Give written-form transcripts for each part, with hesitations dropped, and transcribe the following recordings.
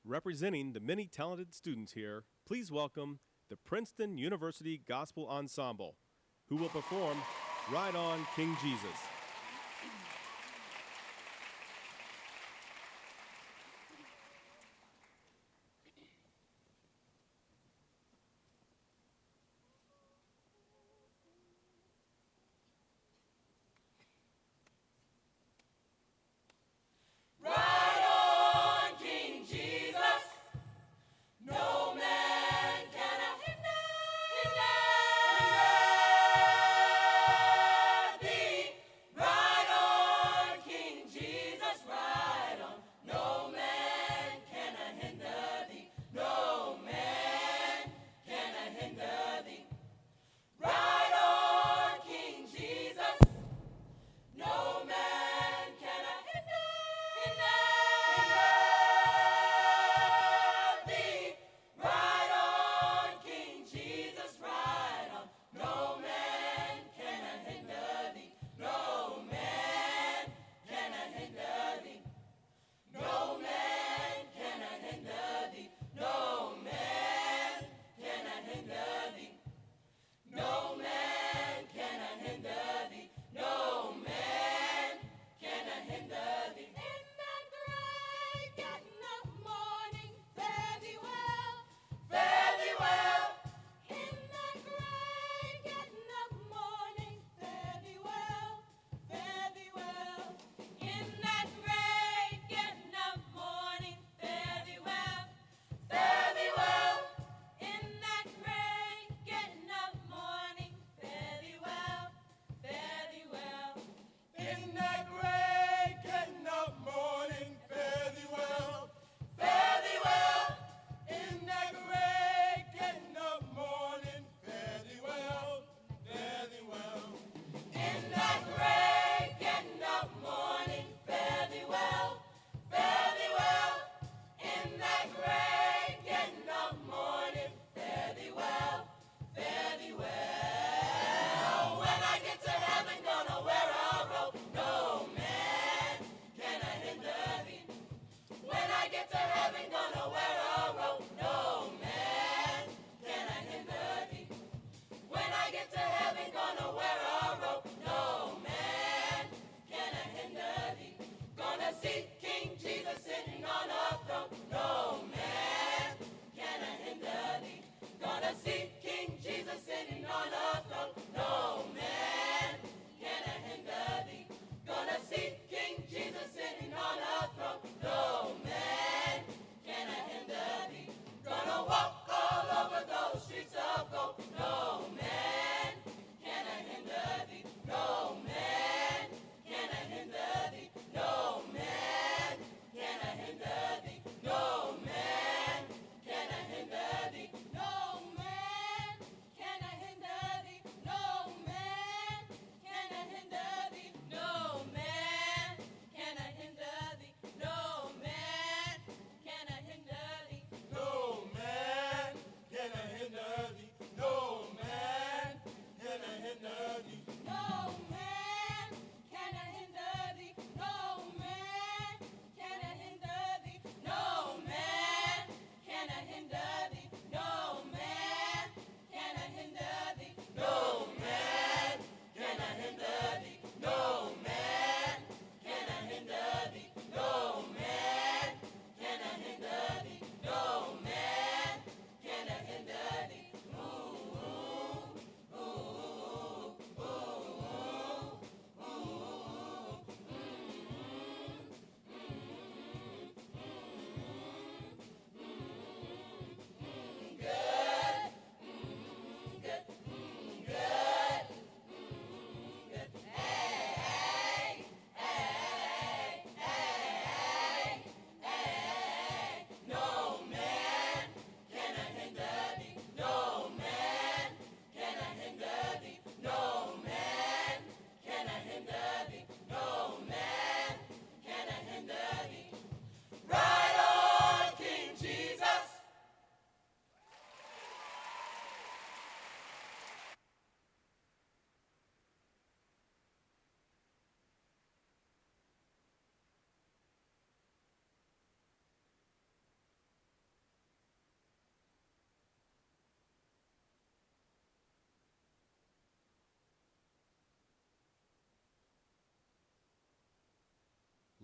Representing the many talented students here, please welcome the Princeton University Gospel Ensemble, who will perform Ride On King Jesus. Ride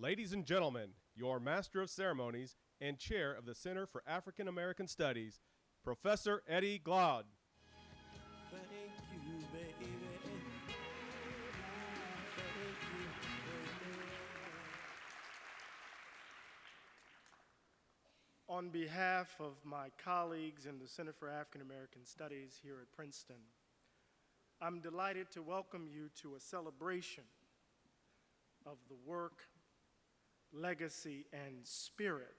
Ladies and gentlemen, your Master of Ceremonies and Chair of the Center for African American Studies, Professor Eddie Glaude. Thank you, baby. On behalf of my colleagues in the Center for African American Studies here at Princeton, I'm delighted to welcome you to a celebration of the work, legacy, and spirit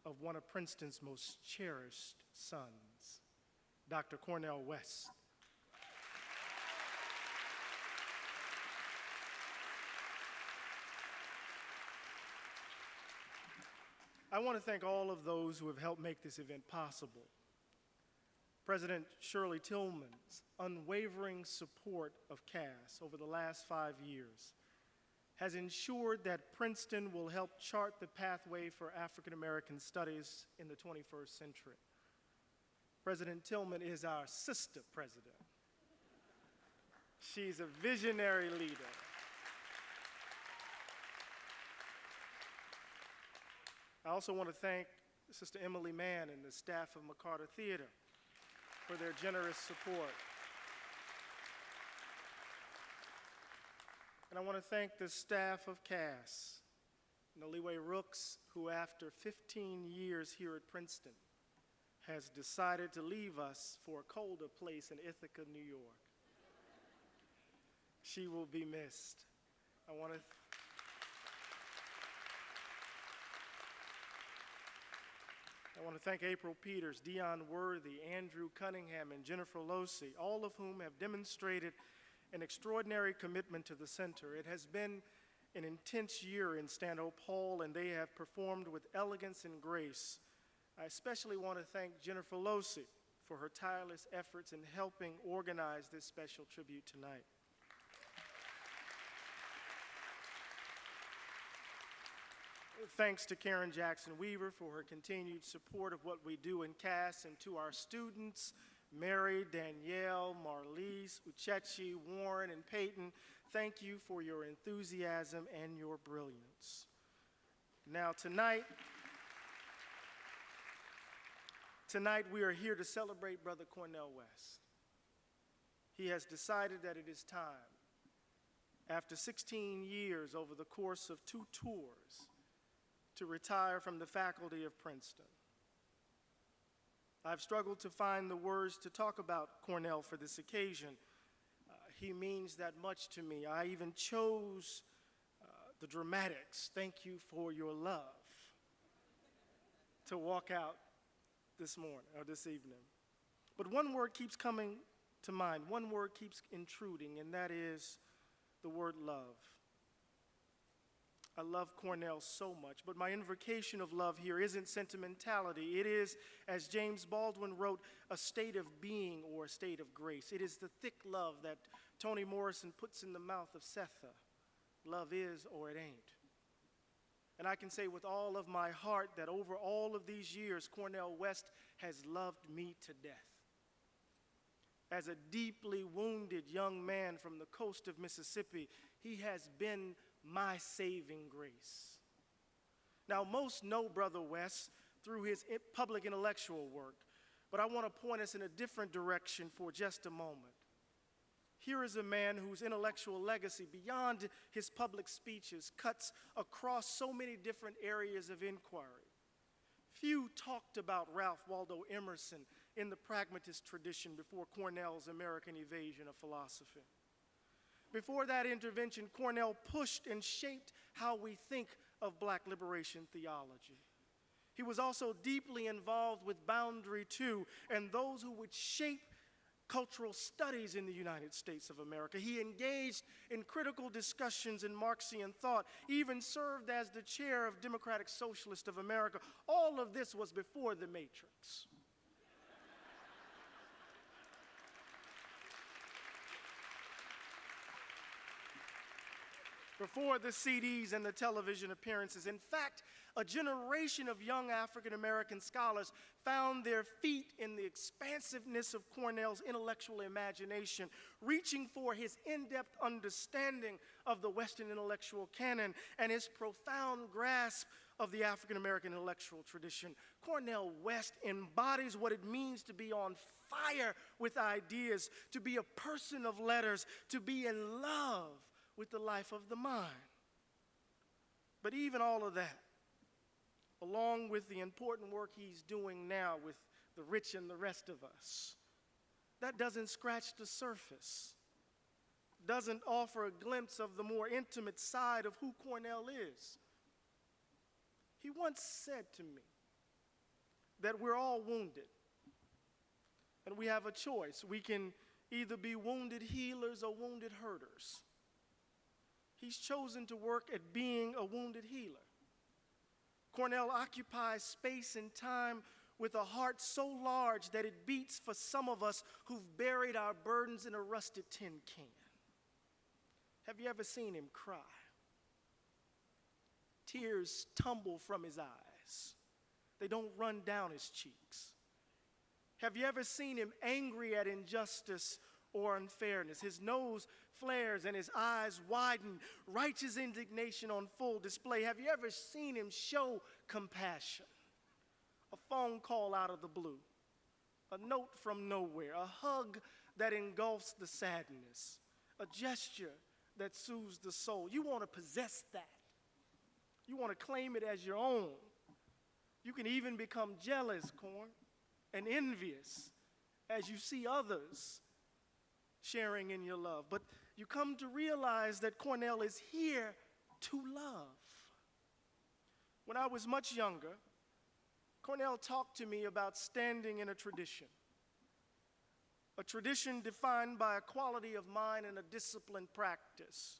of one of Princeton's most cherished sons, Dr. Cornel West. I want to thank all of those who have helped make this event possible. President Shirley Tillman's unwavering support of CAS over the last 5 years has ensured that Princeton will help chart the pathway for African American studies in the 21st century. President Tillman is our sister president. She's a visionary leader. I also want to thank Sister Emily Mann and the staff of McCarter Theater for their generous support. And I want to thank the staff of CAS, Noliwe Rooks, who after 15 years here at Princeton has decided to leave us for a colder place in Ithaca, New York. She will be missed. I want to thank April Peters, Dion Worthy, Andrew Cunningham, and Jennifer Losey, all of whom have demonstrated an extraordinary commitment to the center. It has been an intense year in Stanhope Hall, and they have performed with elegance and grace. I especially want to thank Jennifer Losey for her tireless efforts in helping organize this special tribute tonight. Thanks to Karen Jackson Weaver for her continued support of what we do in CAS, and to our students, Mary, Danielle, Marlise, Uchechi, Warren, and Peyton, thank you for your enthusiasm and your brilliance. Now tonight we are here to celebrate Brother Cornel West. He has decided that it is time, after 16 years over the course of 2 tours, to retire from the faculty of Princeton. I've struggled to find the words to talk about Cornel for this occasion. He means that much to me. I even chose the dramatics, "Thank you for your love," to walk out this morning, or this evening. But one word keeps coming to mind, one word keeps intruding, and that is the word love. I love Cornel so much, but my invocation of love here isn't sentimentality. It is, as James Baldwin wrote, a state of being or a state of grace. It is the thick love that Toni Morrison puts in the mouth of Sethe. Love is or it ain't. And I can say with all of my heart that over all of these years, Cornel West has loved me to death. As a deeply wounded young man from the coast of Mississippi, he has been my saving grace. Now, most know Brother West through his public intellectual work, but I want to point us in a different direction for just a moment. Here is a man whose intellectual legacy, beyond his public speeches, cuts across so many different areas of inquiry. Few talked about Ralph Waldo Emerson in the pragmatist tradition before Cornel's American evasion of philosophy. Before that intervention, Cornel pushed and shaped how we think of Black liberation theology. He was also deeply involved with Boundary 2 and those who would shape cultural studies in the United States of America. He engaged in critical discussions in Marxian thought, even served as the chair of Democratic Socialists of America. All of this was before the Matrix. Before the CDs and the television appearances. In fact, A generation of young African American scholars found their feet in the expansiveness of Cornel's intellectual imagination, reaching for his in-depth understanding of the Western intellectual canon and his profound grasp of the African American intellectual tradition. Cornel West embodies what it means to be on fire with ideas, to be a person of letters, to be in love with the life of the mind. But even all of that, along with the important work he's doing now with the rich and the rest of us, that doesn't scratch the surface, doesn't offer a glimpse of the more intimate side of who Cornel is. He once said to me that we're all wounded, and we have a choice. We can either be wounded healers or wounded hurters. He's chosen to work at being a wounded healer. Cornel occupies space and time with a heart so large that it beats for some of us who've buried our burdens in a rusted tin can. Have you ever seen him cry? Tears tumble from his eyes. They don't run down his cheeks. Have you ever seen him angry at injustice or unfairness? His nose flares and his eyes widen, righteous indignation on full display. Have you ever seen him show compassion? A phone call out of the blue, a note from nowhere, a hug that engulfs the sadness, a gesture that soothes the soul. You want to possess that. You want to claim it as your own. You can even become jealous, Corn, and envious as you see others sharing in your love. But you come to realize that Cornel is here to love. When I was much younger, Cornel talked to me about standing in a tradition defined by a quality of mind and a disciplined practice.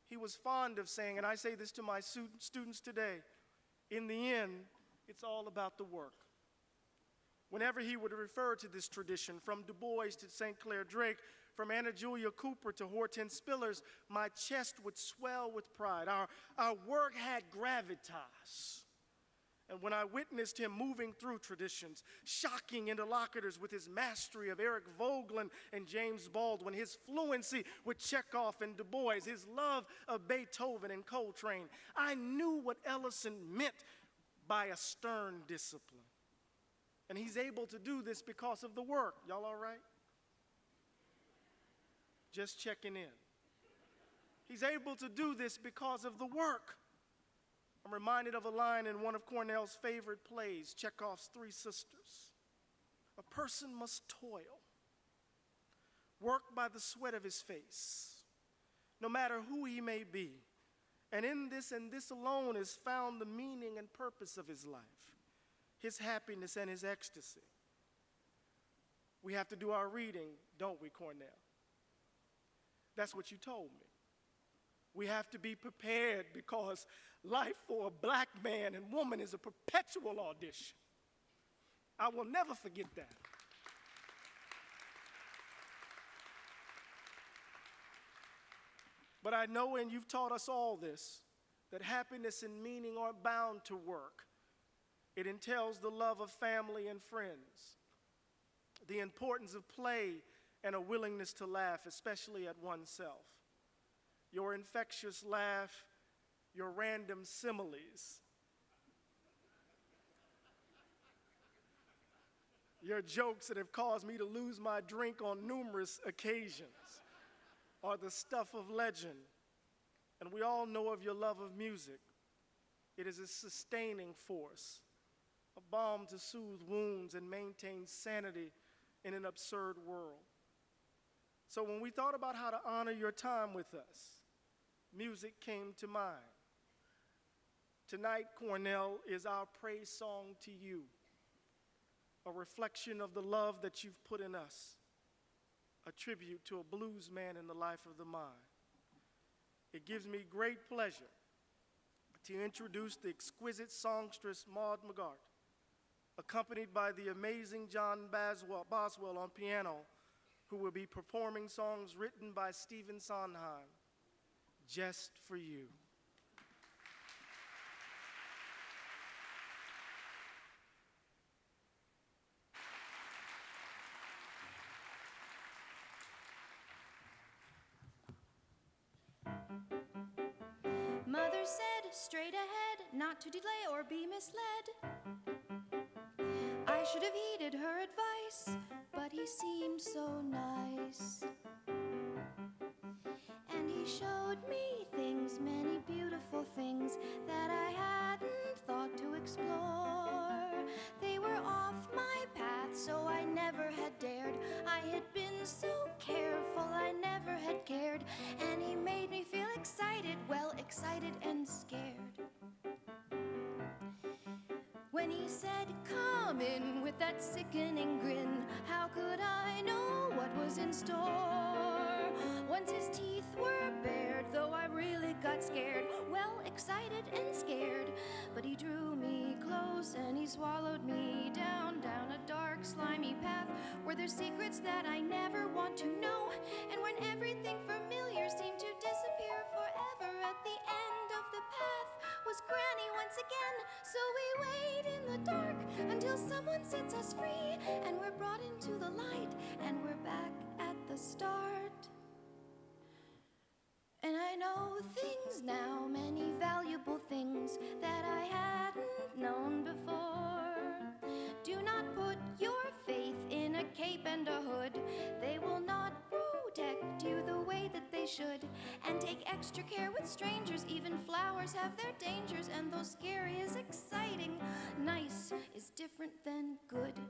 He was fond of saying, and I say this to my students today, in the end, it's all about the work. Whenever he would refer to this tradition, from Du Bois to St. Clair Drake, from Anna Julia Cooper to Hortense Spillers, my chest would swell with pride. Our work had gravitas. And when I witnessed him moving through traditions, shocking interlocutors with his mastery of Eric Voegelin and James Baldwin, his fluency with Chekhov and Du Bois, his love of Beethoven and Coltrane, I knew what Ellison meant by a stern discipline. And he's able to do this because of the work. Y'all all right? Just checking in. He's able to do this because of the work. I'm reminded of a line in one of Cornel's favorite plays, Chekhov's Three Sisters. A person must toil, work by the sweat of his face, no matter who he may be. And in this and this alone is found the meaning and purpose of his life, his happiness and his ecstasy. We have to do our reading, don't we, Cornel? That's what you told me. We have to be prepared because life for a black man and woman is a perpetual audition. I will never forget that. But I know, and you've taught us all this, that happiness and meaning aren't bound to work. It entails the love of family and friends, the importance of play, and a willingness to laugh, especially at oneself. Your infectious laugh, your random similes, your jokes that have caused me to lose my drink on numerous occasions are the stuff of legend. And we all know of your love of music. It is a sustaining force, a balm to soothe wounds and maintain sanity in an absurd world. So when we thought about how to honor your time with us, music came to mind. Tonight, Cornel, is our praise song to you, a reflection of the love that you've put in us, a tribute to a blues man in the life of the mind. It gives me great pleasure to introduce the exquisite songstress Maud McGart, accompanied by the amazing John Boswell on piano, who will be performing songs written by Stephen Sondheim, just for you. Mother said, straight ahead, not to delay or be misled. I should have heeded her advice, but he seemed so nice. And he showed me things, many beautiful things that I hadn't thought to explore. They were off my path, so I never had dared. I had been so careful, I never had cared. And he made me feel excited, well, excited and scared. When he said, come in, with that sickening grin, how could I know what was in store? Once his teeth were bared, though I really got scared, well, excited and scared. But he drew me close and he swallowed me down, down a dark, slimy path where there's secrets that I never want to know, and when everything familiar seemed to disappear forever. At the end of the path was Granny once again, so we wait in the dark until someone sets us free, and we're brought into the light, and we're back at the start. And I know things now, many valuable things that I hadn't known before. Do not put your faith in a cape and a hood. They will not protect you the way that they should. And take extra care with strangers. Even flowers have their dangers, and though scary is exciting, nice is different than good.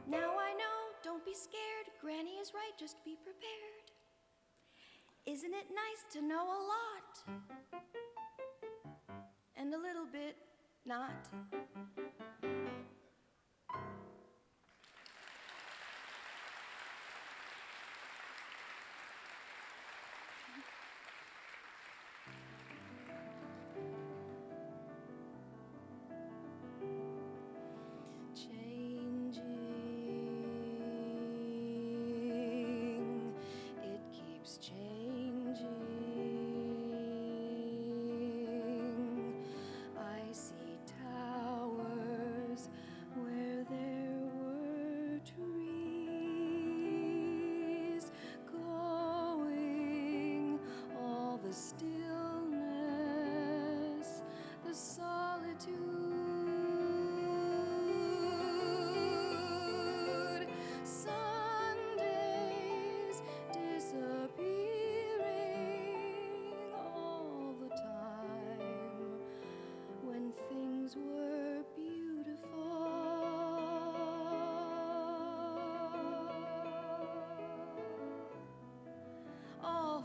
Now I know, don't be scared. Granny is right, just be prepared. Isn't it nice to know a lot? And a little bit not.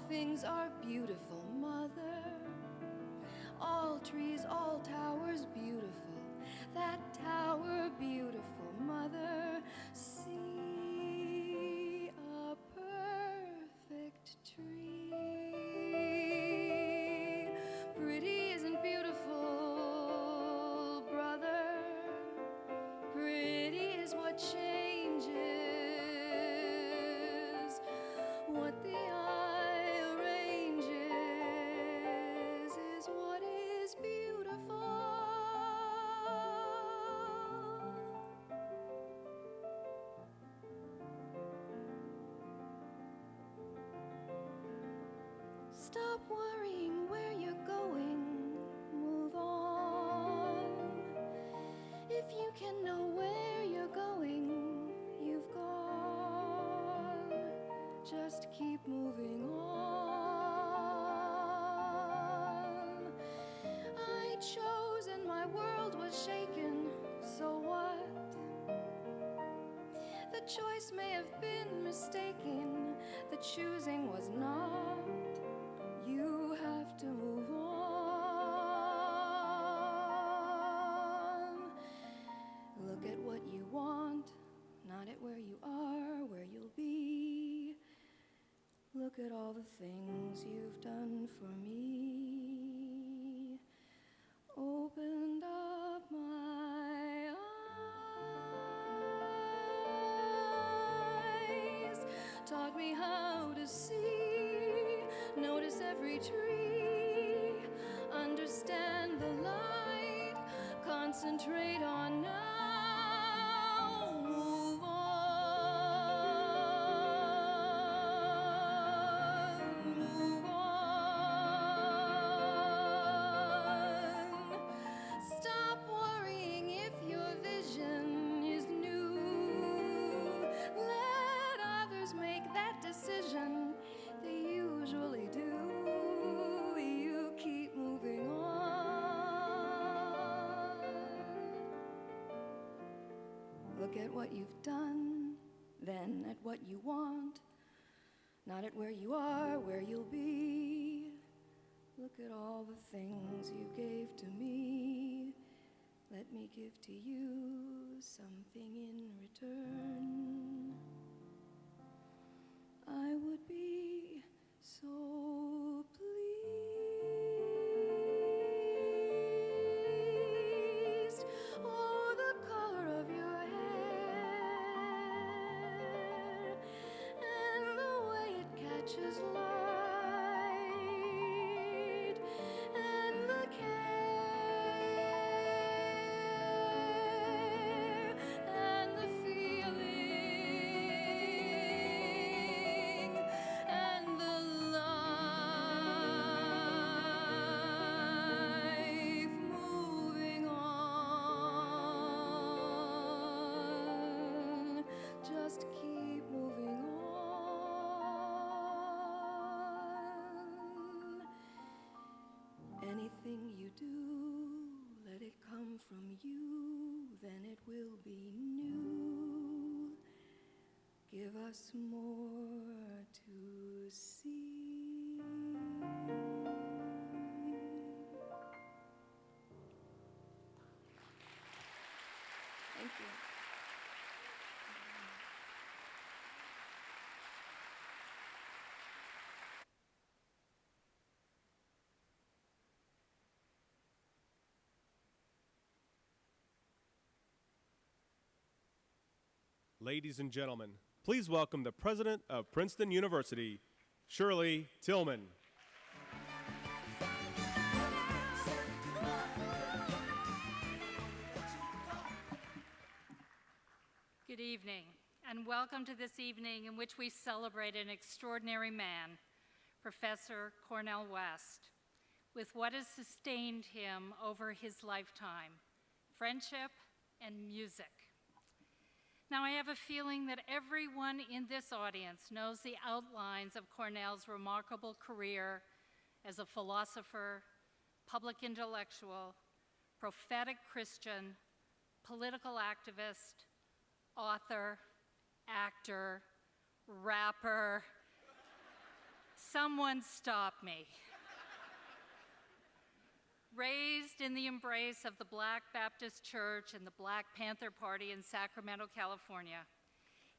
Things are beautiful, Mother. All trees, all towers, beautiful. That tower, beautiful, Mother. See a perfect tree. Pretty isn't beautiful, brother. Pretty is what changes, what the eye arranges is what is beautiful. Stop worrying where you're going, move on. If you can know where you're going, you've gone. Just keep moving on. I chose and my world was shaken, so what? The choice may have been mistaken, the choosing was not. You have to move on. Look at what you want, not at where you are, where you'll be. Look at all the things you've done for me. Opened up my eyes, taught me how to see, notice every tree, understand the light, concentrate on now, move on. Look at what you've done, then at what you want, not at where you are, where you'll be. Look at all the things you gave to me. Let me give to you something in return. I would be so pleased. Oh, the color of your hair and the way it catches light and the care and the feeling and the life moving on. Just keep moving on. Anything you do, let it come from you, then it will be new. Give us more to see. Thank you. Ladies and gentlemen, please welcome the president of Princeton University, Shirley Tillman. Good evening, and welcome to this evening in which we celebrate an extraordinary man, Professor Cornel West, with what has sustained him over his lifetime, friendship and music. Now, I have a feeling that everyone in this audience knows the outlines of Cornel's remarkable career as a philosopher, public intellectual, prophetic Christian, political activist, author, actor, rapper. Someone stop me. Raised in the embrace of the Black Baptist Church and the Black Panther Party in Sacramento, California,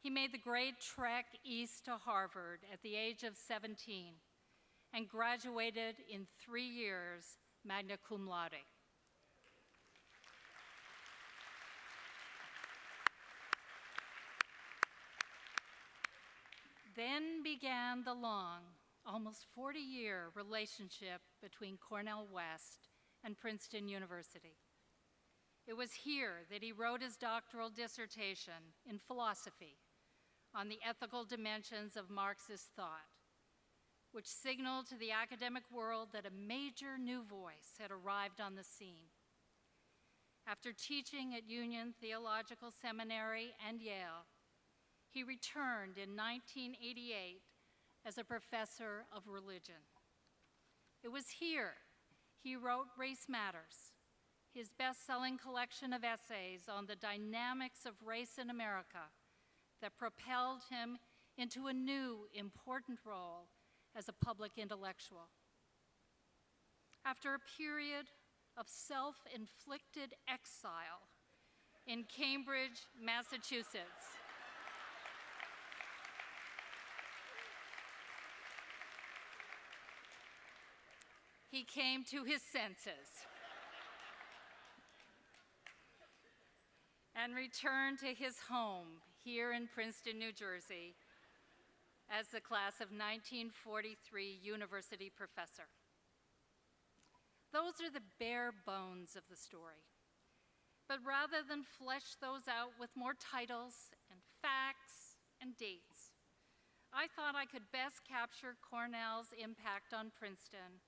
he made the great trek east to Harvard at the age of 17 and graduated in 3 years magna cum laude. Then began the long, almost 40-year relationship between Cornel West and Princeton University. It was here that he wrote his doctoral dissertation in philosophy on the ethical dimensions of Marxist thought, which signaled to the academic world that a major new voice had arrived on the scene. After teaching at Union Theological Seminary and Yale, he returned in 1988 as a professor of religion. It was here he wrote Race Matters, his best-selling collection of essays on the dynamics of race in America that propelled him into a new, important role as a public intellectual. After a period of self-inflicted exile in Cambridge, Massachusetts, he came to his senses and returned to his home here in Princeton, New Jersey, as the class of 1943 university professor. Those are the bare bones of the story. But rather than flesh those out with more titles and facts and dates, I thought I could best capture Cornel's impact on Princeton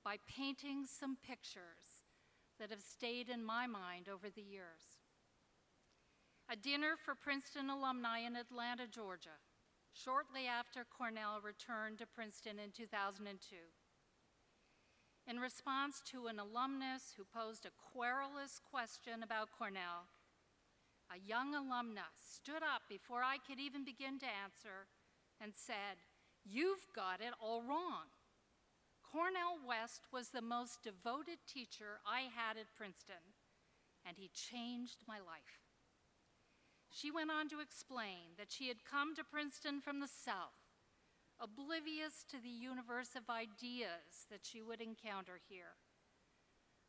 by painting some pictures that have stayed in my mind over the years. A dinner for Princeton alumni in Atlanta, Georgia, shortly after Cornel returned to Princeton in 2002. In response to an alumnus who posed a querulous question about Cornel, a young alumna stood up before I could even begin to answer and said, "You've got it all wrong. Cornel West was the most devoted teacher I had at Princeton, and he changed my life." She went on to explain that she had come to Princeton from the South, oblivious to the universe of ideas that she would encounter here.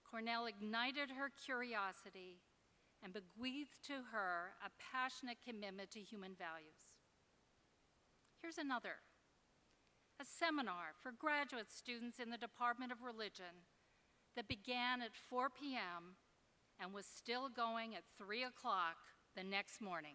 Cornel ignited her curiosity and bequeathed to her a passionate commitment to human values. Here's another. A seminar for graduate students in the Department of Religion that began at 4 p.m. and was still going at 3 o'clock the next morning.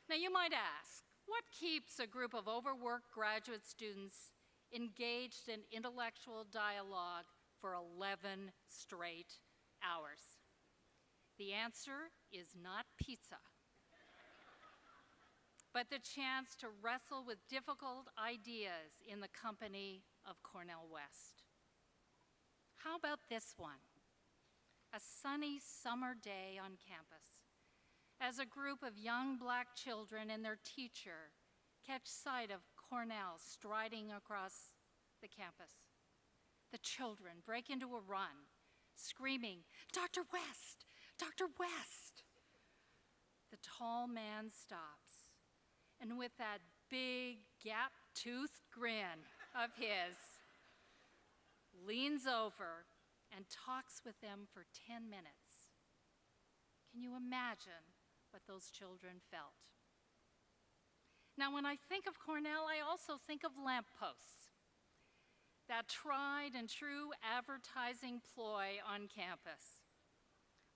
Now you might ask, what keeps a group of overworked graduate students engaged in intellectual dialogue for 11 straight hours? The answer is not pizza, but the chance to wrestle with difficult ideas in the company of Cornel West. How about this one? A sunny summer day on campus, as a group of young black children and their teacher catch sight of Cornel striding across the campus. The children break into a run, screaming, "Dr. West! Dr. West!" The tall man stops, and with that big, gap-toothed grin of his, leans over and talks with them for 10 minutes. Can you imagine what those children felt? Now, when I think of Cornel, I also think of lampposts, that tried and true advertising ploy on campus,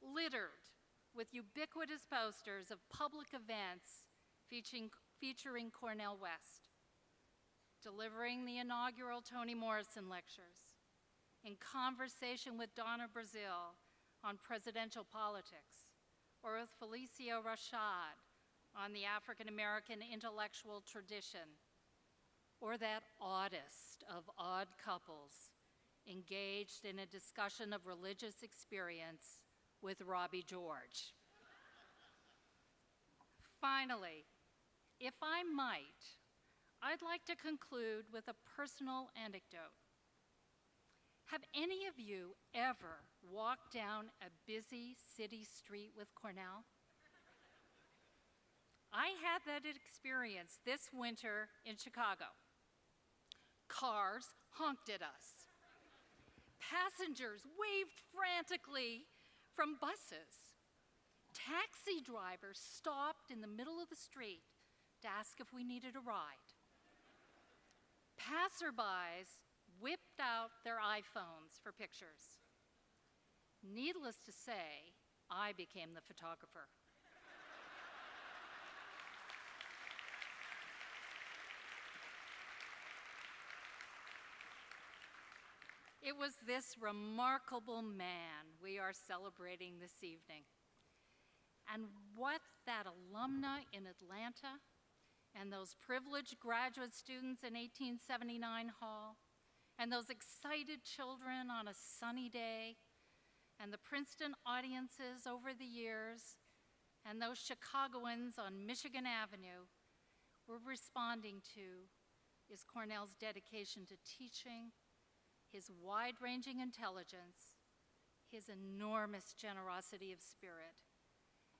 littered with ubiquitous posters of public events featuring Cornel West, delivering the inaugural Toni Morrison lectures, in conversation with Donna Brazile on presidential politics, or with Felicia Rashad on the African American intellectual tradition, or that oddest of odd couples engaged in a discussion of religious experience with Robbie George. Finally, if I might, I'd like to conclude with a personal anecdote. Have any of you ever walked down a busy city street with Cornel? I had that experience this winter in Chicago. Cars honked at us. Passengers waved frantically from buses. Taxi drivers stopped in the middle of the street to ask if we needed a ride. Passerbys whipped out their iPhones for pictures. Needless to say, I became the photographer. It was this remarkable man we are celebrating this evening. And what that alumna in Atlanta and those privileged graduate students in 1879 Hall and those excited children on a sunny day and the Princeton audiences over the years and those Chicagoans on Michigan Avenue were responding to is Cornel's dedication to teaching, his wide-ranging intelligence, his enormous generosity of spirit,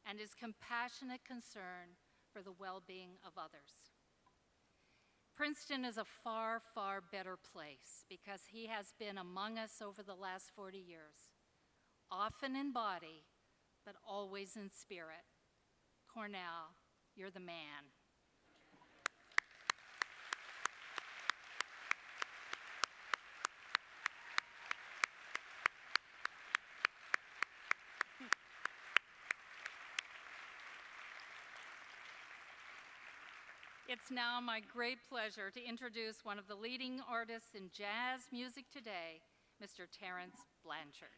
and his compassionate concern for the well-being of others. Princeton is a far, far better place because he has been among us over the last 40 years, often in body, but always in spirit. Cornel, you're the man. It's now my great pleasure to introduce one of the leading artists in jazz music today, Mr. Terrence Blanchard.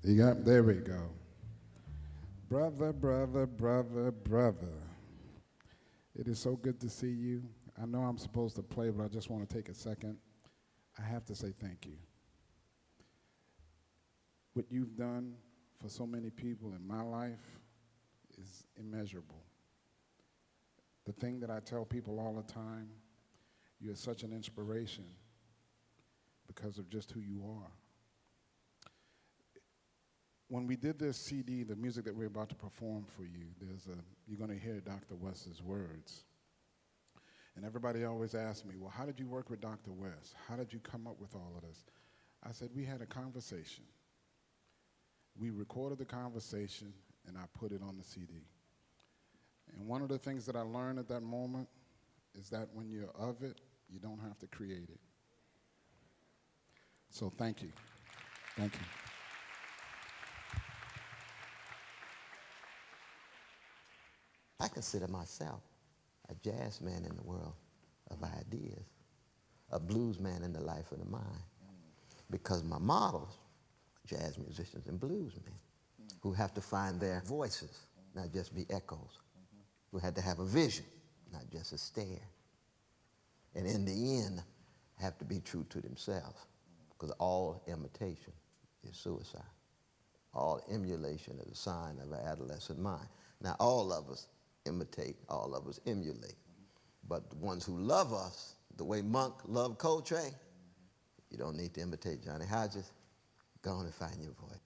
You got, there we go. Brother, brother, brother, brother. It is so good to see you. I know I'm supposed to play, but I just want to take a second. I have to say thank you. What you've done for so many people in my life is immeasurable. The thing that I tell people all the time, you're such an inspiration because of just who you are. When we did this CD, the music that we're about to perform for you, you're going to hear Dr. West's words. And everybody always asks me, well, how did you work with Dr. West? How did you come up with all of this? I said, we had a conversation. We recorded the conversation, and I put it on the CD. And one of the things that I learned at that moment is that when you're of it, you don't have to create it. So thank you. Thank you. I consider myself a jazz man in the world of ideas, a blues man in the life of the mind, because my models are jazz musicians and blues men who have to find their voices, not just be echoes, who had to have a vision, not just a stare, and in the end have to be true to themselves, because all imitation is suicide. All emulation is a sign of an adolescent mind. Now, all of us imitate, all of us emulate. But the ones who love us, the way Monk loved Coltrane, you don't need to imitate Johnny Hodges. Go on and find your voice.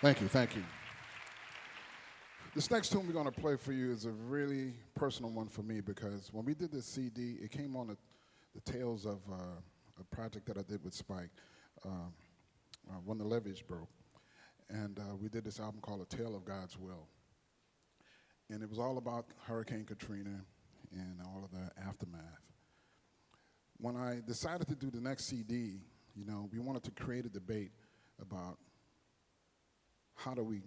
Thank you, thank you. This next tune we're going to play for you is a really personal one for me because when we did this CD, it came on the tails of a project that I did with Spike when the levees broke. And we did this album called A Tale of God's Will. And it was all about Hurricane Katrina and all of the aftermath. When I decided to do the next CD, you know, we wanted to create a debate about how do we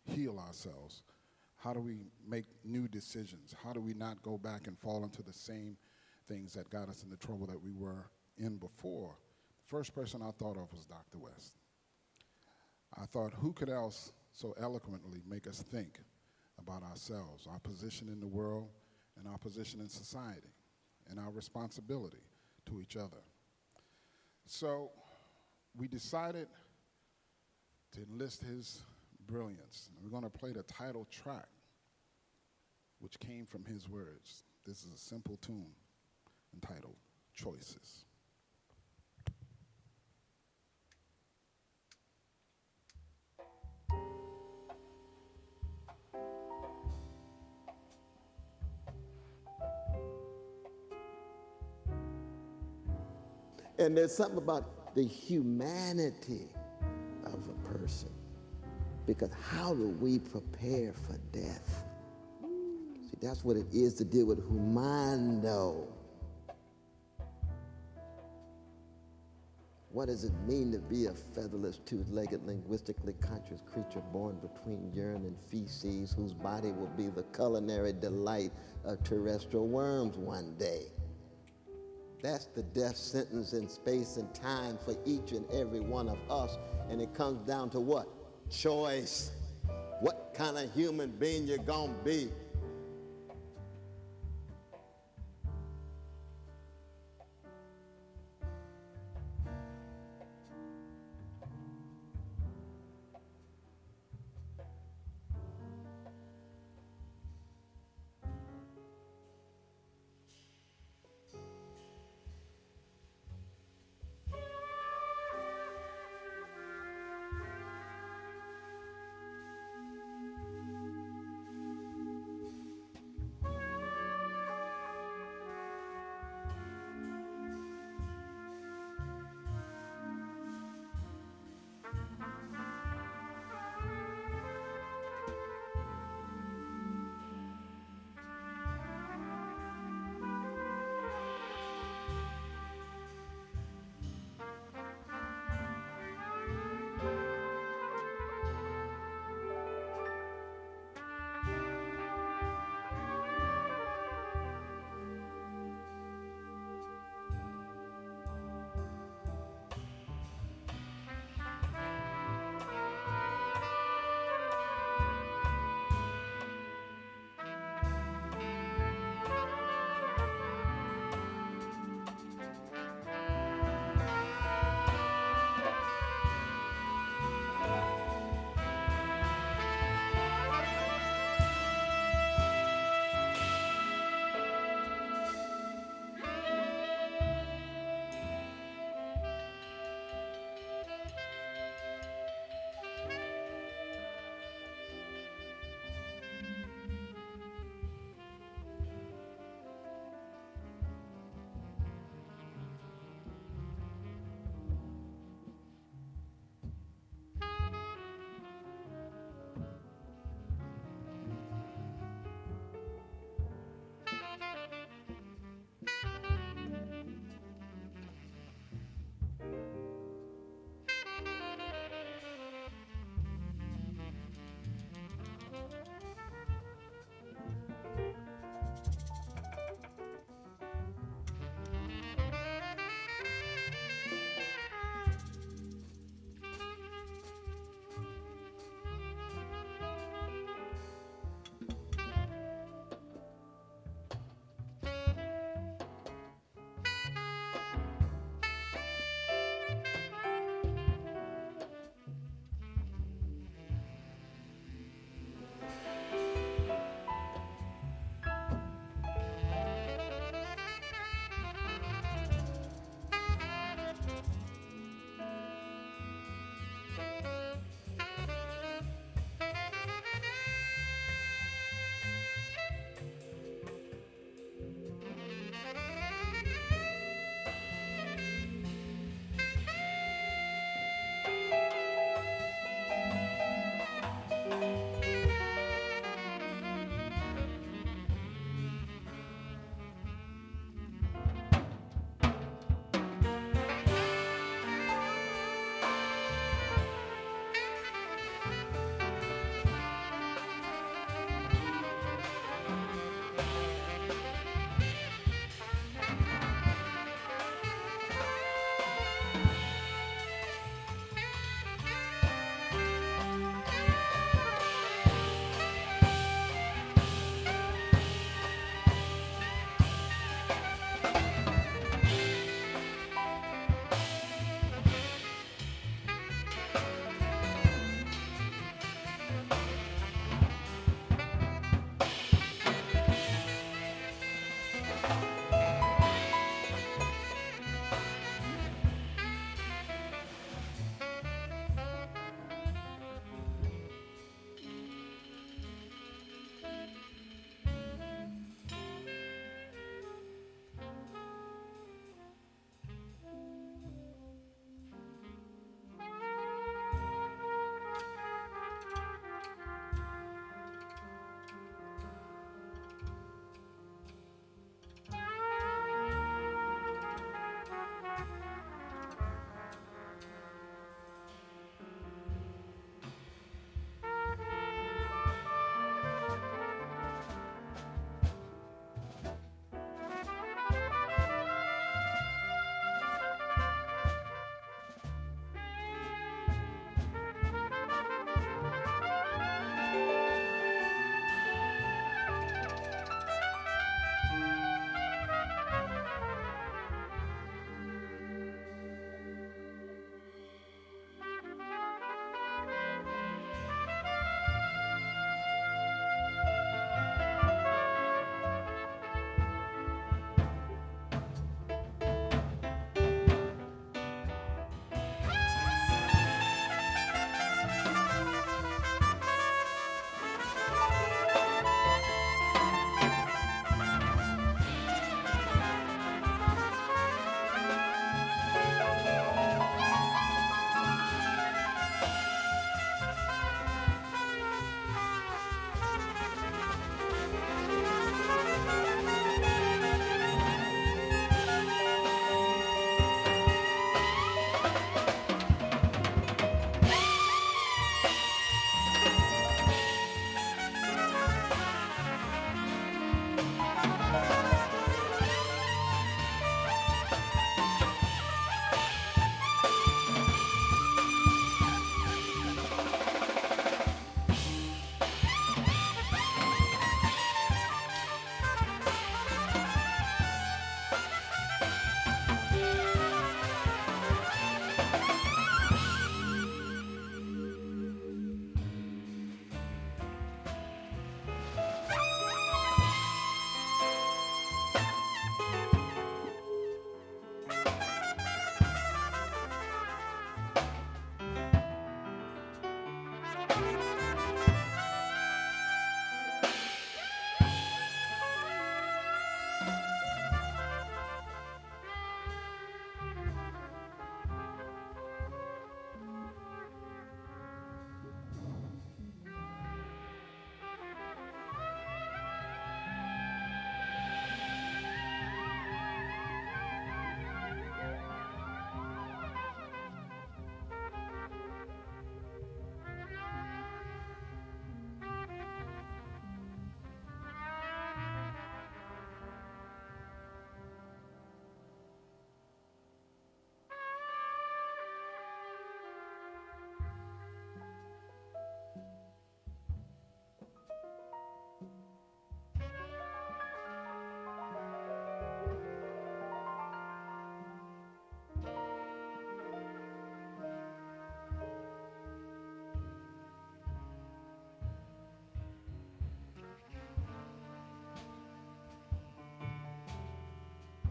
heal ourselves? How do we make new decisions? How do we not go back and fall into the same things that got us in the trouble that we were in before? The first person I thought of was Dr. West. I thought, who could else so eloquently make us think about ourselves, our position in the world, and our position in society, and our responsibility to each other? So we decided to enlist his brilliance. And we're going to play the title track, which came from his words. This is a simple tune entitled Choices. And there's something about the humanity of a person. Because how do we prepare for death? See, that's what it is to deal with humano. What does it mean to be a featherless, two-legged, linguistically conscious creature born between urine and feces, whose body will be the culinary delight of terrestrial worms one day? That's the death sentence in space and time for each and every one of us. And it comes down to what? Choice. What kind of human being you're gonna be.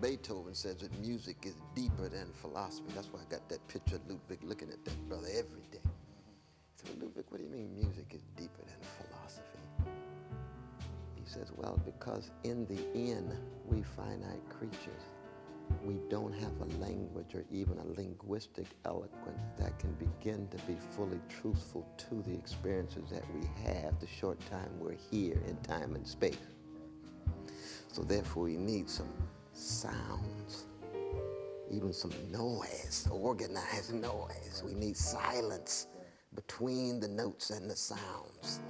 Beethoven says that music is deeper than philosophy. That's why I got that picture of Ludwig looking at that brother every day. So Ludwig, what do you mean music is deeper than philosophy? He says, well, because in the end, we finite creatures, we don't have a language or even a linguistic eloquence that can begin to be fully truthful to the experiences that we have the short time we're here in time and space. So therefore, we need some sounds, even some noise, organized noise. We need silence between the notes and the sounds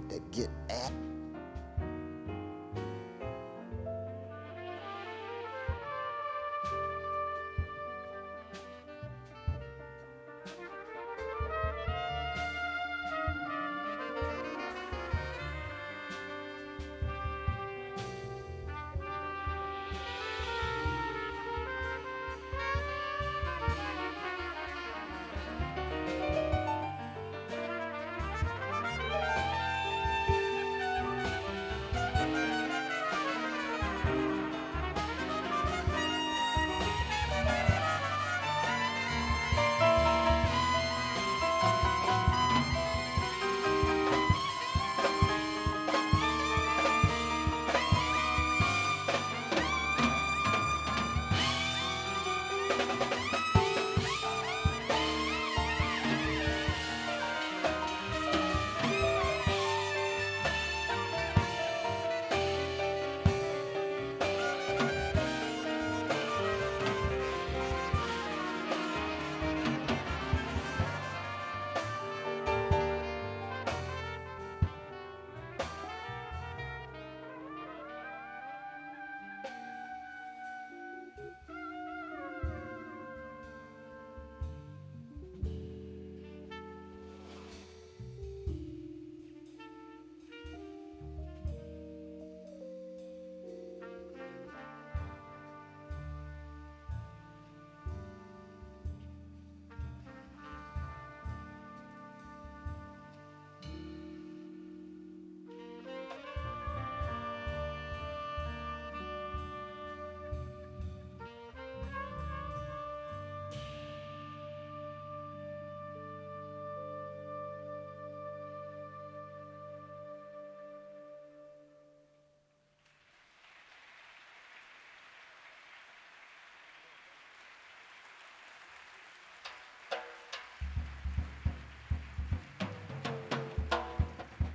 that get at.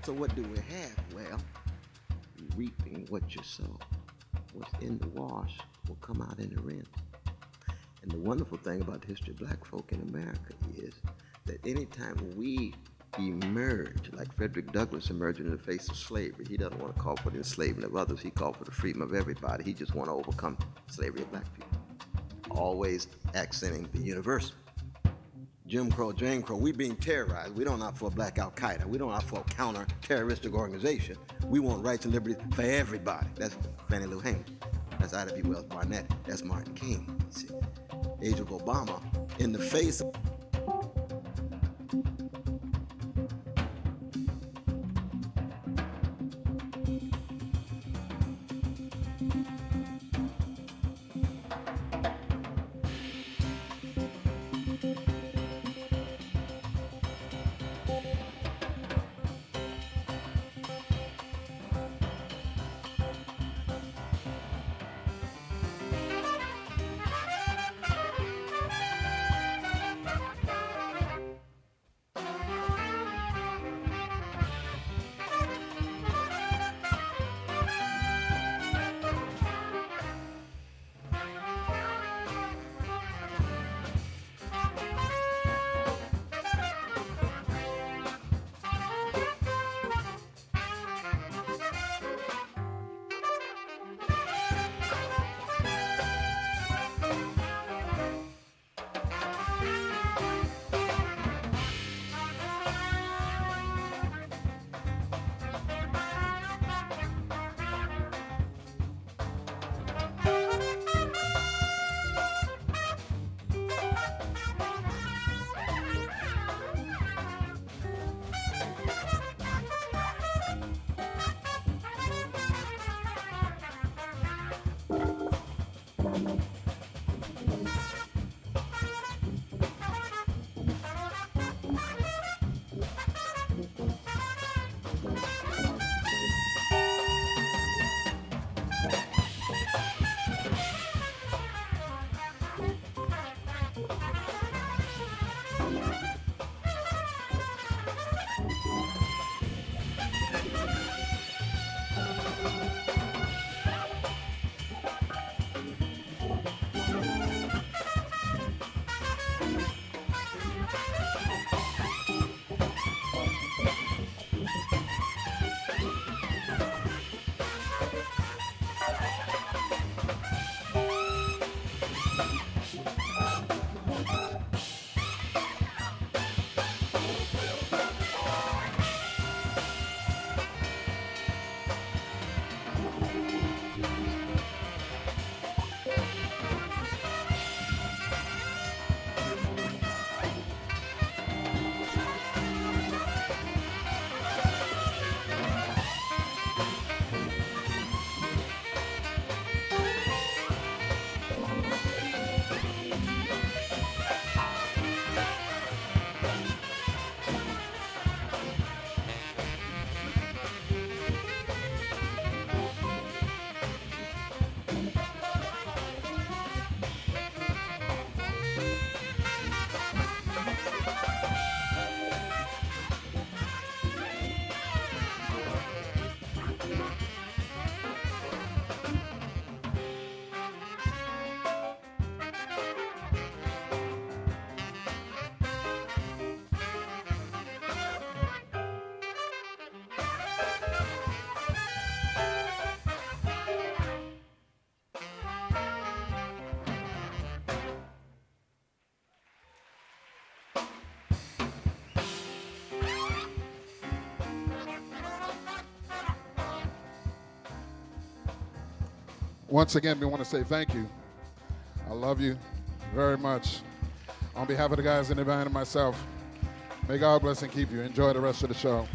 So what do we have? Well, reaping what you sow. What's in the wash will come out in the rinse. And the wonderful thing about the history of black folk in America is that anytime we emerge, like Frederick Douglass emerged in the face of slavery, he doesn't want to call for the enslavement of others, he called for the freedom of everybody. He just want to overcome slavery of black people. Always accenting the universal. Jim Crow, Jane Crow, we being terrorized. We don't opt for a black Al-Qaeda. We don't opt for a counter-terroristic organization. We want rights and liberties for everybody. That's Fannie Lou Hamer. That's Ida B. Wells Barnett. That's Martin King. See, age of Obama, in the face of Once again, we want to say thank you. I love you very much. On behalf of the guys in the band and myself, may God bless and keep you. Enjoy the rest of the show.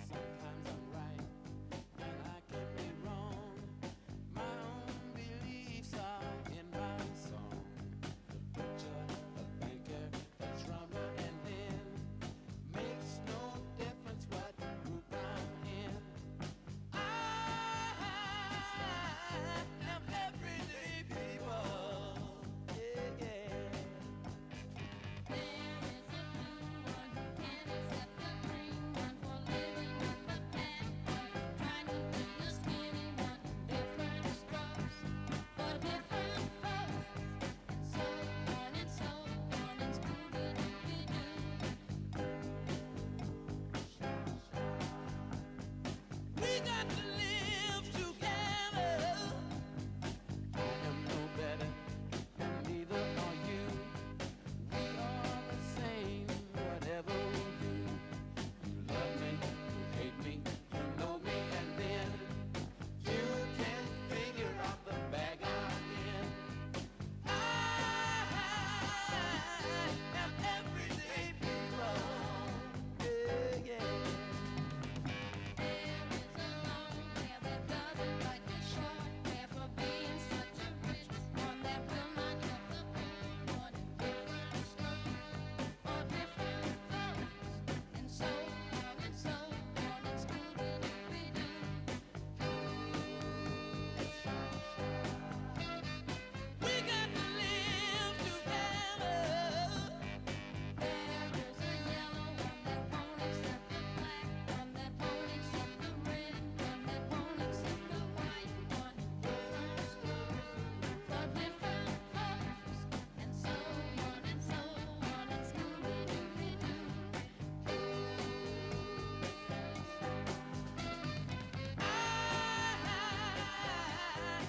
Sometimes I'm right and I can be wrong. My own beliefs are in my song. The butcher, the banker, the drummer, and then makes no difference what group I'm in. I am everyday people. Yeah, yeah. We got to live together. I am no better, and neither are you. We are the same, whatever we do. You love me, you hate me, you know me, and then you can figure out the bag I'm in. I am everyday people. Yeah, yeah. We got to live together.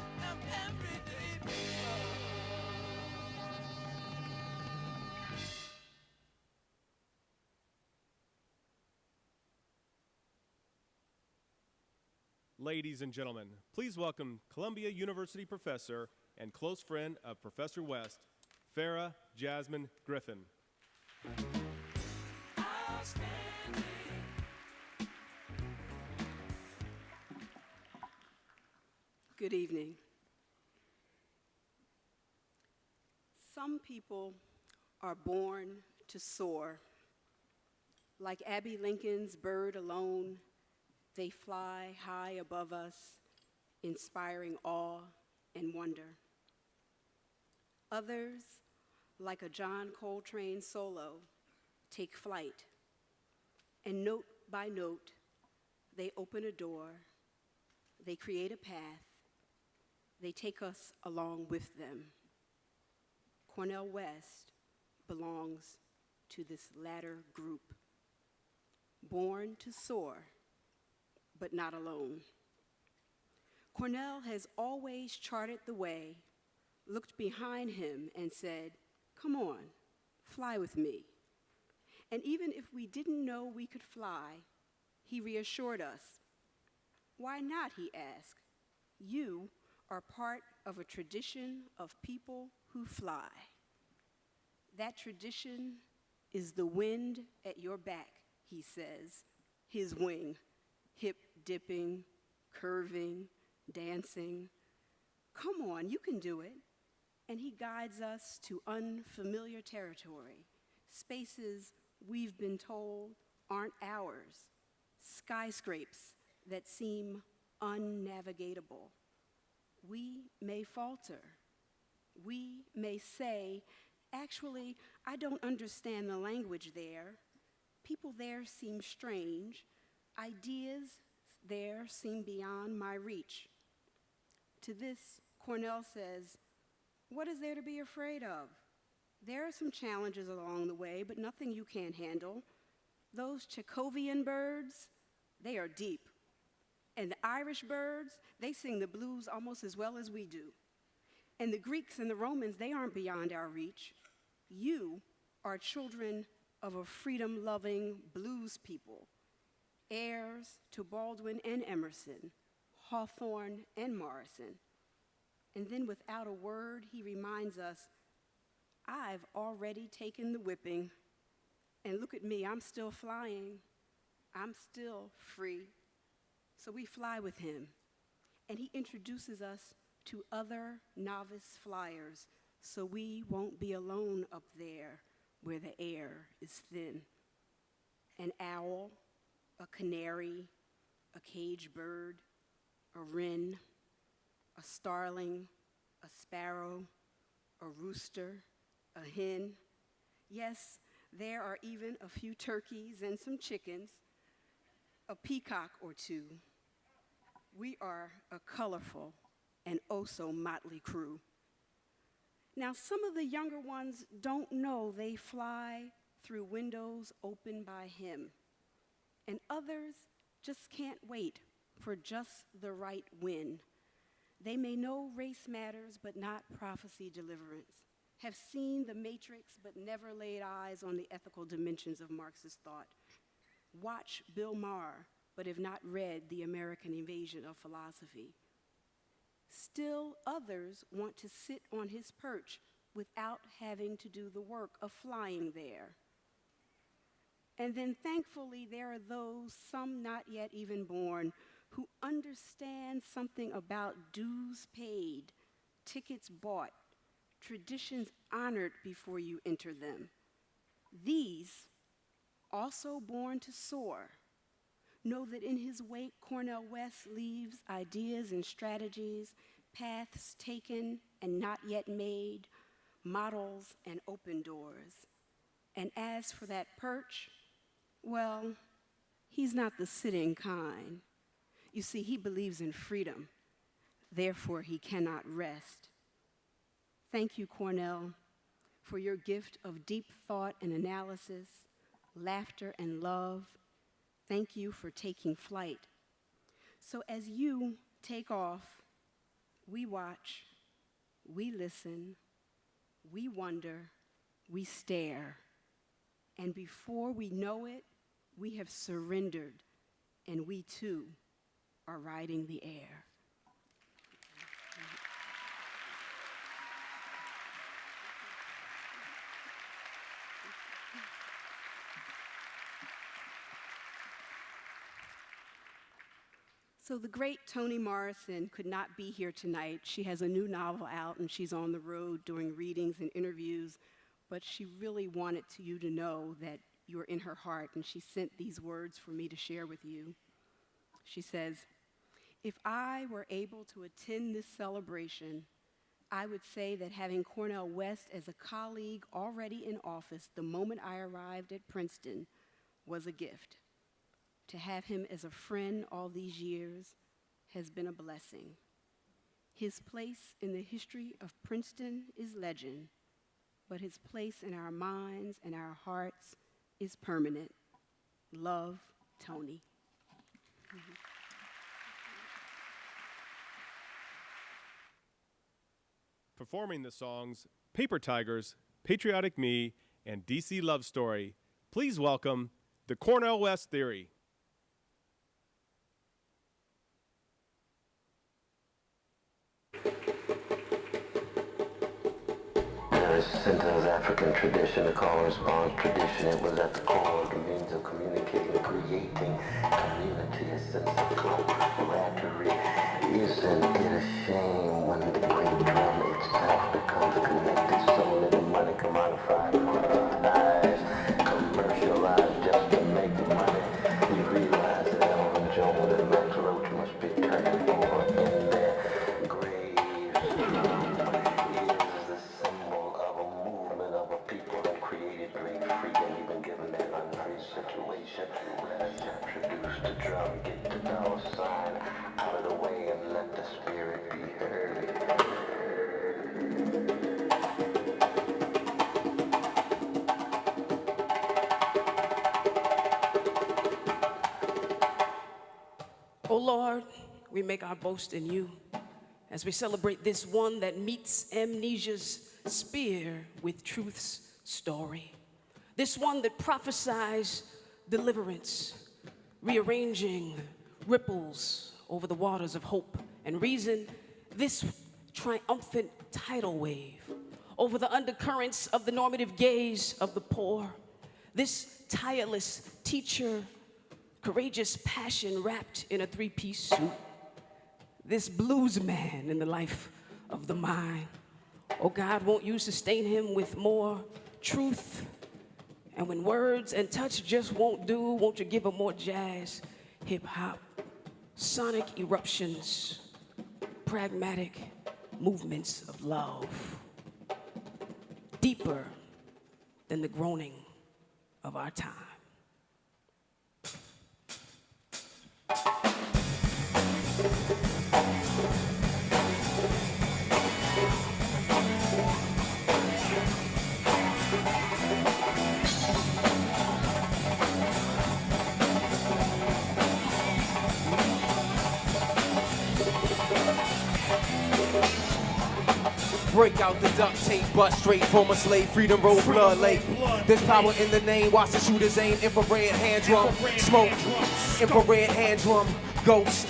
I am everyday people. Ladies and gentlemen, please welcome Columbia University professor and close friend of Professor West, Farrah Jasmine Griffin. Good evening. Some people are born to soar, Like Abby Lincoln's bird alone, they fly high above us, inspiring awe and wonder. Others, like a John Coltrane solo, take flight, and note by note, they open a door, they create a path, they take us along with them. Cornel West belongs to this latter group. Born to soar, but not alone. Cornel has always charted the way, looked behind him and said, "Come on, fly with me." And even if we didn't know we could fly, he reassured us. "Why not?" he asked. "You are part of a tradition of people who fly. That tradition is the wind at your back," he says, his wing, hip dipping, curving, dancing. "Come on, you can do it." And he guides us to unfamiliar territory, spaces we've been told aren't ours, skyscrapes that seem unnavigatable. We may falter. We may say, "Actually, I don't understand the language there. People there seem strange. Ideas there seem beyond my reach." To this, Cornel says, "What is there to be afraid of? There are some challenges along the way, but nothing you can't handle. Those Chekhovian birds, they are deep. And the Irish birds, they sing the blues almost as well as we do. And the Greeks and the Romans, they aren't beyond our reach. You are children of a freedom-loving blues people, heirs to Baldwin and Emerson, Hawthorne and Morrison." And then without a word, he reminds us, "I've already taken the whipping, and look at me, I'm still flying. I'm still free." So we fly with him, and he introduces us to other novice flyers, so we won't be alone up there where the air is thin. An owl, a canary, a caged bird, a wren, a starling, a sparrow, a rooster, a hen. Yes, there are even a few turkeys and some chickens, a peacock or two. We are a colorful and oh so motley crew. Now, some of the younger ones don't know they fly through windows opened by him, and others just can't wait for just the right win. They may know race matters, but not prophecy deliverance, have seen the matrix, but never laid eyes on the ethical dimensions of Marxist thought, watch Bill Maher, but have not read The American Invasion of Philosophy. Still others want to sit on his perch without having to do the work of flying there. And then thankfully there are those, some not yet even born, who understand something about dues paid, tickets bought, traditions honored before you enter them. These, also born to soar, know that in his wake, Cornel West leaves ideas and strategies, paths taken and not yet made, models and open doors. And as for that perch, well, he's not the sitting kind. You see, he believes in freedom. Therefore, he cannot rest. Thank you, Cornel, for your gift of deep thought and analysis, laughter and love. Thank you for taking flight. So as you take off, we watch, we listen, we wonder, we stare. And before we know it, we have surrendered, and we too are riding the air. So the great Toni Morrison could not be here tonight. She has a new novel out, and she's on the road doing readings and interviews, but she really wanted you to know that you're in her heart, and she sent these words for me to share with you. She says, if I were able to attend this celebration, I would say that having Cornel West as a colleague already in office the moment I arrived at Princeton was a gift. To have him as a friend all these years has been a blessing. His place in the history of Princeton is legend, but his place in our minds and our hearts is permanent. Love, Tony. Performing the songs Paper Tigers, Patriotic Me, and DC Love Story, please welcome the Cornel West Theory. Since African tradition, the call and response tradition, it was at the core of the means of communicating, creating community, a sense of camaraderie. Isn't it a shame when the great drum itself becomes connected, so little money commodified, monetized, commercialized just to make money? You realize that Elvin Jones and Max Roach must be turning over in their graves. Is the symbol of a movement of a people that created great freedom, even given their unfree situation. Let's introduce the drum, get the dollar sign out of the way, and let the spirit be heard. Oh Lord, we make our boast in you as we celebrate this one that meets amnesia's spear with truth's story. This one that prophesies deliverance, rearranging ripples over the waters of hope and reason. This triumphant tidal wave over the undercurrents of the normative gaze of the poor. This tireless teacher, courageous passion wrapped in a three-piece suit. This blues man in the life of the mind. Oh God, won't you sustain him with more truth? And when words and touch just won't do, won't you give him more jazz, hip hop, sonic eruptions, pragmatic movements of love, deeper than the groaning of our time. Break out the duct tape, butt straight, former slave, freedom road, blood lake. There's power in the name, watch the shooters aim, infrared hand drum, smoke, infrared hand drum, ghost.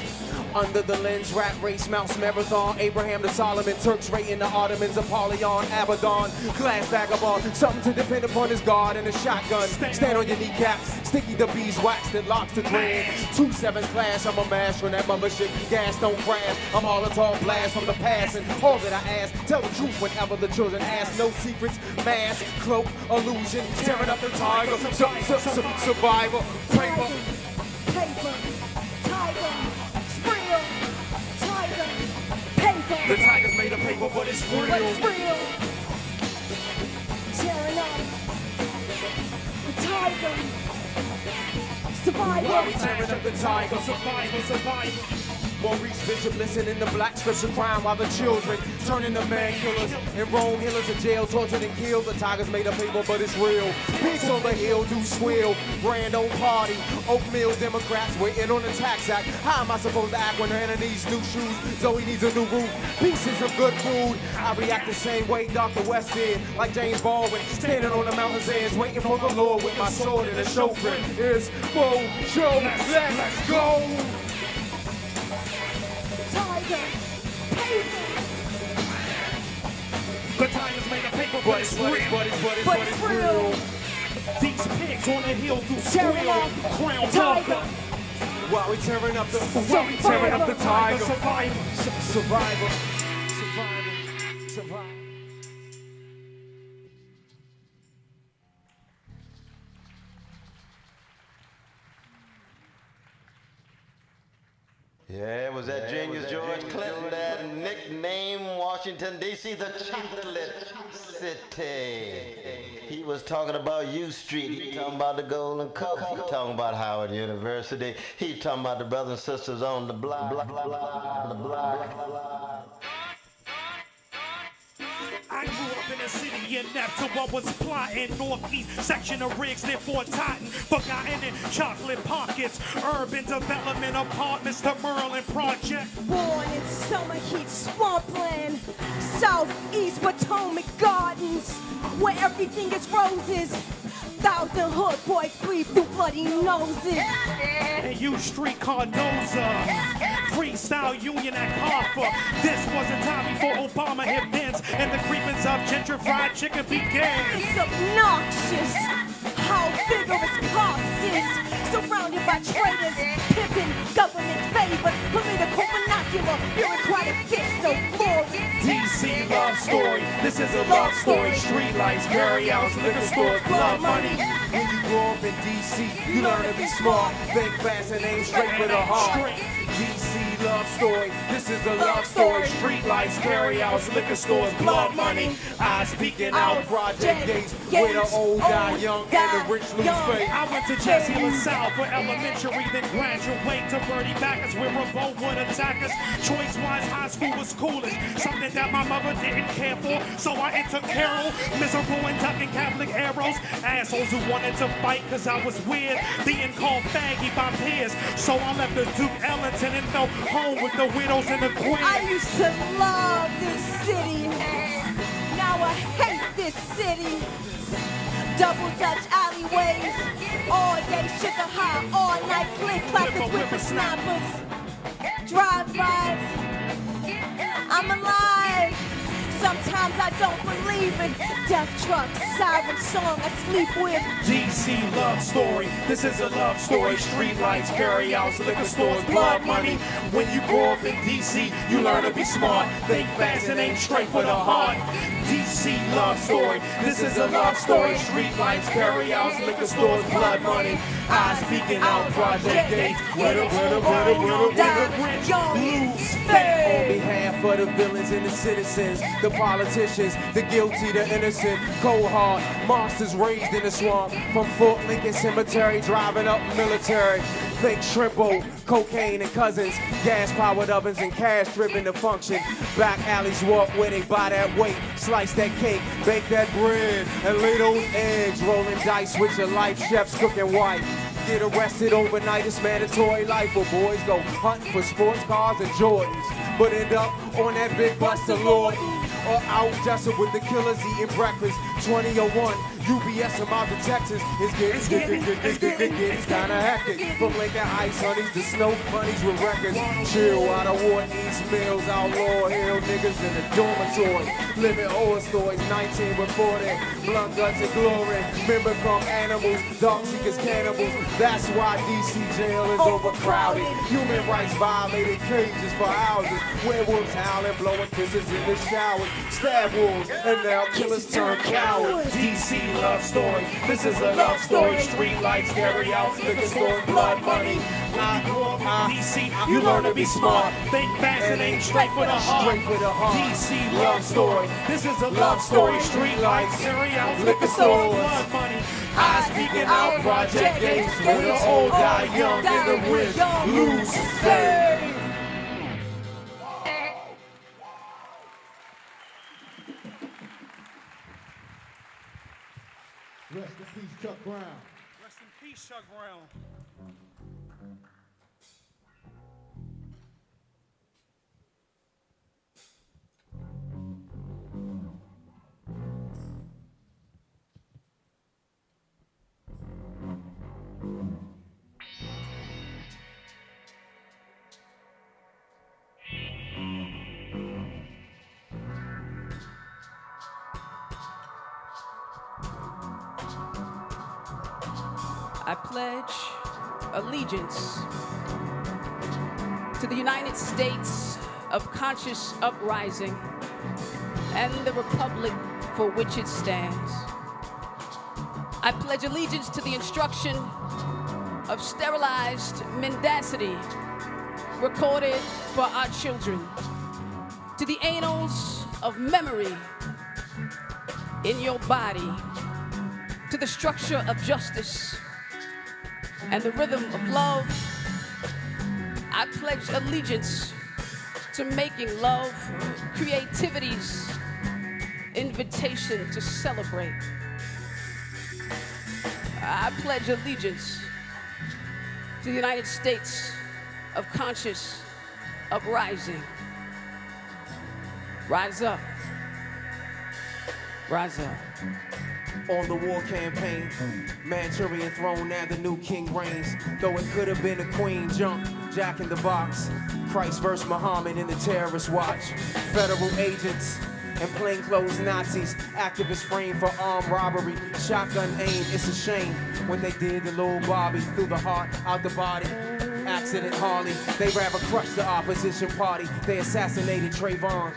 Under the lens, rat race, mouse marathon, Abraham to Solomon, Turks raiding the Ottomans, Apollyon, Abaddon, glass vagabond, something to depend upon is God and a shotgun. Stand on your kneecaps, sticky the beeswax that locks the thread. 2-7 class, I'm a mash on that mothership, gas don't crash. I'm all a tall blast from the past, and all that I ask, tell the truth whenever the children ask. No secrets, mask, cloak, illusion, tearing up the tiger, survivor, paper. The tiger's made of paper, but it's real. But it's real. Tearing up the tiger. Survivor. While we tearing up the tiger. Survivor. Maurice Bishop listening to black scripture crime while the children turning to man killers and Rome healers in jail, tortured and killed. The tiger's made of paper, but it's real. Pigs on the hill do squeal. Grand old party. Oatmeal Democrats, we're in on the tax act. How am I supposed to act when Hannah needs new shoes? Zoe needs a new roof. Pieces of good food. I react the same way Dr. West did, like James Baldwin, standing on the mountain's edge, waiting for the Lord with my sword and a show grip. Is full show. Let's go. Tiger. Paper. The tiger's made of paper, but it's real. These pigs on the hill do tearing up Crown tiger. While we tearing up the tiger. Survivor. Yeah, was that Genius George Clinton that nicknamed Washington, D.C. the Chocolate City? He was talking about U Street. He talking about the Golden Coast. He talking about Howard University. He talking about the brothers and sisters on the block. The block. I grew up in a city inept to what was plotting. Northeast section of Riggs near Fort Totten. Forgotten in chocolate pockets. Urban development apartments to Merlin Project. Born in summer heat, swampland. Southeast Potomac Gardens, where everything is roses. Thousand hood boys breathe through bloody noses. And U Street Cardoza. Freestyle Union at Hartford. This wasn't time before Obama hit Vince and the creepings of gentrified chicken began. It's obnoxious how vigorous cops is. Surrounded by traitors, pimping government favors, political vernacular, bureaucratic fist of glory. DC love story. This is a love story. Street lights, carry outs, liquor stores, blood money. When you grow up in DC, you learn to be smart. Think fast and aim straight for the heart. DC love story. This is a love story. Street lights, carry outs, liquor stores, blood money. I speaking out Project Gates, where the old die young and the rich lose faith. I went to Jesse LaSalle for elementary, then graduate to Bertie Backus, where revolt would attack us. Choice-wise, high school was coolest, something that my mother didn't care for, so I entered Carroll, miserable and ducking Catholic arrows. Assholes who wanted to fight cause I was weird, being called faggy by peers, so I left the Duke Ellington and felt home with the widows and the queer. I used to love this city. Now I hate this city. Double Dutch alleyways, all day sugar high, all night click clackers, whippersnappers, drive-bys. I'm alive. Sometimes I don't believe it. Death truck, siren song I sleep with. DC love story. This is a love story. Street lights, carry outs, liquor stores, blood money. When you grow up in DC, you learn to be smart. Think fast and aim straight for the heart. DC love story. This is a love story. Street lights, carry outs, liquor stores, blood money. I speaking out Project Gates. Where the rich lose faith. On behalf of the villains and the citizens, the politicians, the guilty, the innocent, cold hard monsters raised in the swamp. From Fort Lincoln Cemetery, driving up military. Think shrimp boat, cocaine and cousins, gas-powered ovens and cash-driven to function. Back alleys walk where they buy that weight, slice that cake, bake that bread, and lay those eggs, rolling dice with your life, chefs cooking white. Get arrested overnight, it's mandatory life where boys go hunting for sports cars and Jordans, but end up on that big bus to Lord. Or out Jessup with the killers eating breakfast. 2001, UBS and out to Texas. It's getting kinda hectic. From Lincoln Ice honeys to snow bunnies with records. Chill out of Ward East Mills, outlaw hill niggas in the dormitory. Living horror stories, 19 reported. Blunt guts and glory. Men become animals, dog seekers cannibals. That's why DC jail is overcrowded. Human rights violated, cages for houses. Werewolves howling, blowing kisses in the shower. Stab wolves, and now killers turn cowards. DC love story. This is a love story. Street lights, carry outs, liquor stores, blood money. DC, you learn to be smart. Think fast and aim straight for the heart. DC love story. This is a love story. Street lights, carry outs, liquor stores, blood money. I speaking out Project Gates, where the old die young and the rich lose faith. Rest in peace, Chuck Brown. Rest in peace, Chuck Brown. I pledge allegiance to the United States of conscious uprising and the republic for which it stands. I pledge allegiance to the instruction of sterilized mendacity recorded for our children. To the annals of memory in your body, to the structure of justice and the rhythm of love, I pledge allegiance to making love creativity's invitation to celebrate. I pledge allegiance to the United States of conscious uprising. Rise up. Rise up. On the war campaign, Manchurian throne, now the new king reigns. Though it could have been a queen, jump, Jack in the Box. Christ versus Muhammad in the terrorist watch. Federal agents and plainclothes Nazis, activists framed for armed robbery. Shotgun aim, it's a shame what they did to Lil Bobby. Through the heart, out the body. Accident Harley, they rather crush the opposition party. They assassinated Trayvon.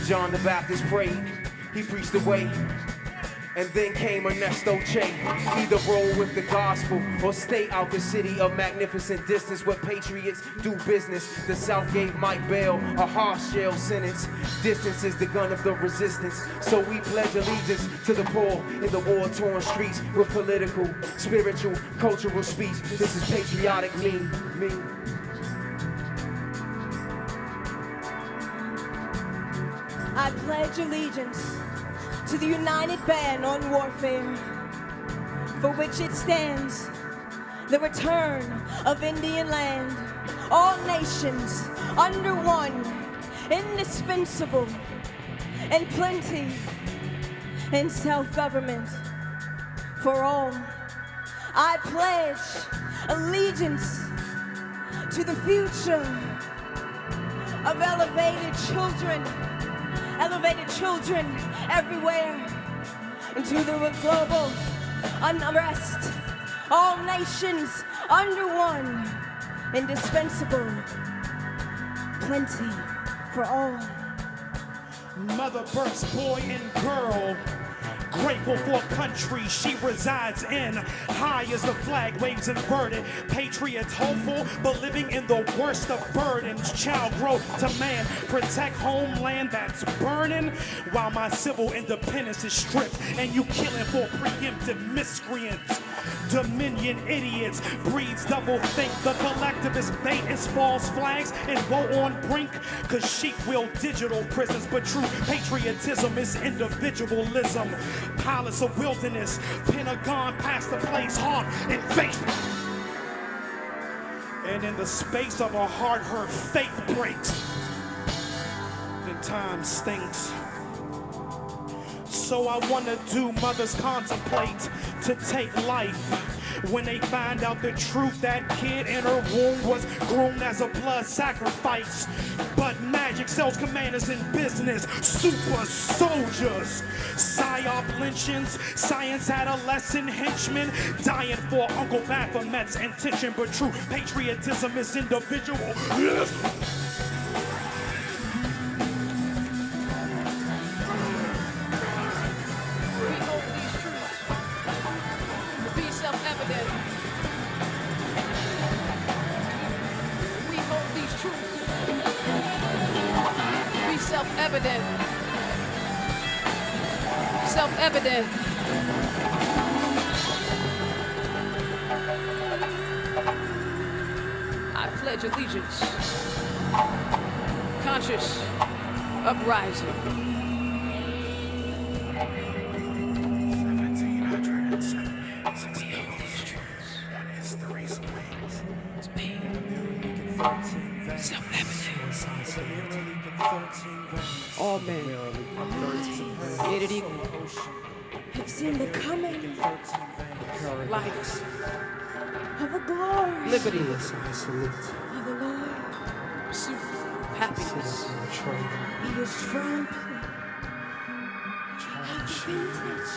John the Baptist prayed, he preached the way. And then came Ernesto Che. Either roll with the gospel or stay out the city of magnificent distance where patriots do business. The South gave Mike Bell a harsh jail sentence. Distance is the gun of the resistance. So we pledge allegiance to the poor in the war-torn streets with political, spiritual, cultural speech. This is patriotic me. I pledge allegiance to the United Band on Warfare, for which it stands, the return of Indian land, all nations under one, indispensable, and plenty, and self-government for all. I pledge allegiance to the future of elevated children everywhere, and to the global unrest, all nations under one, indispensable, plenty for all. Mother births boy and girl, grateful for a country she resides in. High as the flag waves inverted, patriots hopeful but living in the worst of burdens. Child growth to man, protect homeland that's burning, while my civil independence is stripped and you killing for preemptive miscreants. Dominion idiots breeds double think. The collectivist bait is false flags and woe on brink, cause sheep will digital prisons, but true patriotism is individualism. Palace of wilderness, Pentagon past the place, harm and faith. And in the space of a heart, her faith breaks. Then time stinks. So I wanna do mothers contemplate to take life when they find out the truth. That kid in her womb was groomed as a blood sacrifice. But magic sells commanders in business, super soldiers, psyop lynchings, science adolescent henchmen, dying for Uncle Baphomet's intention. But true patriotism is individual. Yes. Self-evident. Self-evident. I pledge allegiance. Conscious uprising. 1776. One is the reason wings. It's pain. Self-evident. All men created equal. Have seen the coming Life of the glory liberty of the Lord. Pursuit happiness. He is trampling of the vintage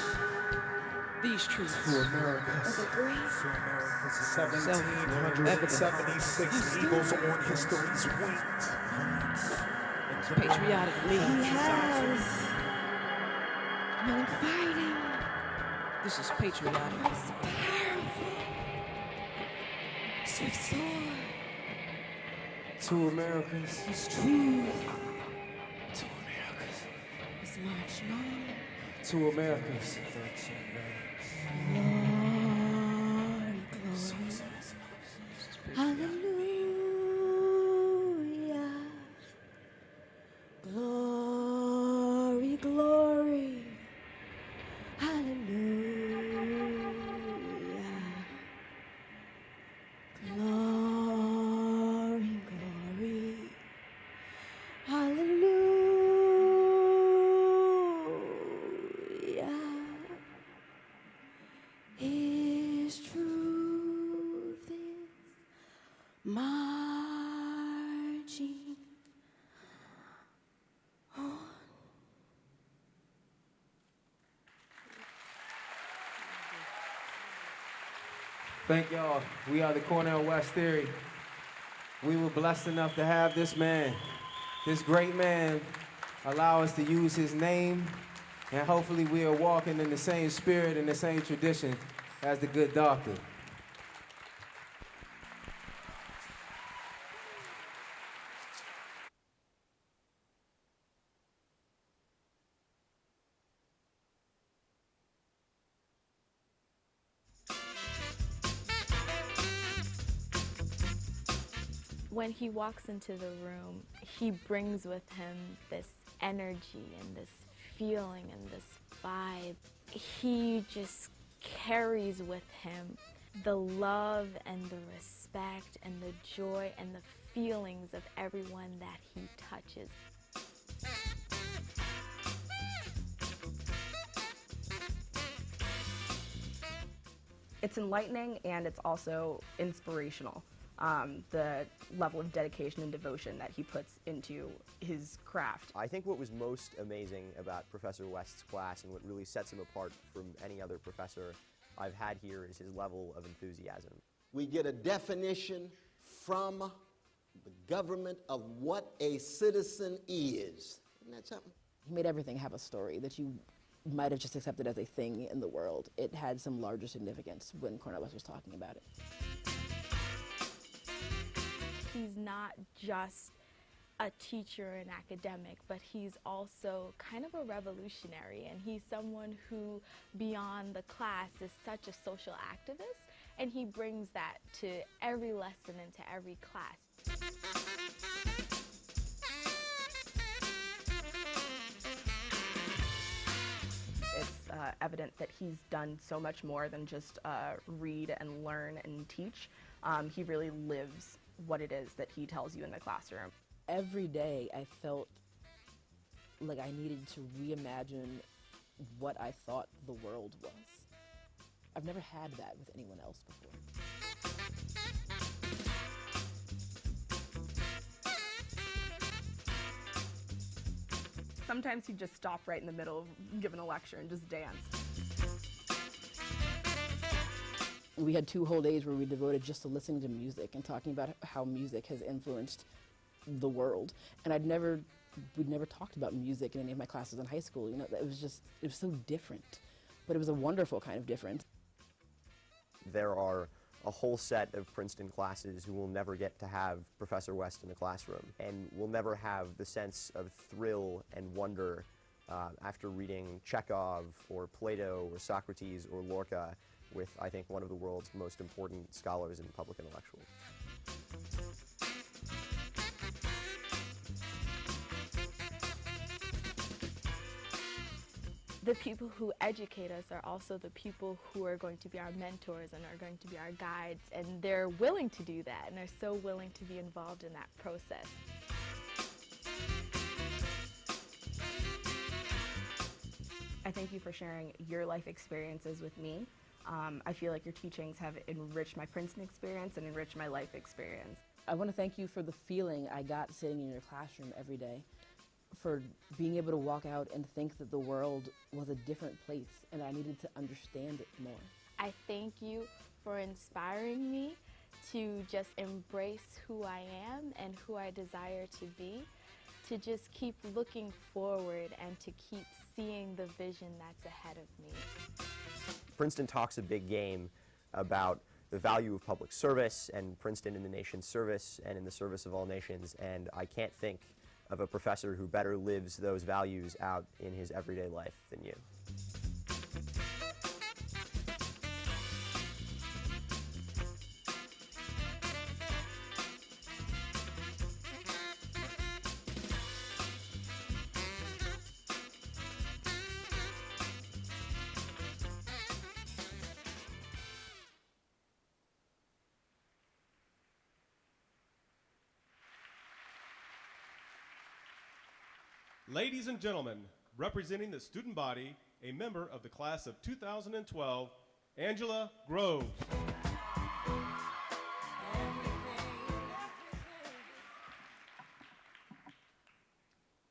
These truths of the great 1776 eagles on history's wings. patriotic me. He has no fighting. This is patriotic. It's powerful. Swift sword. Two Americas. His truth. Two Americas. Is marching on. Two Americas. Glory, glory. Hallelujah. Glory, glory. Hallelujah. Glory, glory. Hallelujah. His truth is marching on. Thank y'all. We are the Cornel West Theory. We were blessed enough to have this man, this great man, allow us to use his name, and hopefully we are walking in the same spirit and the same tradition as the good doctor. When he walks into the room, he brings with him this energy and this feeling and this vibe. He just carries with him the love and the respect and the joy and the feelings of everyone that he touches. It's enlightening and it's also inspirational. The level of dedication and devotion that he puts into his craft. I think what was most amazing about Professor West's class and what really sets him apart from any other professor I've had here is his level of enthusiasm. We get a definition from the government of what a citizen is. Isn't that something? He made everything have a story that you might have just accepted as a thing in the world. It had some larger significance when Cornel West was talking about it. He's not just a teacher and academic, but he's also kind of a revolutionary, and he's someone who, beyond the class, is such a social activist, and he brings that to every lesson and to every class. It's evident that he's done so much more than just read and learn and teach. He really lives what it is that he tells you in the classroom. Every day I felt like I needed to reimagine what I thought the world was. I've never had that with anyone else before. Sometimes he'd just stop right in the middle of giving a lecture and just dance. We had 2 whole days where we devoted just to listening to music and talking about how music has influenced the world. And we'd never talked about music in any of my classes in high school. You know, it was so different. But it was a wonderful kind of difference. There are a whole set of Princeton classes who will never get to have Professor West in the classroom and will never have the sense of thrill and wonder after reading Chekhov or Plato or Socrates or Lorca with, I think, one of the world's most important scholars and public intellectuals. The people who educate us are also the people who are going to be our mentors and are going to be our guides, and they're willing to do that, and they're so willing to be involved in that process. I thank you for sharing your life experiences with me. I feel like your teachings have enriched my Princeton experience and enriched my life experience. I want to thank you for the feeling I got sitting in your classroom every day, for being able to walk out and think that the world was a different place and I needed to understand it more. I thank you for inspiring me to just embrace who I am and who I desire to be, to just keep looking forward and to keep seeing the vision that's ahead of me. Princeton talks a big game about the value of public service and Princeton in the nation's service and in the service of all nations. And I can't think of a professor who better lives those values out in his everyday life than you. Ladies and gentlemen, representing the student body, a member of the class of 2012, Angela Groves.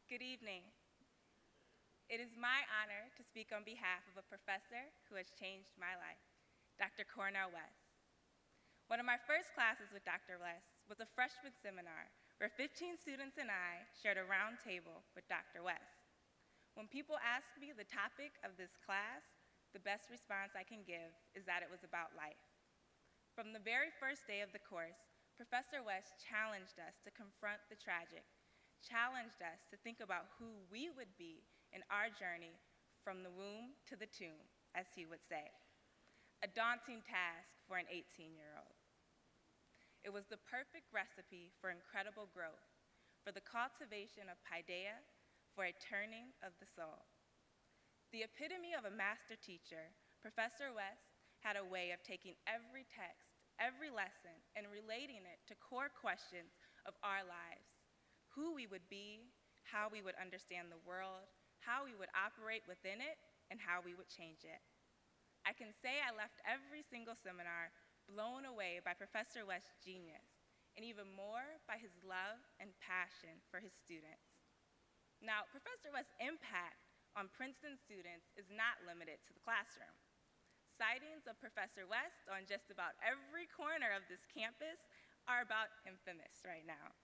Good evening. It is my honor to speak on behalf of a professor who has changed my life, Dr. Cornel West. One of my first classes with Dr. West was a freshman seminar where 15 students and I shared a round table with Dr. West. When people ask me the topic of this class, the best response I can give is that it was about life. From the very first day of the course, Professor West challenged us to confront the tragic, challenged us to think about who we would be in our journey from the womb to the tomb, as he would say. A daunting task for an 18-year-old. It was the perfect recipe for incredible growth, for the cultivation of paideia, for a turning of the soul. The epitome of a master teacher, Professor West had a way of taking every text, every lesson, and relating it to core questions of our lives. Who we would be, how we would understand the world, how we would operate within it, and how we would change it. I can say I left every single seminar blown away by Professor West's genius, and even more by his love and passion for his students. Now, Professor West's impact on Princeton students is not limited to the classroom. Sightings of Professor West on just about every corner of this campus are about infamous right now.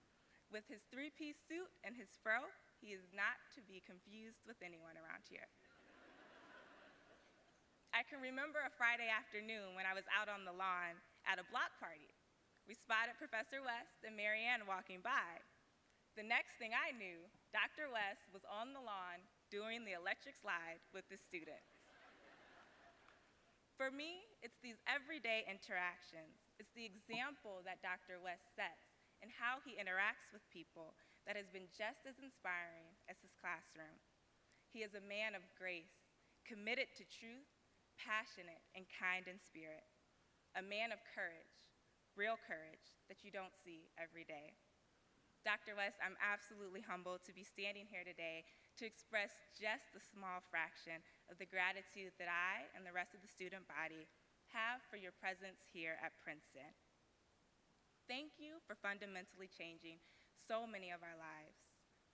With his three-piece suit and his fro, he is not to be confused with anyone around here. I can remember a Friday afternoon when I was out on the lawn at a block party. We spotted Professor West and Marianne walking by. The next thing I knew, Dr. West was on the lawn doing the electric slide with the students. For me, it's these everyday interactions. It's the example that Dr. West sets and how he interacts with people that has been just as inspiring as his classroom. He is a man of grace, committed to truth, passionate and kind in spirit. A man of courage, real courage that you don't see every day. Dr. West, I'm absolutely humbled to be standing here today to express just the small fraction of the gratitude that I and the rest of the student body have for your presence here at Princeton. Thank you for fundamentally changing so many of our lives,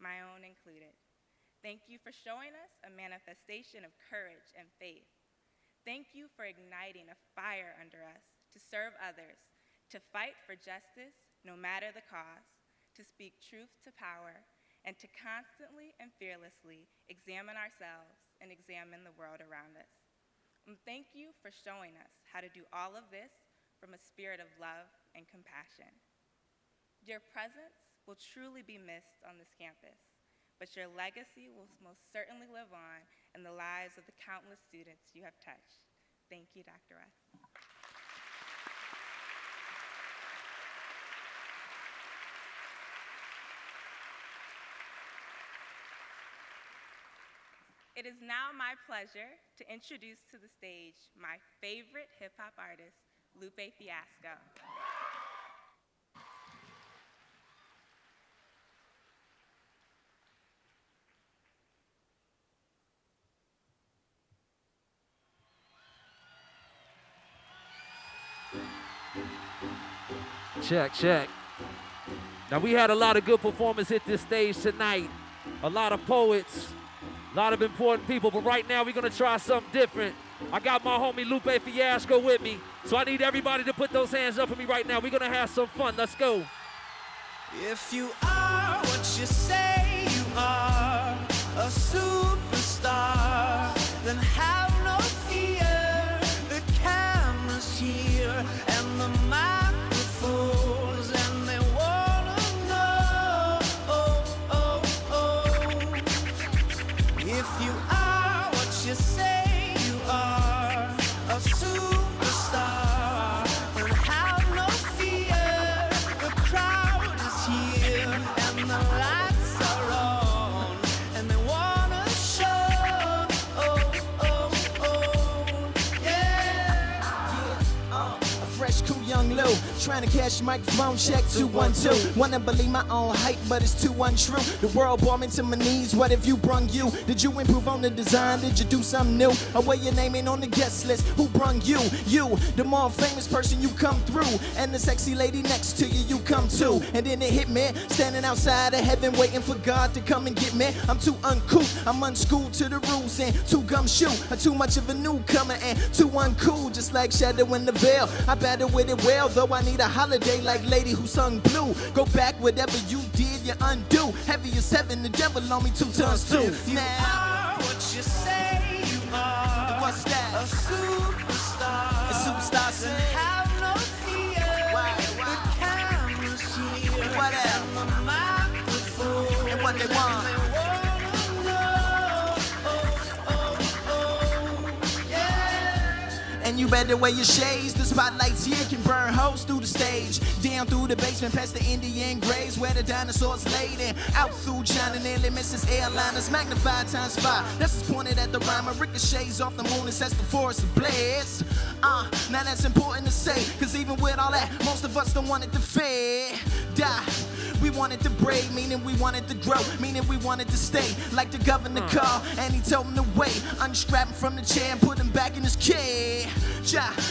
my own included. Thank you for showing us a manifestation of courage and faith. Thank you for igniting a fire under us to serve others, to fight for justice no matter the cost, to speak truth to power, and to constantly and fearlessly examine ourselves and examine the world around us. And thank you for showing us how to do all of this from a spirit of love and compassion. Your presence will truly be missed on this campus, but your legacy will most certainly live on in the lives of the countless students you have touched. Thank you, Dr. West. It is now my pleasure to introduce to the stage my favorite hip-hop artist, Lupe Fiasco. Check, check. Now, we had a lot of good performers hit this stage tonight. A lot of poets, a lot of important people, but right now we're gonna try something different. I got my homie Lupe Fiasco with me, so I need everybody to put those hands up for me right now. We're gonna have some fun. Let's go. If you are what you say you are, a superstar, then have no fear. The camera's here and If you are what you say you are, a superstar, and have no fear. The crowd is here and the lights are on, and they wanna show. A fresh, cool young Lou, trying to cash microphone check 212. Wanna believe my own hype, but it's too untrue. The world brought me to my knees. What if you brung you? Did you improve on the design? Did you do something new? Or where your name ain't on the guest list? Who brung you? You, the more famous person you come through, and the sexy lady next to you, you come too. And then it hit me, standing outside of heaven, waiting for God to come and get me. I'm too uncouth, I'm unschooled to the rules, and too gumshoe. I'm too much of a newcomer and too uncool, just like Shadow in the Veil. I battle with it well, though I need a holiday like Lady who sung Blue. Go back, whatever you did, you undo. Heavy as 7, the devil on me 2 tons too. If you are what you say you are, what's that? A superstar. A superstar say, have no fear. Why? The camera's here. And what else? And the microphone. And what they want? And they wanna know. Yeah. And you better wear your shades. The spotlights here can burn holes through the stage. Down through the basement past the Indian graves where the dinosaurs laid in. Out through China, nearly misses airliners. Magnified times 5. That's just pointed at the rhyme. Ricochets off the moon and sets the forest ablaze. Now that's important to say, cause even with all that, most of us don't want it to fade. Die. We wanted to braid, meaning we wanted to grow, meaning we wanted to stay. Like the governor called, and he told him to wait. Unstrap him from the chair and put him back in his cage.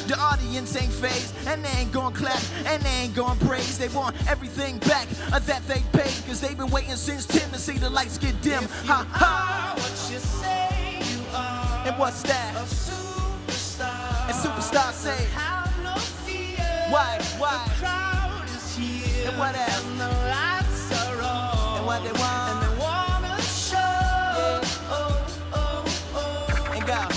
The audience ain't phased, and they ain't gon' clap, and they ain't gon' praise. They want everything back that they paid, cause they've been waiting since 10 to see the lights get dim. Ha ha! What you say you are. And what's that? A superstar. And superstar say, have no fear. Why? The crowd is here. And what else? And the lights are on. And what they want? And they wanna show. And go.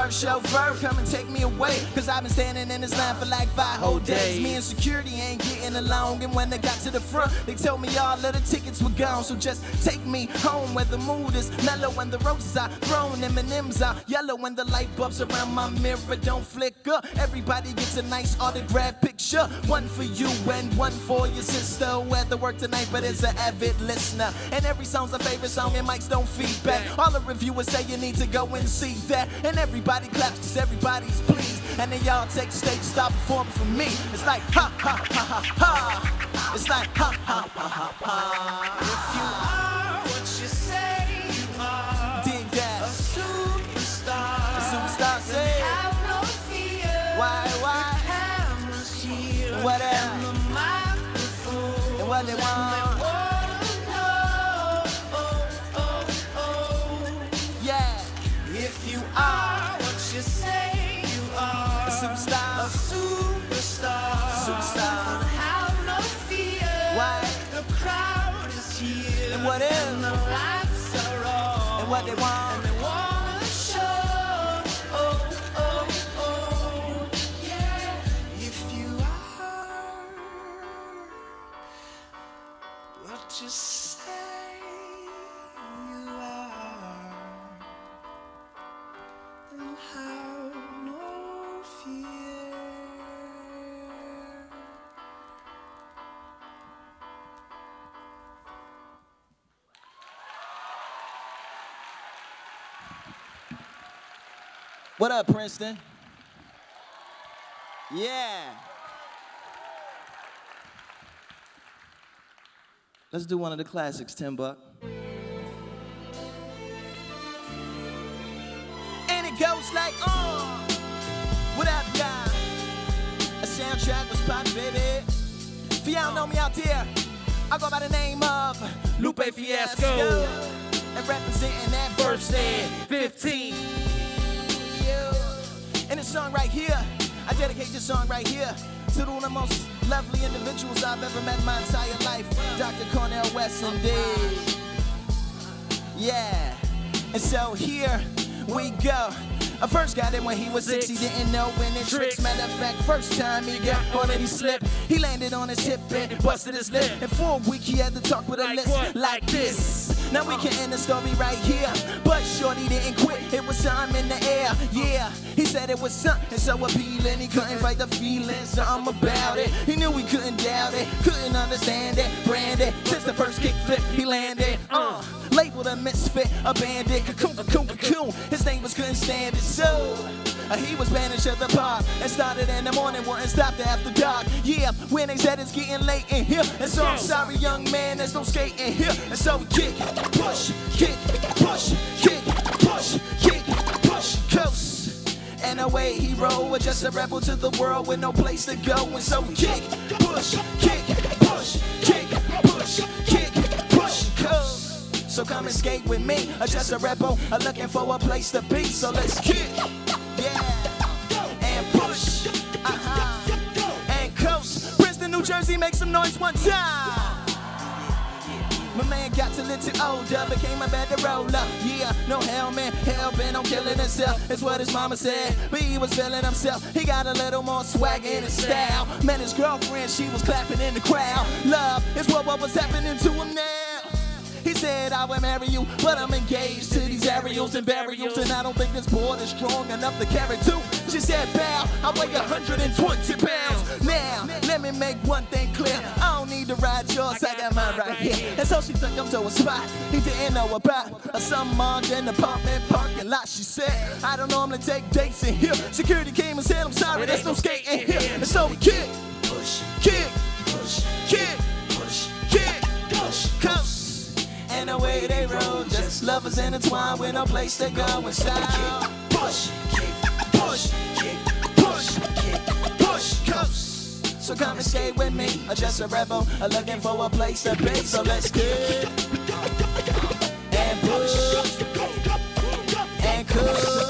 Chauffeur, come and take me away. Cause I've been standing in this line for like 5 whole days. Me and security ain't getting along. And when they got to the front, they told me all of the tickets were gone. So just take me home where the mood is mellow and the roses are thrown. M&M's are yellow and the light bulbs around my mirror don't flicker. Everybody gets a nice autograph picture. One for you and one for your sister who had to work tonight but is an avid listener. And every song's a favorite song and mics don't feedback. All the reviewers say you need to go and see that. And everybody claps cause everybody's pleased. And then y'all take the stage, stop performing for me. It's like ha ha ha ha ha. It's like ha ha ha ha ha. If you are what you say you are. Dig that. A superstar. A superstar say, have no fear. Why? The camera's here. What else? And the microphone. And what they want? Yeah. If you are what you say you are. A superstar. A superstar. Superstar. Have no fear. Why? The crowd is here. And what else? And the lights are on. And what they want? And they wanna show. Yeah. If you are what you say you are, then have no fear. What up, Princeton? Yeah. Let's do one of the classics, $10. And it goes like, what up, y'all? A soundtrack was poppin', baby. For y'all know me out there, I go by the name of Lupe Fiasco. And representing that First and 15. And this song right here, I dedicate this song right here to one of the most lovely individuals I've ever met in my entire life, Dr. Cornel West, indeed. Yeah, and so here we go. I first got him when he was 6, he didn't know any tricks. Matter of fact, first time he got on it, he slipped. He landed on his hip and busted his lip. And for a week he had to talk with a list like this. Now we can end the story right here. But shorty didn't quit, it was something in the air. Yeah, he said it was something so appealing. He couldn't fight the feeling, something about it. He knew he couldn't doubt it, couldn't understand it. Branded, since the first kick flip, he landed. Labeled a misfit, a bandit, cocoon, cocoon, cocoon. His neighbors couldn't stand it, so he was banished to the park and started in the morning, wouldn't stop after dark. Yeah, when they said it's getting late in here, and so I'm sorry, young man, there's no skating here. And so we kick, push, kick, push, kick, push, kick, push, coast. And away he rolled, just a rebel to the world with no place to go. And so we kick, push, kick, push, kick, push, kick, push, coast. So come and skate with me, just a rebel, looking for a place to be. So let's kick, yeah, and push, and coast. Princeton, New Jersey, make some noise one time. My man got a little older, became a better roller. Yeah, no helmet, hell-bent on killing himself. It's what his mama said, but he was feeling himself. He got a little more swag in his style. Met his girlfriend, she was clapping in the crowd. Love is what was happening to him now. He said, I will marry you, but I'm engaged to these aerials and burials, and I don't think this board is strong enough to carry two. She said, bow, I weigh 120 pounds. Now, let me make one thing clear. I don't need to ride yours, I got mine right here. And so she took him to a spot he didn't know about. Some mom in the apartment parking lot. She said, I don't normally take dates in here. Security came and said, I'm sorry, there's no skating here. And so we kick, push, kick, push, kick, push, kick, push, coast. And the way they roll, just lovers intertwined with no place to go inside. Push, kick, push, kick, push, kick, push, coast. So come and skate with me, just a rebel, looking for a place to be. So let's kick and push and coast.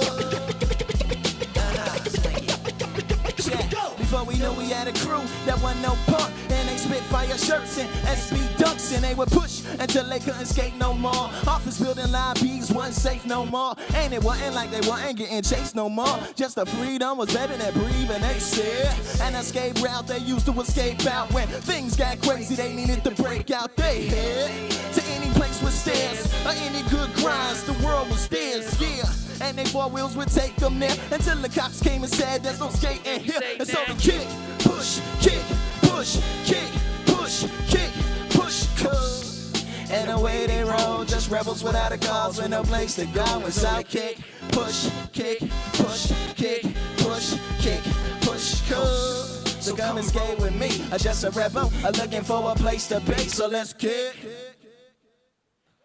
Before we knew we had a crew that wasn't no punk, and they spit fire shirts and SB dunks, and they would push until they couldn't skate no more. Office building lobbies wasn't safe no more, and it wasn't like they wasn't getting chased no more. Just the freedom was better than breathing, they said. And the escape route they used to escape out when things got crazy, they needed to break out their head to any place with stairs or any good grinds. The world was theirs, yeah. And they four wheels would take them there until the cops came and said there's no skating here. And so we kick, push, kick, push, kick, push, kick, push, cuz. And the way they roll, just rebels without a cause with no place to go. And so kick, push, kick, push, kick, push, kick, push, cuz. So come and skate with me, just a rebel, looking for a place to be. So let's kick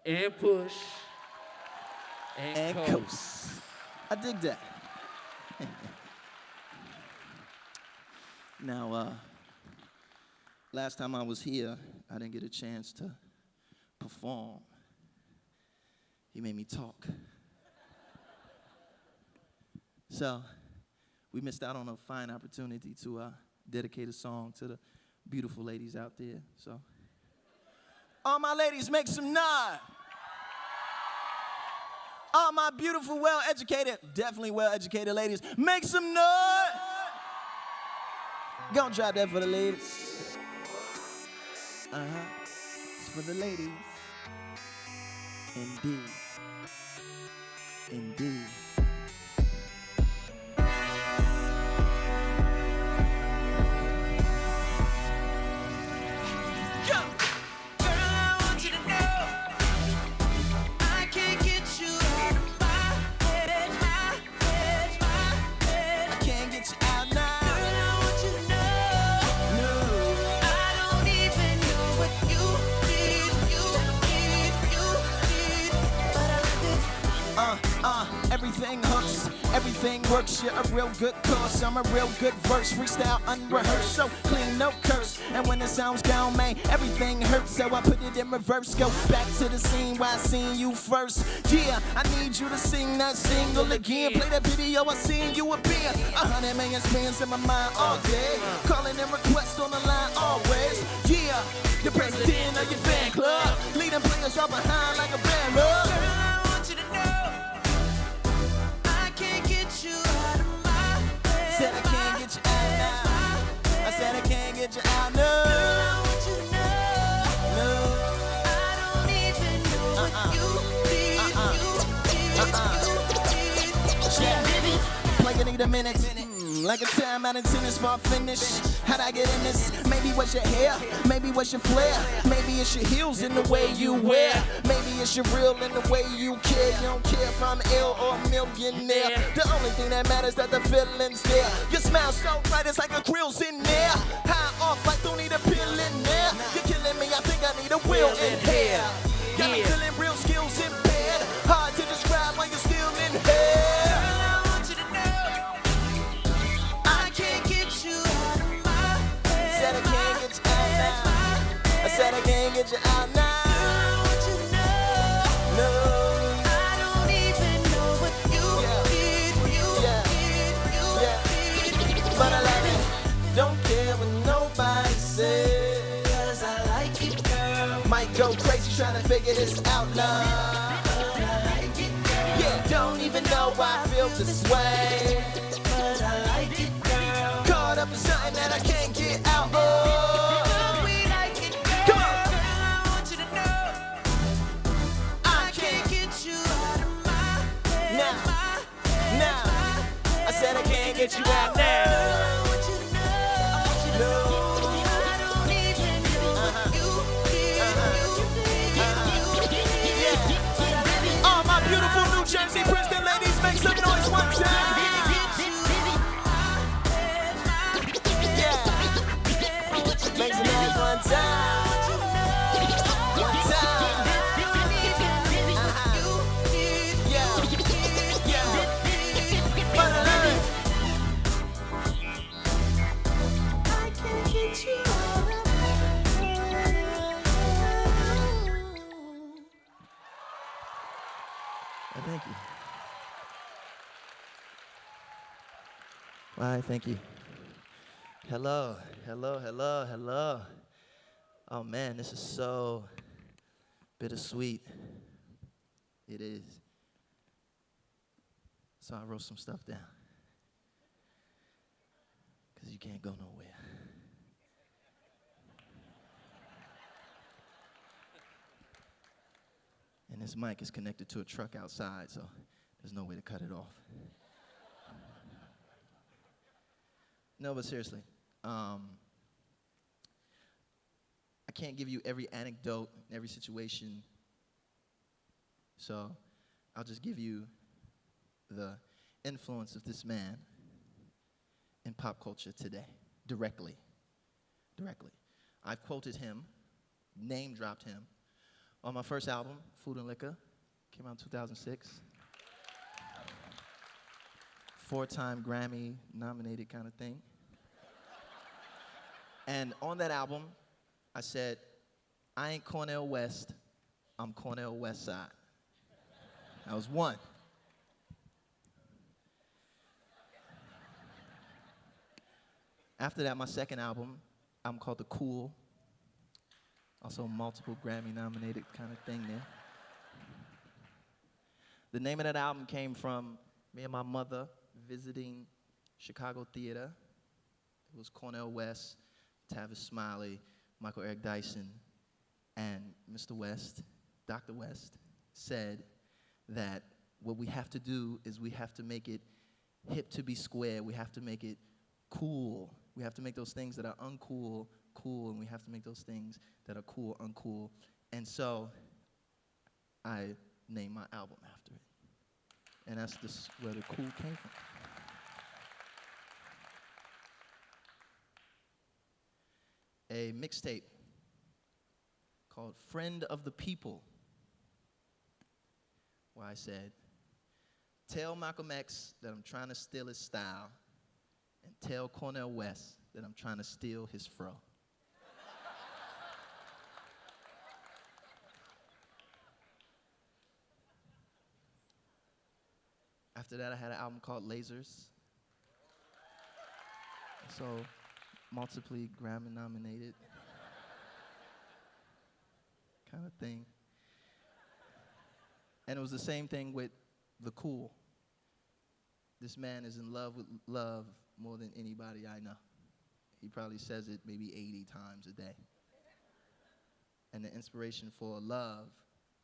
and push and coast. I dig that. Now, last time I was here, I didn't get a chance to perform. He made me talk. So, we missed out on a fine opportunity to dedicate a song to the beautiful ladies out there. So, all my ladies, make some noise. All my beautiful, well-educated, definitely well-educated ladies, make some noise. Gonna drop that for the ladies. It's for the ladies. Indeed. Indeed. Everything hooks, everything works, you're a real good course. I'm a real good verse, freestyle unrehearsed, so clean, no curse. And when the sound's gone, man, everything hurts, so I put it in reverse. Go back to the scene where I seen you first. Yeah, I need you to sing that single again. Play that video, I seen you appear. 100 million spins in my mind all day. Calling in requests on the line always. Yeah, the president of your fan club, leading players up behind like a band. Girl, I want you to know said I can't get you out now. I said I can't get you out, no. Girl, I want you to know, no. I don't even know Like I need a minute. Like a time out in tennis for a finish. How'd I get in this? Maybe what's your hair? Maybe what's your flair? Maybe it's your heels in the way you wear. Maybe it's your real in the way you care. You don't care if I'm ill or a millionaire. The only thing that matters that the feeling's there. Your smile so bright, it's like a grill's in there. High off like don't need a pill in there. You're killing me, I think I need a will in here. Got me feeling real skills impaired. Hard to describe when you're still in here. I can't get you out now. No, I don't even know what you did. But I love it. Don't care what nobody says. 'Cause I like it, girl. Might go crazy trying to figure this out now. Yeah, don't even know why I feel this way. But I like it, girl. Caught up in something that I can't get out of. I can't get you out now. All my beautiful New Jersey Princeton ladies, make some noise one time. Yeah. Make some noise one time. One time. Thank you. Why, thank you. Hello, hello, hello, hello. Oh man, this is so bittersweet. It is. So I wrote some stuff down. Because you can't go nowhere. And this mic is connected to a truck outside, so there's no way to cut it off. No, but seriously, I can't give you every anecdote, every situation, so I'll just give you the influence of this man in pop culture today, directly. I've quoted him, name-dropped him, on my first album, Food and Liquor, came out in 2006. 4-time Grammy nominated kind of thing. And on that album, I said, I ain't Cornel West, I'm Cornel Westside. That was one. After that, my second album called The Cool. Also multiple Grammy nominated kind of thing there. The name of that album came from me and my mother visiting Chicago Theater. It was Cornel West, Tavis Smiley, Michael Eric Dyson, and Mr. West, Dr. West, said that what we have to do is we have to make it hip to be square. We have to make it cool. We have to make those things that are uncool cool, and we have to make those things that are cool uncool. And so I named my album after it. And that's where the cool came from. A mixtape called Friend of the People, where I said, tell Malcolm X that I'm trying to steal his style, and tell Cornel West that I'm trying to steal his fro. After that, I had an album called Lasers. So, multiply Grammy nominated kind of thing. And it was the same thing with The Cool. This man is in love with love more than anybody I know. He probably says it maybe 80 times a day. And the inspiration for love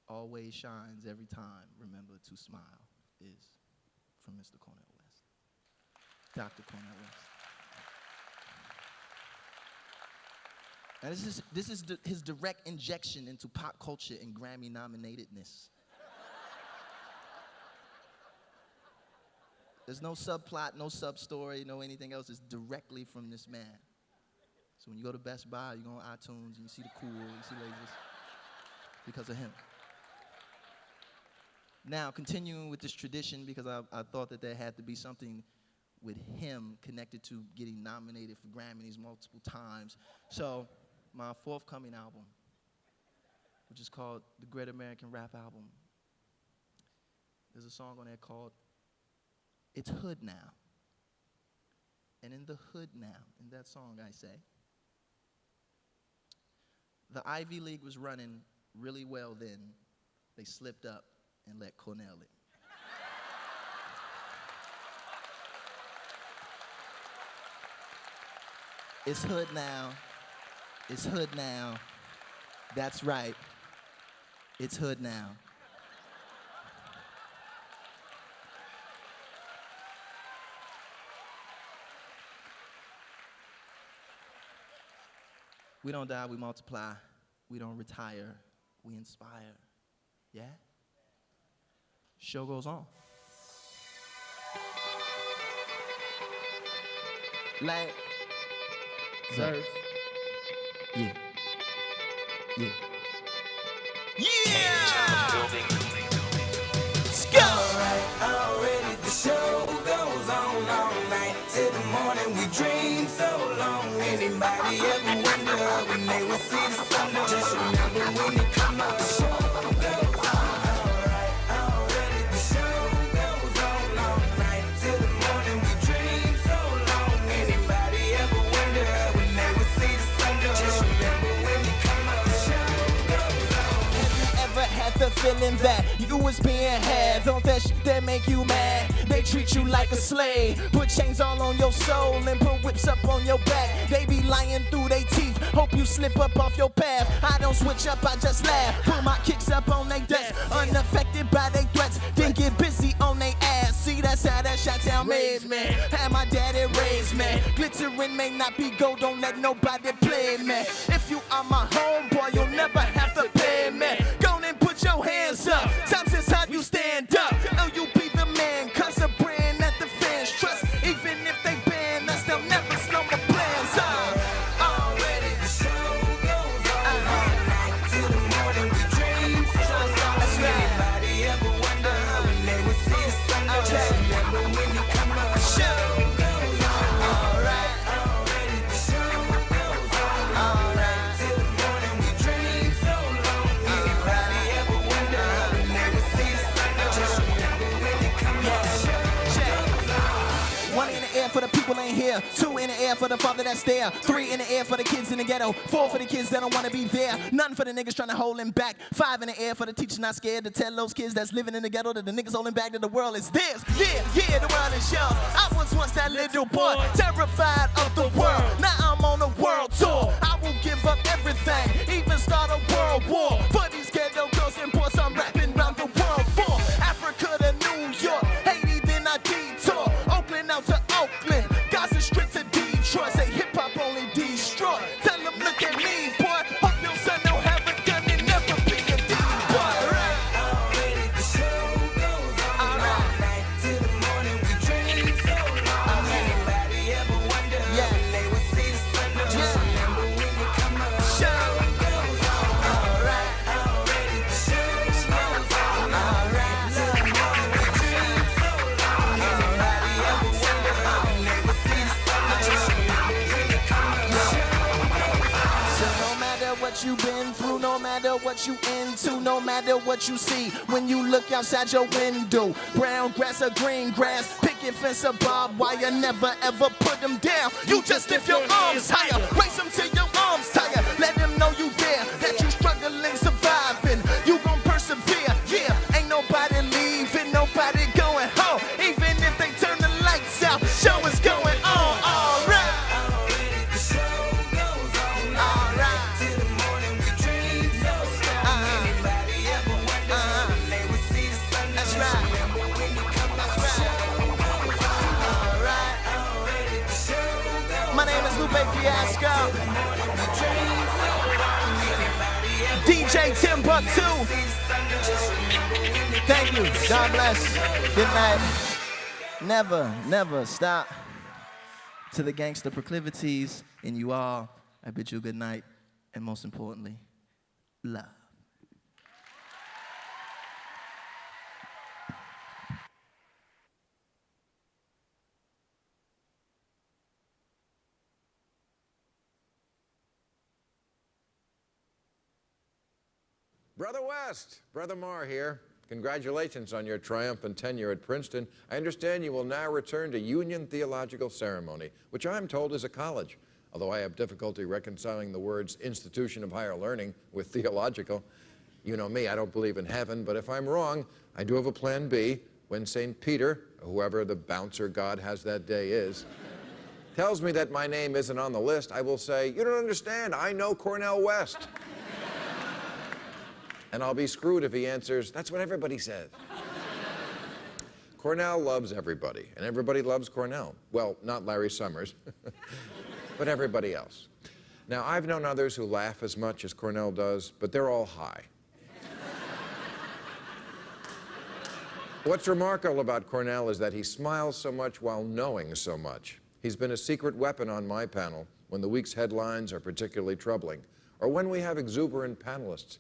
always shines every time. Remember to smile is from Mr. Cornel West. Dr. Cornel West. And this is his direct injection into pop culture and Grammy nominatedness. There's no subplot, no sub-story, no anything else. It's directly from this man. So when you go to Best Buy, you go on iTunes, and you see the cool, you see lasers, because of him. Now, continuing with this tradition, because I thought that there had to be something with him connected to getting nominated for Grammys multiple times. So my forthcoming album, which is called The Great American Rap Album, there's a song on there called It's Hood Now. And in the hood now, in that song I say, the Ivy League was running really well then. They slipped up and let Cornel in. It's hood now. It's hood now. That's right. It's hood now. We don't die, we multiply. We don't retire, we inspire. Yeah? Show goes on. Like, Zerf. Yeah. Yeah. Yeah! Let's go! Already the show goes on all night till the morning. We dream so long. Anybody ever wonder when they will see the sun? Just remember when you come up. The show goes on. Already the show goes on all night till the morning. We dream so long. Anybody ever wonder when they will see the sun? Just remember when you come up. The show goes on. Have you ever had the feeling that you was being had? Don't that shit that make you mad? They treat you like a slave, put chains all on your soul and put whips up on your back. They be lying through their teeth, hope you slip up off your path. I don't switch up, I just laugh, put my kicks up on they desk, unaffected by they threats, then get busy on they ass. See, that's how that Chi-Town made me. How my daddy raised me. Glittering may not be gold, don't let nobody play me. If you are my homeboy, you'll never have to pay me. Go and put your hands up. Times is hard, you stand up. Oh, you be the man, cause a brand that the fans trust. Even if they ban us, they'll never slow my plans up. Already the show goes on all night till the morning. We dream so long. Anybody ever wonder when they will see the sun? Just remember when you come up. The show goes on. Alright. Already the show goes on all night till the morning. We dream so long. Anybody ever wonder when they will see the sun? Just remember when you come up. The show goes on. One in the air for the people ain't here. Two in the air for the father that's there. Three in the air for the kids in the ghetto. Four for the kids that don't want to be there. None for the niggas trying to hold him back. Five in the air for the teachers not scared to tell those kids that's living in the ghetto that the niggas holding back, that the world is theirs. Yeah, yeah, the world is yours. I was once that little boy, terrified of the world. Now I'm on a world tour. I will give up everything, even start a world war. For these ghetto girls and boys I'm rapping round the world for. Africa to New York, Haiti then I detour. Oakland out to Oakland, Gaza straight to Detroit. Say hip hop only destroy. Tell them look at me, boy. Hope your son don't have a gun and never be a D-boy. Already the show goes on all night till the morning. We dream so long. Anybody ever wonder when they will see the sun? Just remember when you come up. The show goes on. Alright. Already the show goes on all night till the morning. We dream so long. Anybody ever wonder when they will see the sun? Just remember when you come up. The show goes on. So no matter what you've been through, no matter what you into, no matter what you see, when you look outside your window, brown grass or green grass, picket fence or barbed wire, never ever put them down. You just lift your arms higher, raise them till your arms tired. Let them know you there, that you struggling, surviving. You gon' persevere, yeah. Ain't nobody leaving, nobody going home. Even if they turn the lights out, show is going on. All right. Already the show goes on all night till the morning. We dream so long. Anybody ever wonder Madagascar. DJ Timbuktu. Thank you. God bless. Good night. Never, never stop. To the gangster proclivities and you all, I bid you a good night. And most importantly, love. Brother West, Brother Marr here. Congratulations on your triumphant tenure at Princeton. I understand you will now return to Union Theological Ceremony, which I'm told is a college, although I have difficulty reconciling the words institution of higher learning with theological. You know me, I don't believe in heaven, but if I'm wrong, I do have a plan B. When St. Peter, whoever the bouncer God has that day is, tells me that my name isn't on the list, I will say, you don't understand, I know Cornel West. And I'll be screwed if he answers, that's what everybody says. Cornel loves everybody, and everybody loves Cornel. Well, not Larry Summers, but everybody else. Now, I've known others who laugh as much as Cornel does, but they're all high. What's remarkable about Cornel is that he smiles so much while knowing so much. He's been a secret weapon on my panel when the week's headlines are particularly troubling, or when we have exuberant panelists.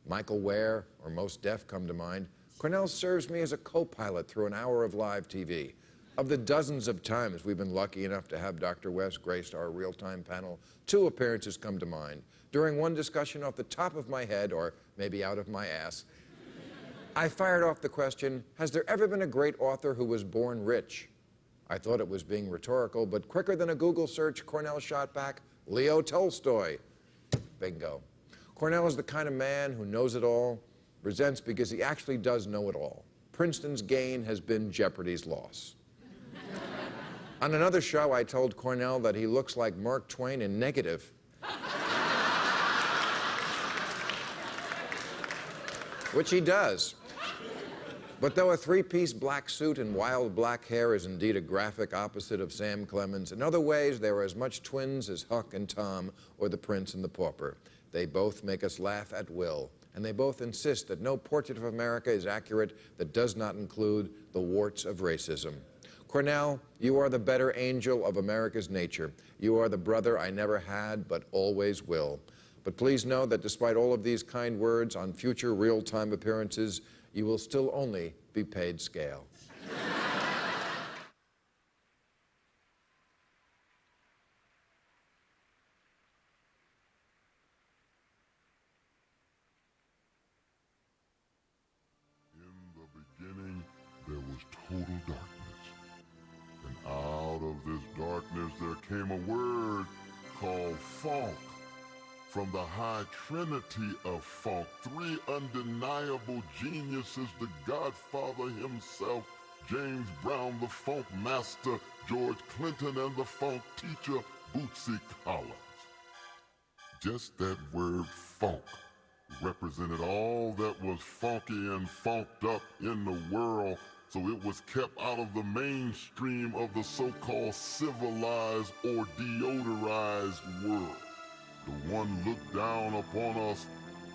Michael Ware or Mos Def come to mind. Cornel serves me as a co-pilot through an hour of live TV. Of the dozens of times we've been lucky enough to have Dr. West grace our real-time panel, 2 appearances come to mind. During one discussion off the top of my head, or maybe out of my ass, I fired off the question, has there ever been a great author who was born rich? I thought it was being rhetorical, but quicker than a Google search, Cornel shot back, Leo Tolstoy. Bingo. Cornel is the kind of man who knows it all, resents because he actually does know it all. Princeton's gain has been Jeopardy's loss. On another show, I told Cornel that he looks like Mark Twain in negative. Which he does. But though a 3-piece black suit and wild black hair is indeed a graphic opposite of Sam Clemens, in other ways they are as much twins as Huck and Tom or the Prince and the Pauper. They both make us laugh at will, and they both insist that no portrait of America is accurate that does not include the warts of racism. Cornel, you are the better angel of America's nature. You are the brother I never had but always will. But please know that despite all of these kind words on future real-time appearances, you will still only be paid scale. There was total darkness. And out of this darkness there came a word called funk. From the high trinity of funk, 3 undeniable geniuses, the Godfather himself, James Brown, the funk master, George Clinton, and the funk teacher, Bootsy Collins. Just that word funk represented all that was funky and funked up in the world, so it was kept out of the mainstream of the so-called civilized or deodorized world. The one looked down upon us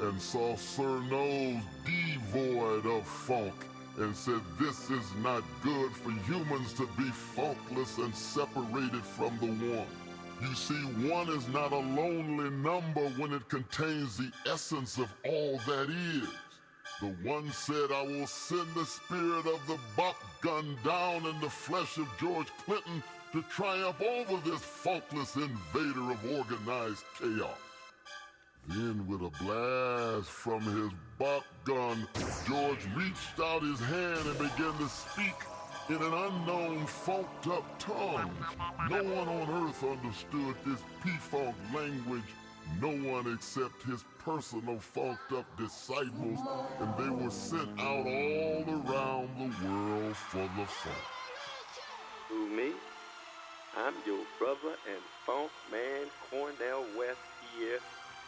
and saw Sir Nose devoid of funk and said, this is not good for humans to be funkless and separated from the one. You see, one is not a lonely number when it contains the essence of all that is. The one said, I will send the spirit of the buck gun down in the flesh of George Clinton to triumph over this funkless invader of organized chaos. Then with a blast from his buck gun, George reached out his hand and began to speak in an unknown funked-up tongue. No one on earth understood this P-Funk language, no one except his personal funked-up disciples, and they were sent out all around the world for the funk. Who, me? I'm your brother and funk man Cornel West here,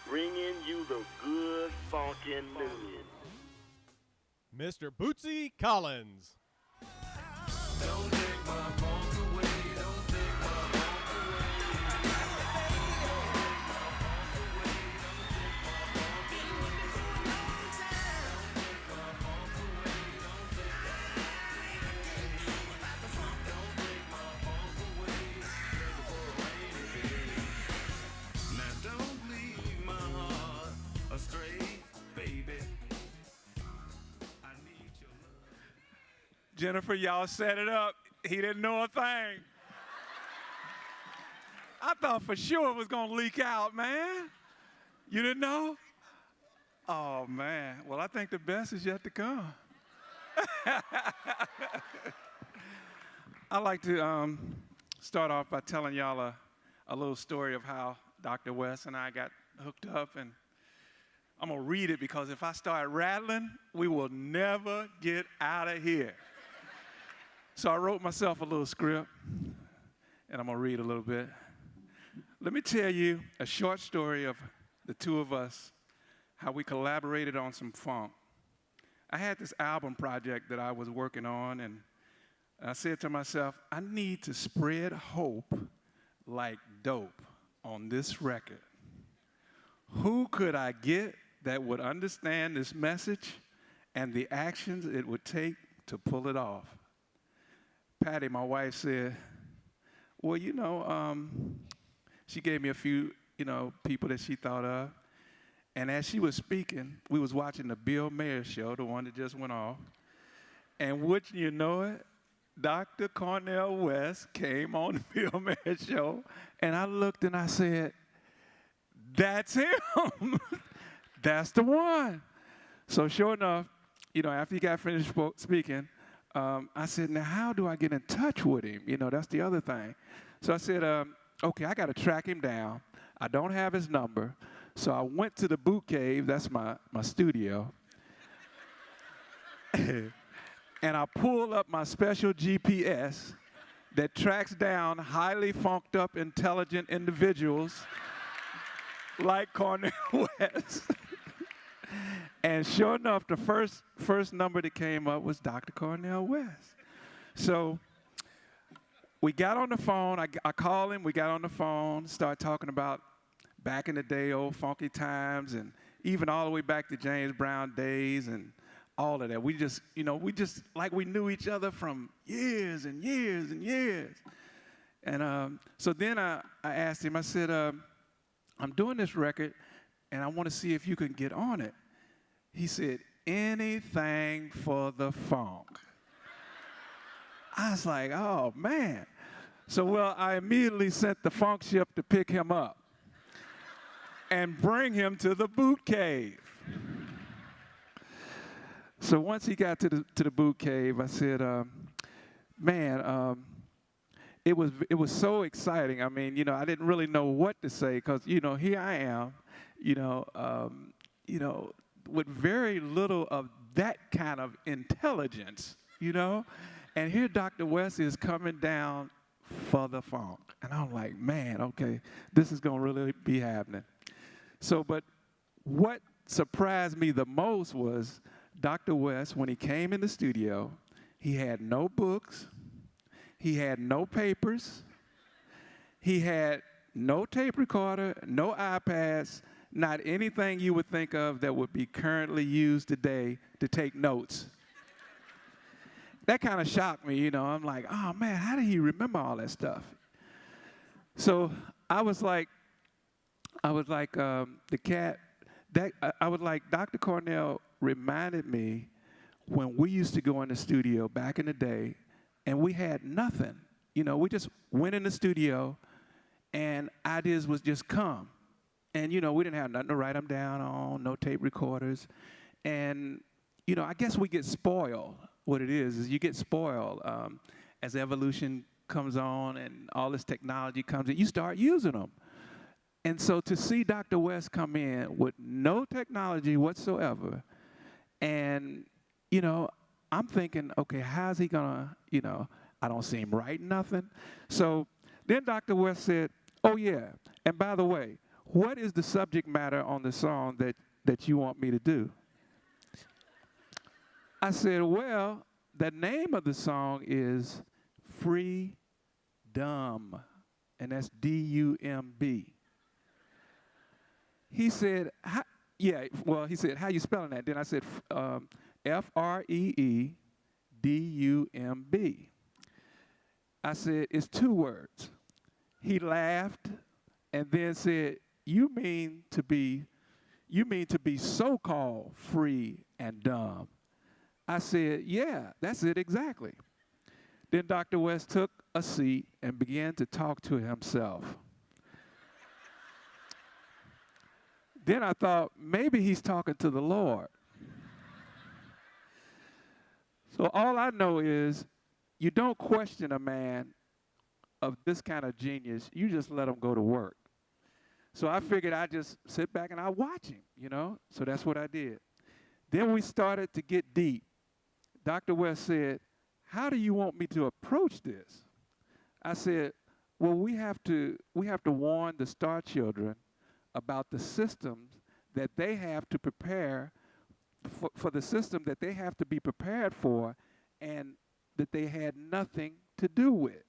bringing you the good funkin' news. Mr. Bootsy Collins. Don't take my funk away, don't take my funk away. Jennifer, y'all set it up. He didn't know a thing. I thought for sure it was going to leak out, man. You didn't know? Oh, man. Well, I think the best is yet to come. I'd like to start off by telling y'all a little story of how Dr. West and I got hooked up. And I'm going to read it because if I start rattling, we will never get out of here. So I wrote myself a little script, and I'm going to read a little bit. Let me tell you a short story of the two of us, how we collaborated on some funk. I had this album project that I was working on, and I said to myself, I need to spread hope like dope on this record. Who could I get that would understand this message and the actions it would take to pull it off? Patty, my wife, said, well, you know, she gave me a few, people that she thought of. And as she was speaking, we was watching the Bill Mayer show, the one that just went off. And wouldn't you know it, Dr. Cornel West came on the Bill Mayer show, and I looked and I said, that's him. That's the one. So sure enough, after he got finished speaking, I said, now how do I get in touch with him? That's the other thing. So I said, okay, I got to track him down. I don't have his number. So I went to the Boot Cave, that's my studio, and I pulled up my special GPS that tracks down highly funked up, intelligent individuals like Cornel West. And sure enough, the first number that came up was Dr. Cornel West. So we got on the phone. I called him. We got on the phone, started talking about back in the day, old funky times, and even all the way back to James Brown days and all of that. We just like we knew each other from years and years and years. And so then I asked him, I said, I'm doing this record, and I want to see if you can get on it. He said, anything for the funk. I was like, oh, man. So, well, I immediately sent the funk ship to pick him up and bring him to the Boot Cave. So once he got to the Boot Cave, I said, man, it was so exciting. I mean, I didn't really know what to say because, here I am, with very little of that kind of intelligence, and here Dr. West is coming down for the funk. And I'm like, man, okay, this is going to really be happening. So, but what surprised me the most was Dr. West, when he came in the studio, he had no books, he had no papers, he had no tape recorder, no iPads, not anything you would think of that would be currently used today to take notes. That kind of shocked me, I'm like, oh man, how did he remember all that stuff? So I was like the cat, I was like, Dr. Cornel reminded me when we used to go in the studio back in the day and we had nothing. We just went in the studio and ideas would just come. And, we didn't have nothing to write them down on, no tape recorders. And, I guess we get spoiled. What it is you get spoiled as evolution comes on and all this technology comes in, you start using them. And so to see Dr. West come in with no technology whatsoever, and, I'm thinking, okay, how's he gonna, I don't see him writing nothing. So then Dr. West said, oh yeah, and by the way, what is the subject matter on the song that you want me to do? I said, well, the name of the song is Free Dumb, and that's D-U-M-B. He said, he said, how you spelling that? Then I said, F-R-E-E-D-U-M-B. I said, it's 2 words. He laughed and then said, you mean to be so-called free and dumb. I said, yeah, that's it exactly. Then Dr. West took a seat and began to talk to himself. Then I thought, maybe he's talking to the Lord. So all I know is you don't question a man of this kind of genius. You just let him go to work. So I figured I'd just sit back and I'd watch him, you know? So that's what I did. Then we started to get deep. Dr. West said, how do you want me to approach this? I said, well, we have to warn the star children about the systems that they have to prepare for the system that they have to be prepared for and that they had nothing to do with.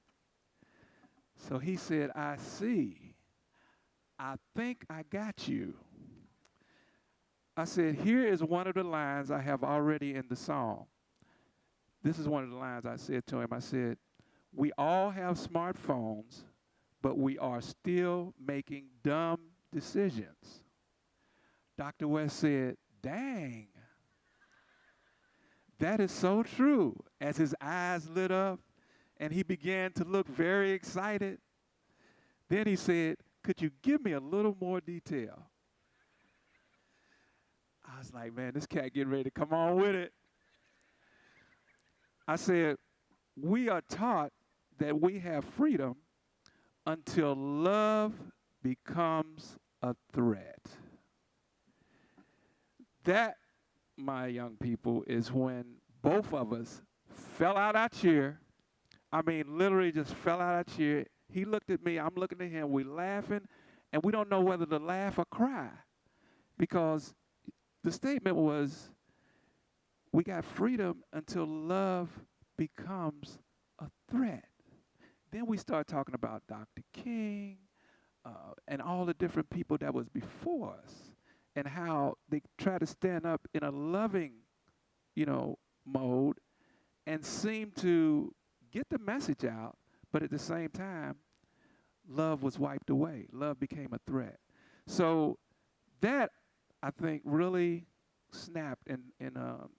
So he said, I see. I think I got you. I said, here is one of the lines I have already in the song. This is one of the lines I said to him. I said, we all have smartphones, but we are still making dumb decisions. Dr. West said, dang. That is so true. As his eyes lit up and he began to look very excited, then he said, could you give me a little more detail? I was like, man, this cat getting ready to come on with it. I said, we are taught that we have freedom until love becomes a threat. That, my young people, is when both of us fell out our chair. I mean, literally just fell out our chair. He looked at me, I'm looking at him, we're laughing, and we don't know whether to laugh or cry. Because the statement was, we got freedom until love becomes a threat. Then we start talking about Dr. King and all the different people that was before us and how they try to stand up in a loving, mode and seem to get the message out, but at the same time, love was wiped away. Love became a threat. So that, I think, really snapped in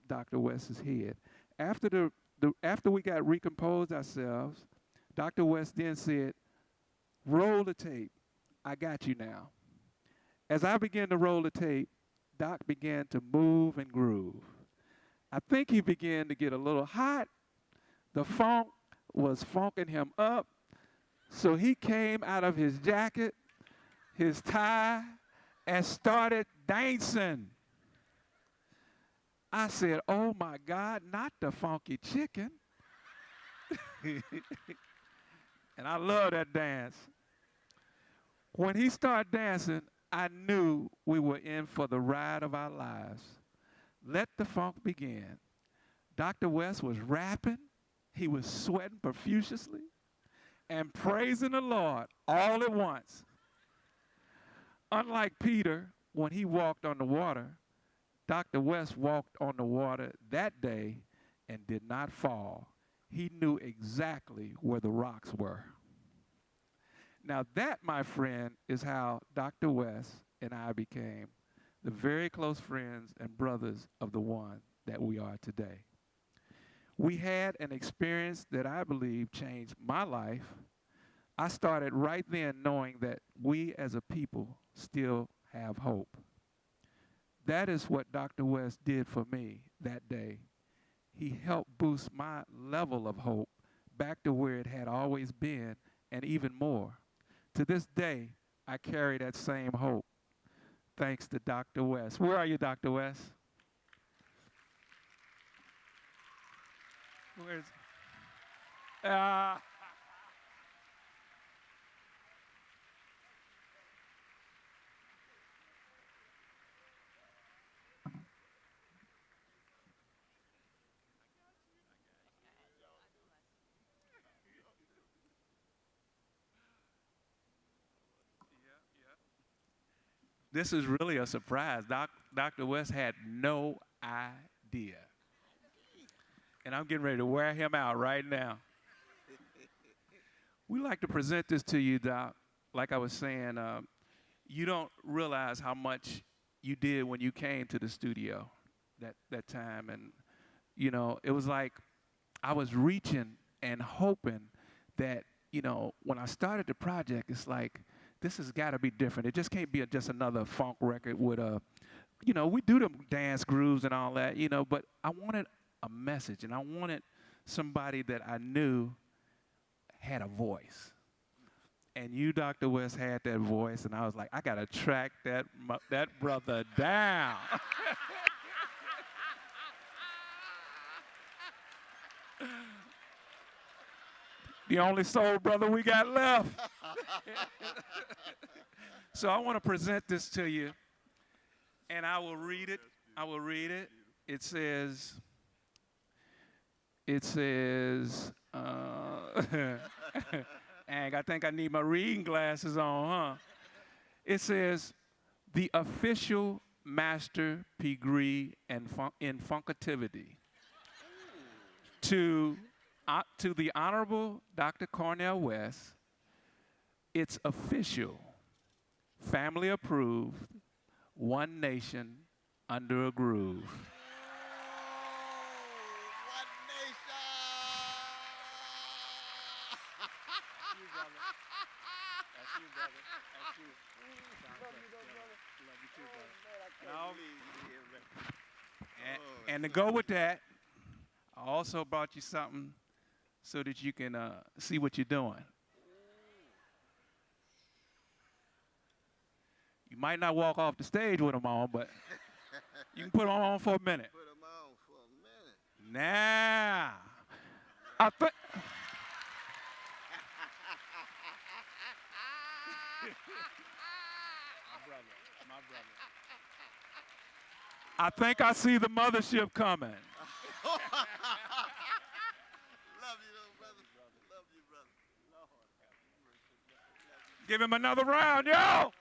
Dr. West's head. After we got recomposed ourselves, Dr. West then said, roll the tape. I got you now. As I began to roll the tape, Doc began to move and groove. I think he began to get a little hot. The funk was funking him up. So he came out of his jacket, his tie, and started dancing. I said, oh my God, not the funky chicken. And I love that dance. When he started dancing, I knew we were in for the ride of our lives. Let the funk begin. Dr. West was rapping. He was sweating profusely and praising the Lord all at once. Unlike Peter, when he walked on the water, Dr. West walked on the water that day and did not fall. He knew exactly where the rocks were. Now that, my friend, is how Dr. West and I became the very close friends and brothers of the one that we are today. We had an experience that I believe changed my life. I started right then knowing that we as a people still have hope. That is what Dr. West did for me that day. He helped boost my level of hope back to where it had always been and even more. To this day, I carry that same hope, thanks to Dr. West. Where are you, Dr. West? Where's... This is really a surprise. Dr. West had no idea. And I'm getting ready to wear him out right now. We like to present this to you, Doc. Like I was saying, you don't realize how much you did when you came to the studio that time. And You know, it was like I was reaching and hoping that, you know, when I started the project, it's like, this has got to be different. It just can't be just another funk record with a, you know, we do the dance grooves and all that, you know, but I wanted a message, and I wanted somebody that I knew had a voice. And you, Dr. West, had that voice, and I was like, I got to track that brother down. The only soul brother we got left. So I want to present this to you, and I will read it. I will read it. It says, I think I need my reading glasses on, huh? It says, the official master pedigree in funkativity. To the Honorable Dr. Cornel West, it's official, family approved, one nation under a groove. And to go with that, I also brought you something so that you can see what you're doing. You might not walk off the stage with them on, but you can put them on for a minute. Put them on for a minute. Now, I think. My brother. I think I see the mothership coming. Love you, though, brother. Love you, brother. Lord have mercy. Give him another round, yo!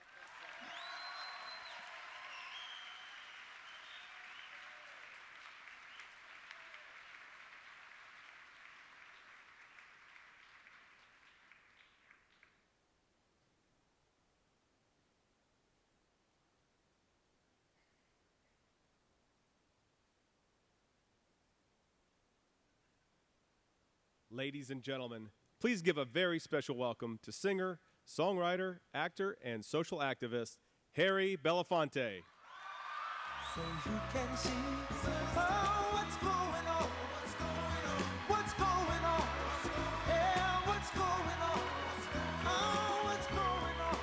Ladies and gentlemen, please give a very special welcome to singer, songwriter, actor, and social activist, Harry Belafonte. So you can see what's going on, what's going on, yeah, what's going on, what's going on,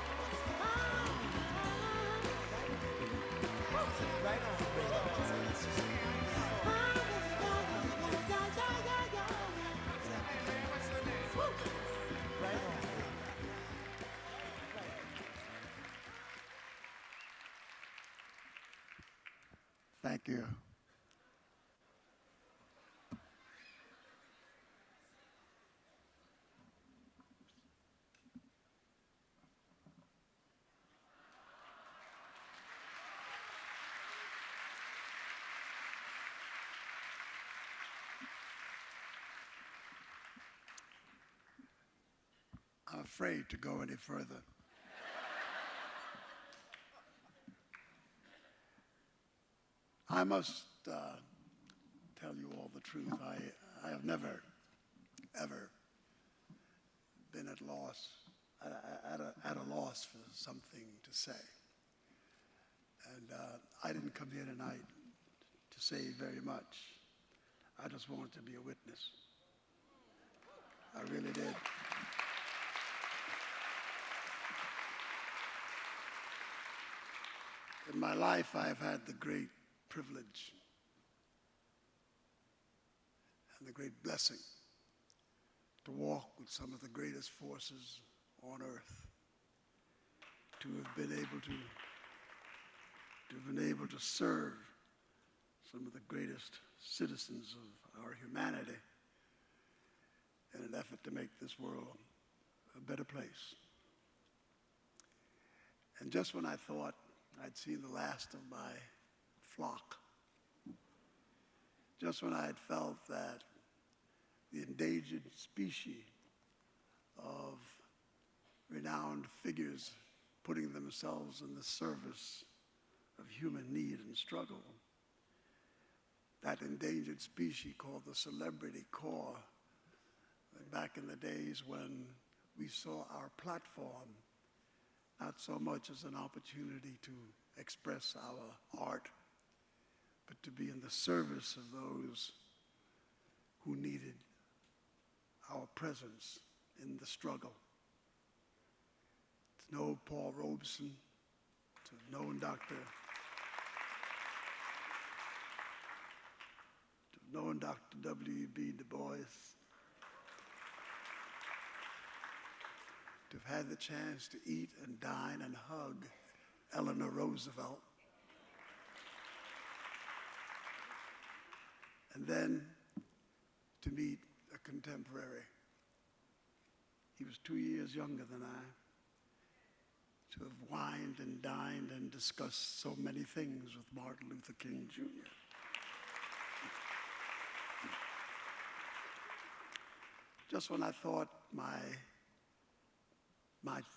right on, Thank you. I'm afraid to go any further. I must tell you all the truth. I have never, ever been at a loss for something to say. And I didn't come here tonight to say very much. I just wanted to be a witness. I really did. In my life, I've had the great privilege and the great blessing to walk with some of the greatest forces on earth, to have been able to serve some of the greatest citizens of our humanity in an effort to make this world a better place. And just when I thought I'd seen the last of my flock, just when I had felt that the endangered species of renowned figures putting themselves in the service of human need and struggle that endangered species called the celebrity corps. And back in the days when we saw our platform not so much as an opportunity to express our art, but to be in the service of those who needed our presence in the struggle. To know Paul Robeson, to have known Dr. W.E.B. Du Bois, to have had the chance to eat and dine and hug Eleanor Roosevelt, and then to meet a contemporary. He was 2 years younger than I. To have wined and dined and discussed so many things with Martin Luther King Jr. Just when I thought my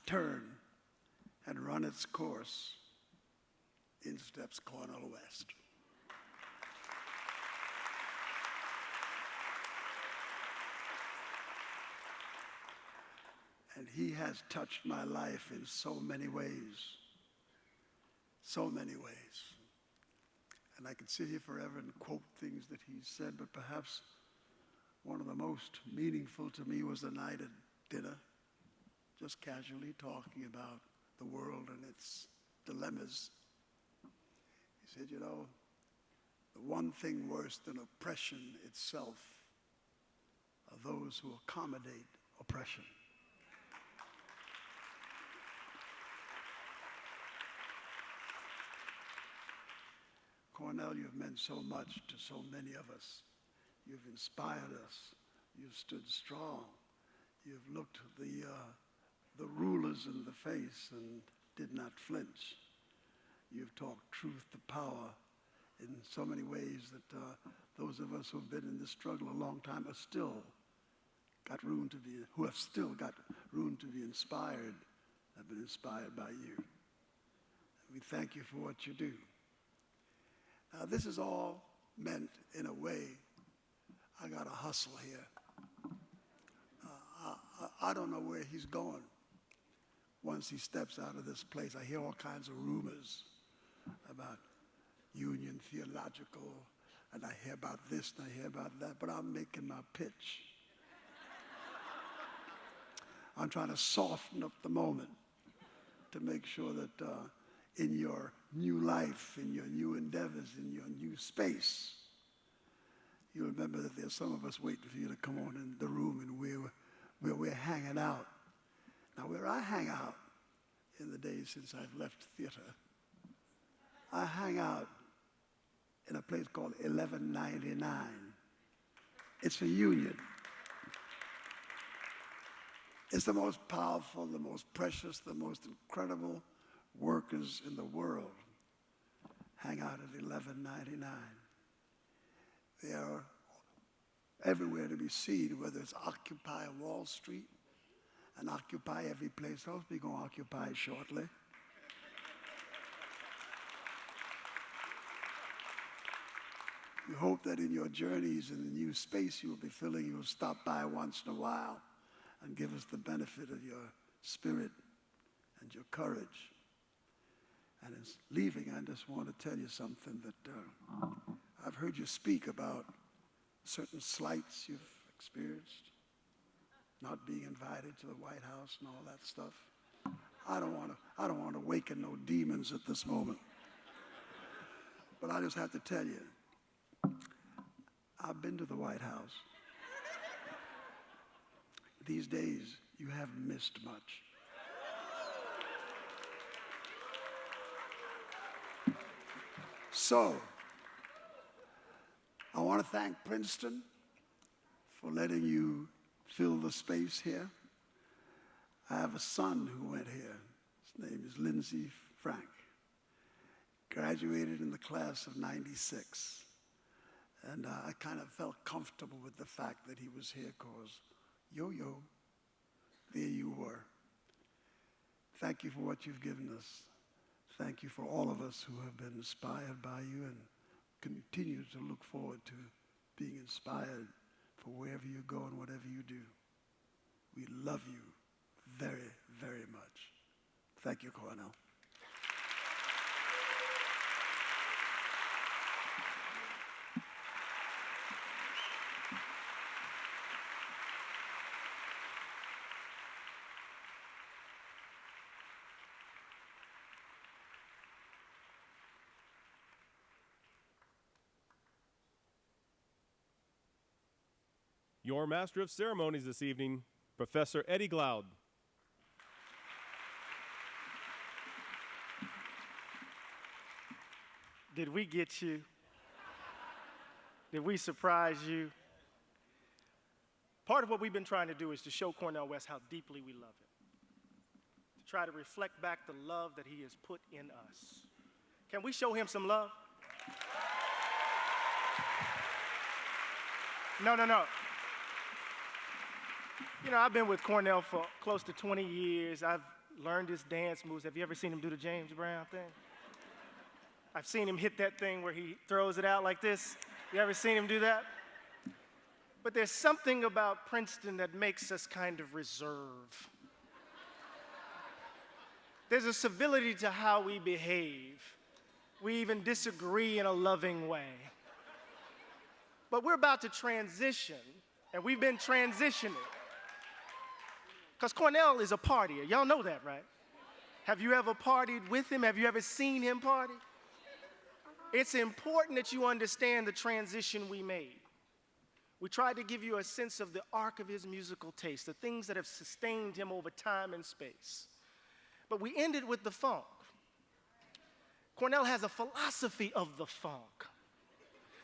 turn had run its course, in steps Cornel West. And he has touched my life in so many ways. So many ways. And I could sit here forever and quote things that he said, but perhaps one of the most meaningful to me was the night at dinner, just casually talking about the world and its dilemmas. He said, you know, the one thing worse than oppression itself are those who accommodate oppression. Cornel, you've meant so much to so many of us. You've inspired us. You've stood strong. You've looked the rulers in the face and did not flinch. You've talked truth to power in so many ways that those of us who've been in this struggle a long time are still got room to be, who have still got room to be inspired, have been inspired by you. And we thank you for what you do. Now, this is all meant in a way, I got to hustle here. I don't know where he's going once he steps out of this place. I hear all kinds of rumors about Union Theological, and I hear about this and I hear about that, but I'm making my pitch. I'm trying to soften up the moment to make sure that in your new life, in your new endeavors, in your new space, you remember that there's some of us waiting for you to come on in the room and where we're hanging out. Now, where I hang out in the days since I've left theater, I hang out in a place called 1199. It's a union. It's the most powerful, the most precious, the most incredible workers in the world hang out at 1199. They are everywhere to be seen, whether it's Occupy Wall Street and Occupy every place else. We're going to occupy shortly. We hope that in your journeys in the new space you'll be filling, you'll stop by once in a while and give us the benefit of your spirit and your courage. And in leaving, I just want to tell you something that I've heard you speak about certain slights you've experienced, not being invited to the White House and all that stuff. I don't want to awaken no demons at this moment. But I just have to tell you, I've been to the White House. These days, you haven't missed much. So, I want to thank Princeton for letting you fill the space here. I have a son who went here. His name is Lindsay Frank. Graduated in the class of '96. And I kind of felt comfortable with the fact that he was here because, yo-yo, there you were. Thank you for what you've given us. Thank you for all of us who have been inspired by you and continue to look forward to being inspired for wherever you go and whatever you do. We love you very, very much. Thank you, Cornel. Your Master of Ceremonies this evening, Professor Eddie Glaude. Did we get you? Did we surprise you? Part of what we've been trying to do is to show Cornel West how deeply we love him, to try to reflect back the love that he has put in us. Can we show him some love? No. You know, I've been with Cornel for close to 20 years. I've learned his dance moves. Have you ever seen him do the James Brown thing? I've seen him hit that thing where he throws it out like this. You ever seen him do that? But there's something about Princeton that makes us kind of reserve. There's a civility to how we behave. We even disagree in a loving way. But we're about to transition, and we've been transitioning. Because Cornel is a partier. Y'all know that, right? Have you ever partied with him? Have you ever seen him party? It's important that you understand the transition we made. We tried to give you a sense of the arc of his musical taste, the things that have sustained him over time and space. But we ended with the funk. Cornel has a philosophy of the funk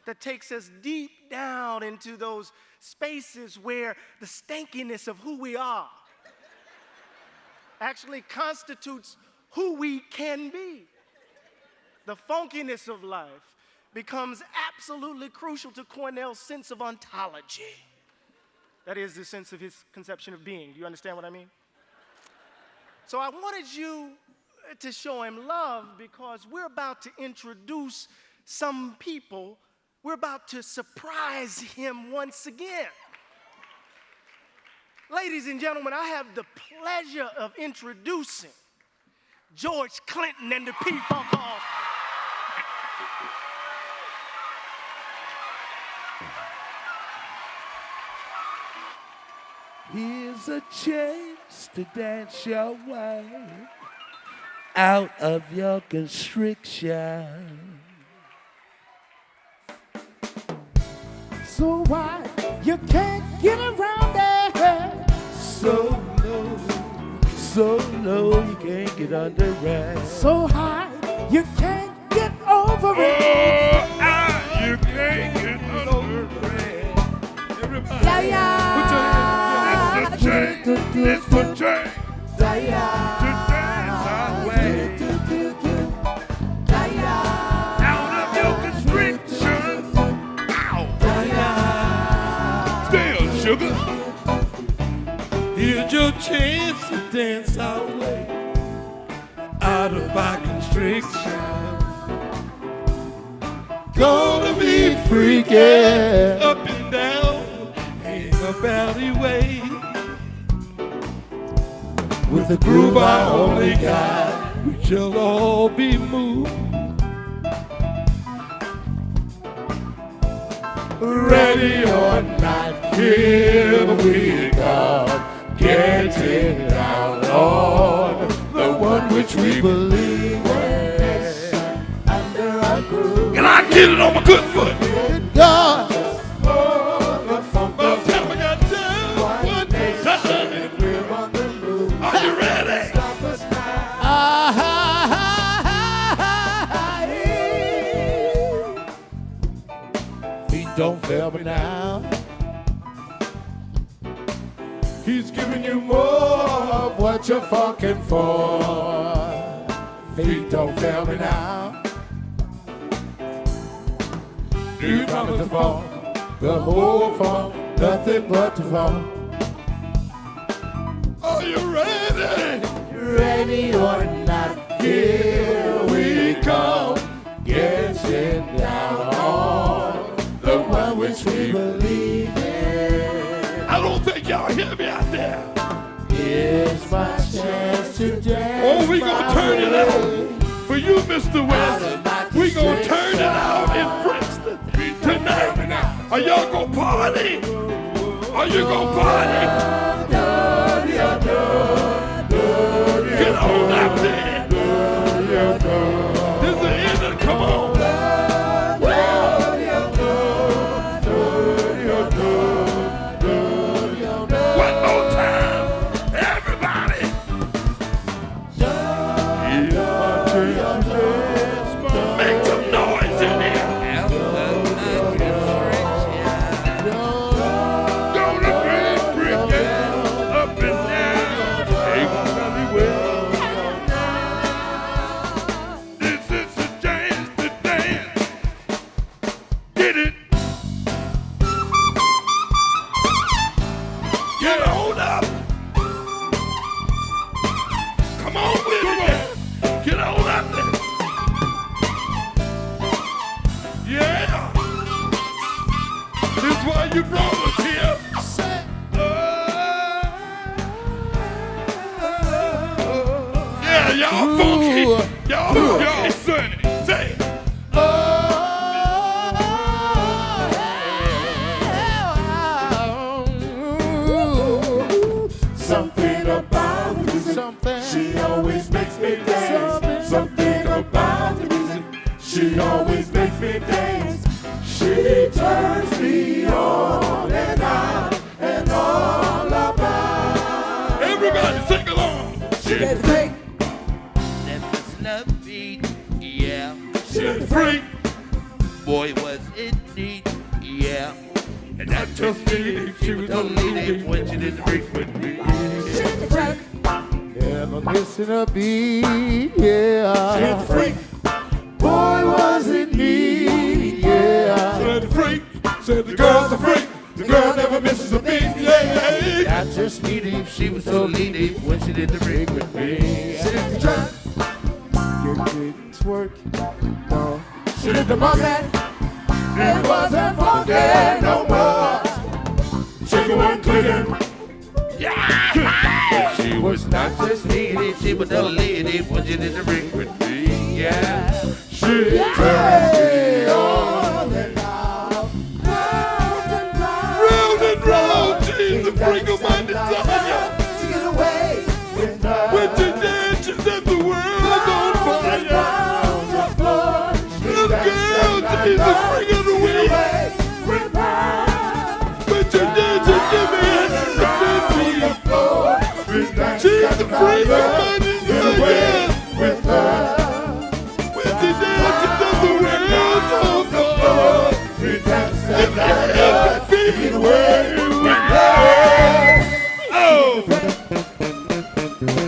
that takes us deep down into those spaces where the stankiness of who we are actually constitutes who we can be. The funkiness of life becomes absolutely crucial to Cornel's sense of ontology. That is the sense of his conception of being. Do you understand what I mean? So I wanted you to show him love because we're about to introduce some people. We're about to surprise him once again. Ladies and gentlemen, I have the pleasure of introducing George Clinton and the P-Funk Hall. Here's a chance to dance your way out of your constriction. So why you can't get around there? So low you can't get under it. So high you can't get over it. You can't get under it. Everybody, Yeah, yeah. put your hands together. It's the change. Yeah. To dance our way out of your constriction. Ow. Still, sugar. Here's your chance to dance our way out of our constriction. Gonna be freaking up and down, ain't a valley way. With a groove I only got, we shall all be moved. Ready or not, here we come. Getting down on the one which we believe in. Under our groove. And I get it on my good foot. God. By the time I got down, one time, and we're on the move. Are you ready? Stop us now. Feet don't fail me now. He's giving you more of what you're fucking for. Feet don't fail me now. Do you promise to fall? The whole fall, nothing but to fall. Are you ready? Ready or not, here we come. Getting down on which we believe in. I don't think y'all hear me out there. Here's my chance to dance. Oh, we gonna turn it out. For you, Mr. West, we gonna turn it out in Princeton tonight. Are y'all gonna party? Are you gonna party? Get on up there. This is the end of, come on. One more time, everybody. Make some noise in here. Gonna bring it up and down. Everybody this is the chance to dance. Get it. Get on up. Come on with it. Get on up there. Yeah. This is why you brought us here. Yeah, y'all funky. Y'all sunny. Say it. Something about the music, she always makes me dance. Something about the music, she always makes me dance. She turns me on and out and all about. Everybody sing along. She can freak, That was love beat, yeah. She can freak. Boy, was it neat, yeah. And I just needed if she was Don't gonna leave leave it it when you didn't break with me. never missing a beat, yeah. She can freak, boy was it me, yeah. Said the freak, said the girl's a freak. The girl never misses a beat, yeah. I just needed if she was so needy when she did the break with me. She did the track, you didn't twerk, no. She did the monkey, it wasn't funky no more. She went clicking, Yeah. She was not just needy, she was a lady when she did the break with me, yeah. she turned me on and out, Round and round, she's the freak of my desire. to get away with her. With your dance, she set the world on fire. Down the floor, This girl, she's the freak of the week. with her. With your dance, she give me a floor. She's the freak of my desire. With her. With your dance, she set the world on fire. We dance the If night you ever up. feel the way with her. Oh!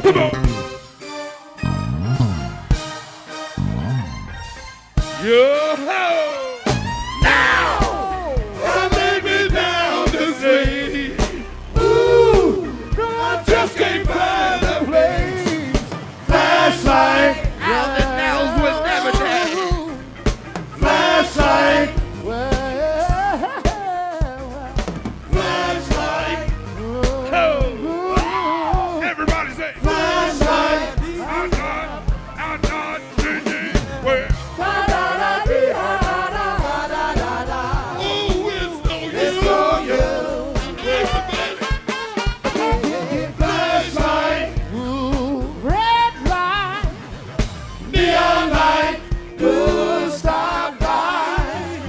Come on. Yo-ho! Now! I lay me down to sleep. Ooh! I just can't find a place. Flashlight! Out the nails was never dead. Flashlight! Flashlight. Oh! Everybody say flashlight! I'm not changing where. Oh, it's no use. Everybody. Flashlight! Red light. Neon light! Blue star light.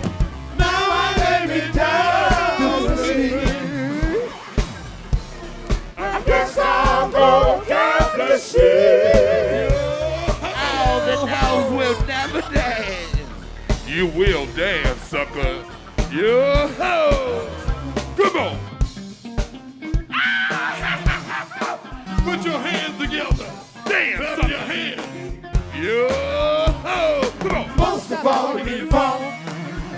Now I lay me down to sleep. I guess I'll go count the sheep. All the nails will never dance. You will dance, sucker. Yo-ho! Come on! Put your hands together. Dance on your hands. Yo-ho! Come on. Most of all, we need a phone.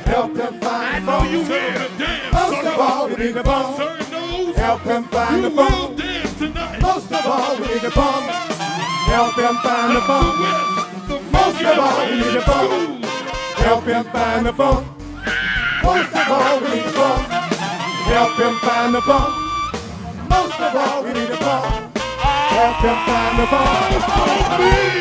Help them find the phone. You will dance, Most sucker. of all, we need a phone. Turn those. Help them find You the will phone. dance tonight. Most of all, we need a phone. Help them find the phone. The Most of all, we need a phone. Help him find the phone. Most of all, we need a pump. Help him find the pump. Most of all, we need a pump. Help him find the pump.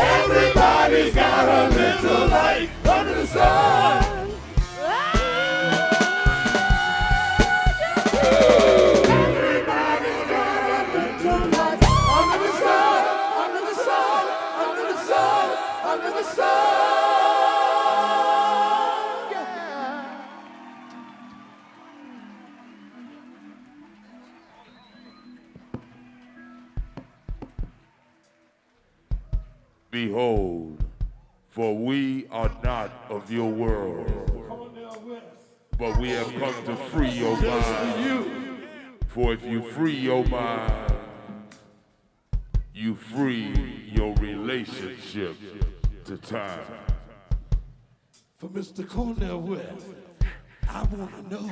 Everybody's got a little light under the sun. Behold, for we are not of your world, but we have come to free your mind. For if you free your mind, you free your relationship to time. For Mr. Cornel West, I want to know.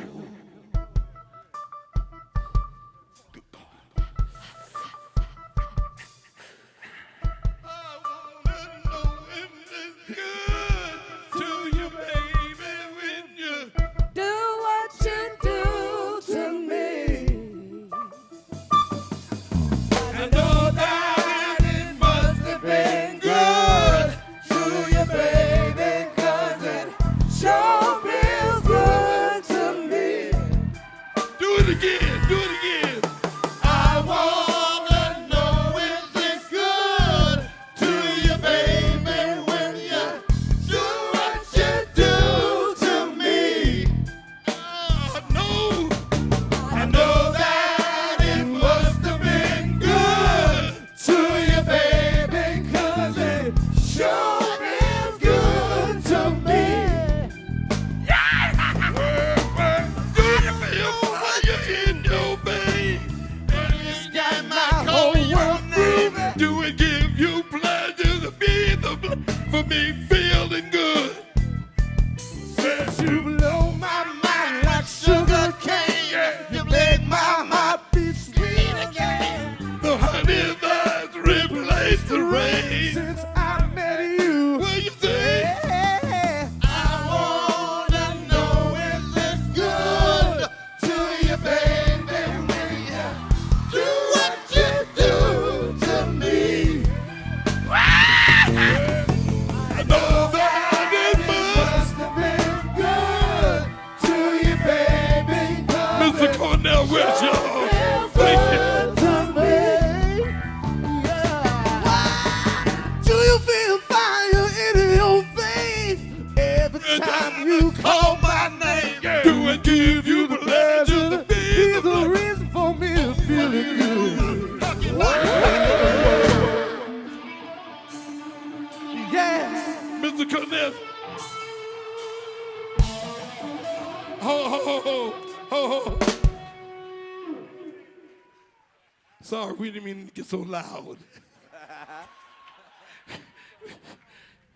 Sorry, we didn't mean to get so loud.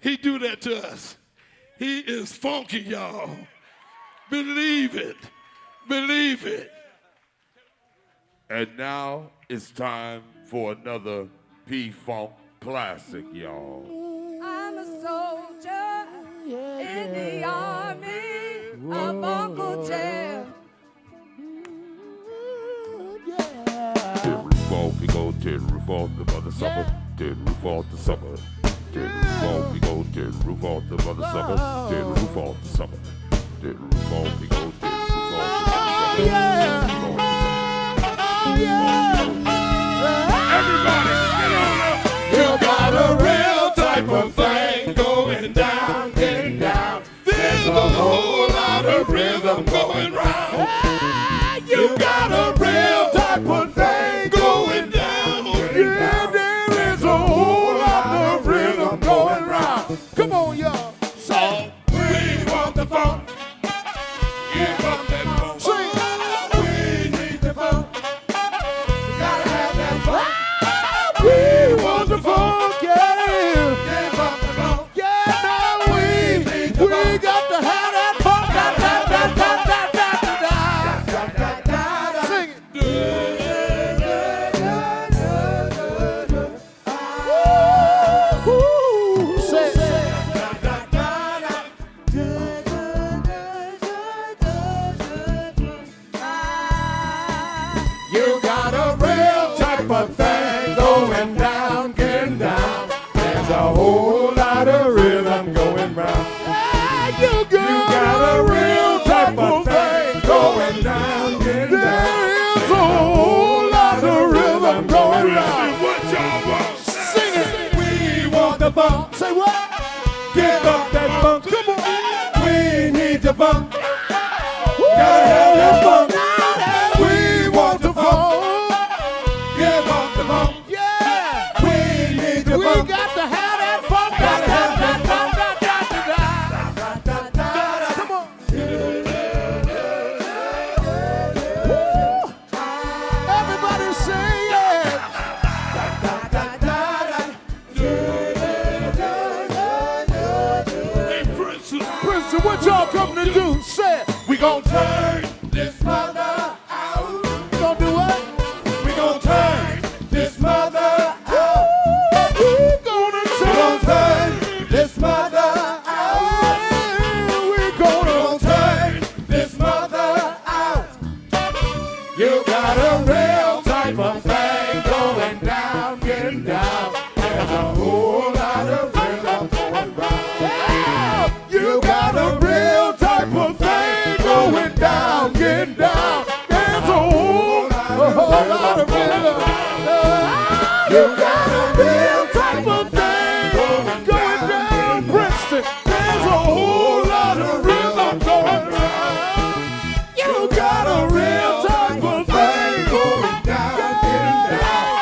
He do that to us. He is funky, y'all. Believe it. Believe it. And now it's time for another P-Funk classic, y'all. I'm a soldier in the army of Uncle Jam. Terry Falk, he go Terry Falk, the mother summer. Terry Falk, the summer. Tear the roof off, we go tear the roof off the mother sucker. Tear the roof off the sucker. Tear the roof off, we go tear the roof off the mother sucker. Everybody, get on up. You got a real type of thing going down, getting down. There's a whole lot of rhythm going round. You got a real type of thing going down. Yeah, there is a whole lot of rhythm going round. Come on, y'all. So we want the funk. Give up that funk. Sing. We need the funk. We gotta have that funk. We want the funk, yeah. Give up the funk. Yeah, now we got to have that funk. Sing it. Woo. Say you got a real type of thing going down, getting down. There's a whole lot of rhythm going round. You got a real type of thing going down, getting down. There's a whole lot of rhythm going round. What y'all want? Sing it. We want the funk. Say what? Give up that funk. Come on. We need the funk. Gotta have that funk. We want the funk. Give up the funk. Yeah. We need the funk. We got to have that funk. Gotta have that funk. Come on. Everybody say yeah. Hey, Princeton, what y'all coming to do? Say it. We gon' turn this mother out. We gon' do what? We gon' turn this mother out. We gonna turn this mother out. We gonna turn this mother out. You got a real type of thing going down, getting down. There's a whole lot of rhythm going round. You got a real type of thing going down, getting down. There's a whole lot of rhythm. You got a real type of thing going down, Princeton. There's a whole lot of rhythm going round. You got a real type of thing going down, getting down.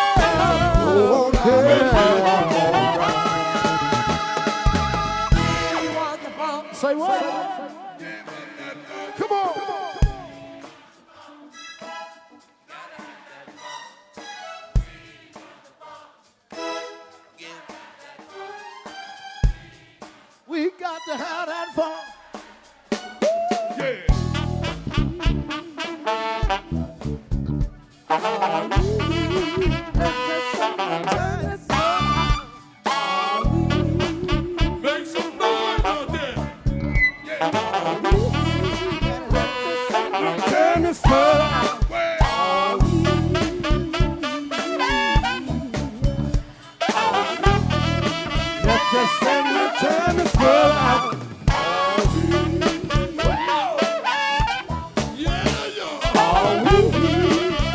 Oh, yeah. Say what? Come on. We got to have that fun. Yeah. Make some noise out there. Yeah. Turn this world. Just send me turn this world out.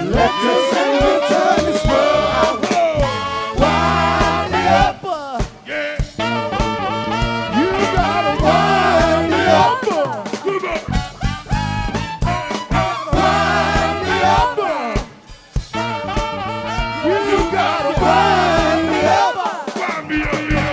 Let us send me turn this world out. Wind me up. Yeah. You gotta wind me up. Wind me up. You gotta wind me up. Wind me up.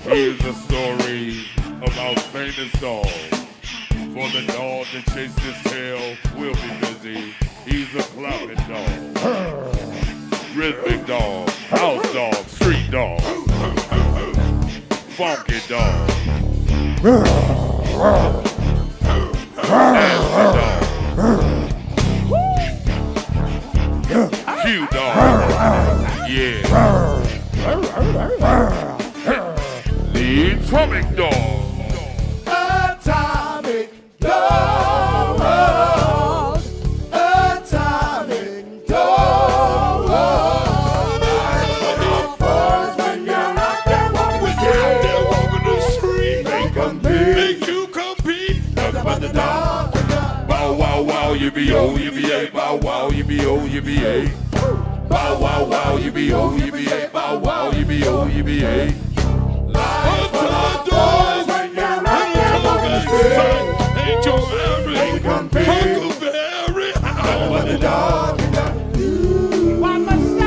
Here's a story about famous dog. For the dog that chased his tail, we'll be busy. He's a clapping dog, rhythmic dog, house dog, street dog, funky dog. Cute dog. Yeah. The atomic dog. Atomic dog. Atomic dog. When you're out there walking the street, make you compete. Nothing but the dog. Bow wow wow, you be oh, you be a. Bow wow, you be oh, you be a. Bow wow wow, you be oh, you be a. Bow wow, you be oh, you be a. Life for the dogs when you're out there walking the street. Ain't your average Huckleberry. Nothing but the dog. Why must I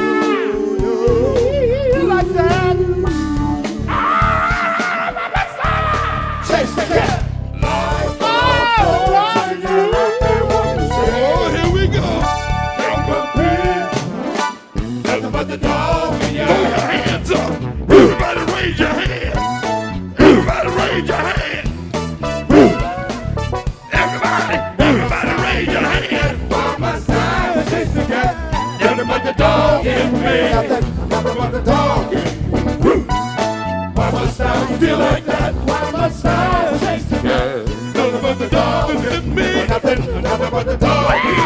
you like that? Why must I chase the cat? Life for the dogs when you're out there walking the street. Oh, here we go. Nothing but the dog. Throw your hands up. Everybody raise your hand. Everybody raise your hand. Everybody raise your hand. Why must I chase the cat? Nothing but the dog in me. Nothing but the dog in me. Why must I feel like that? Why must I chase the cat? Nothing but the dog in me. Nothing but the dog in me.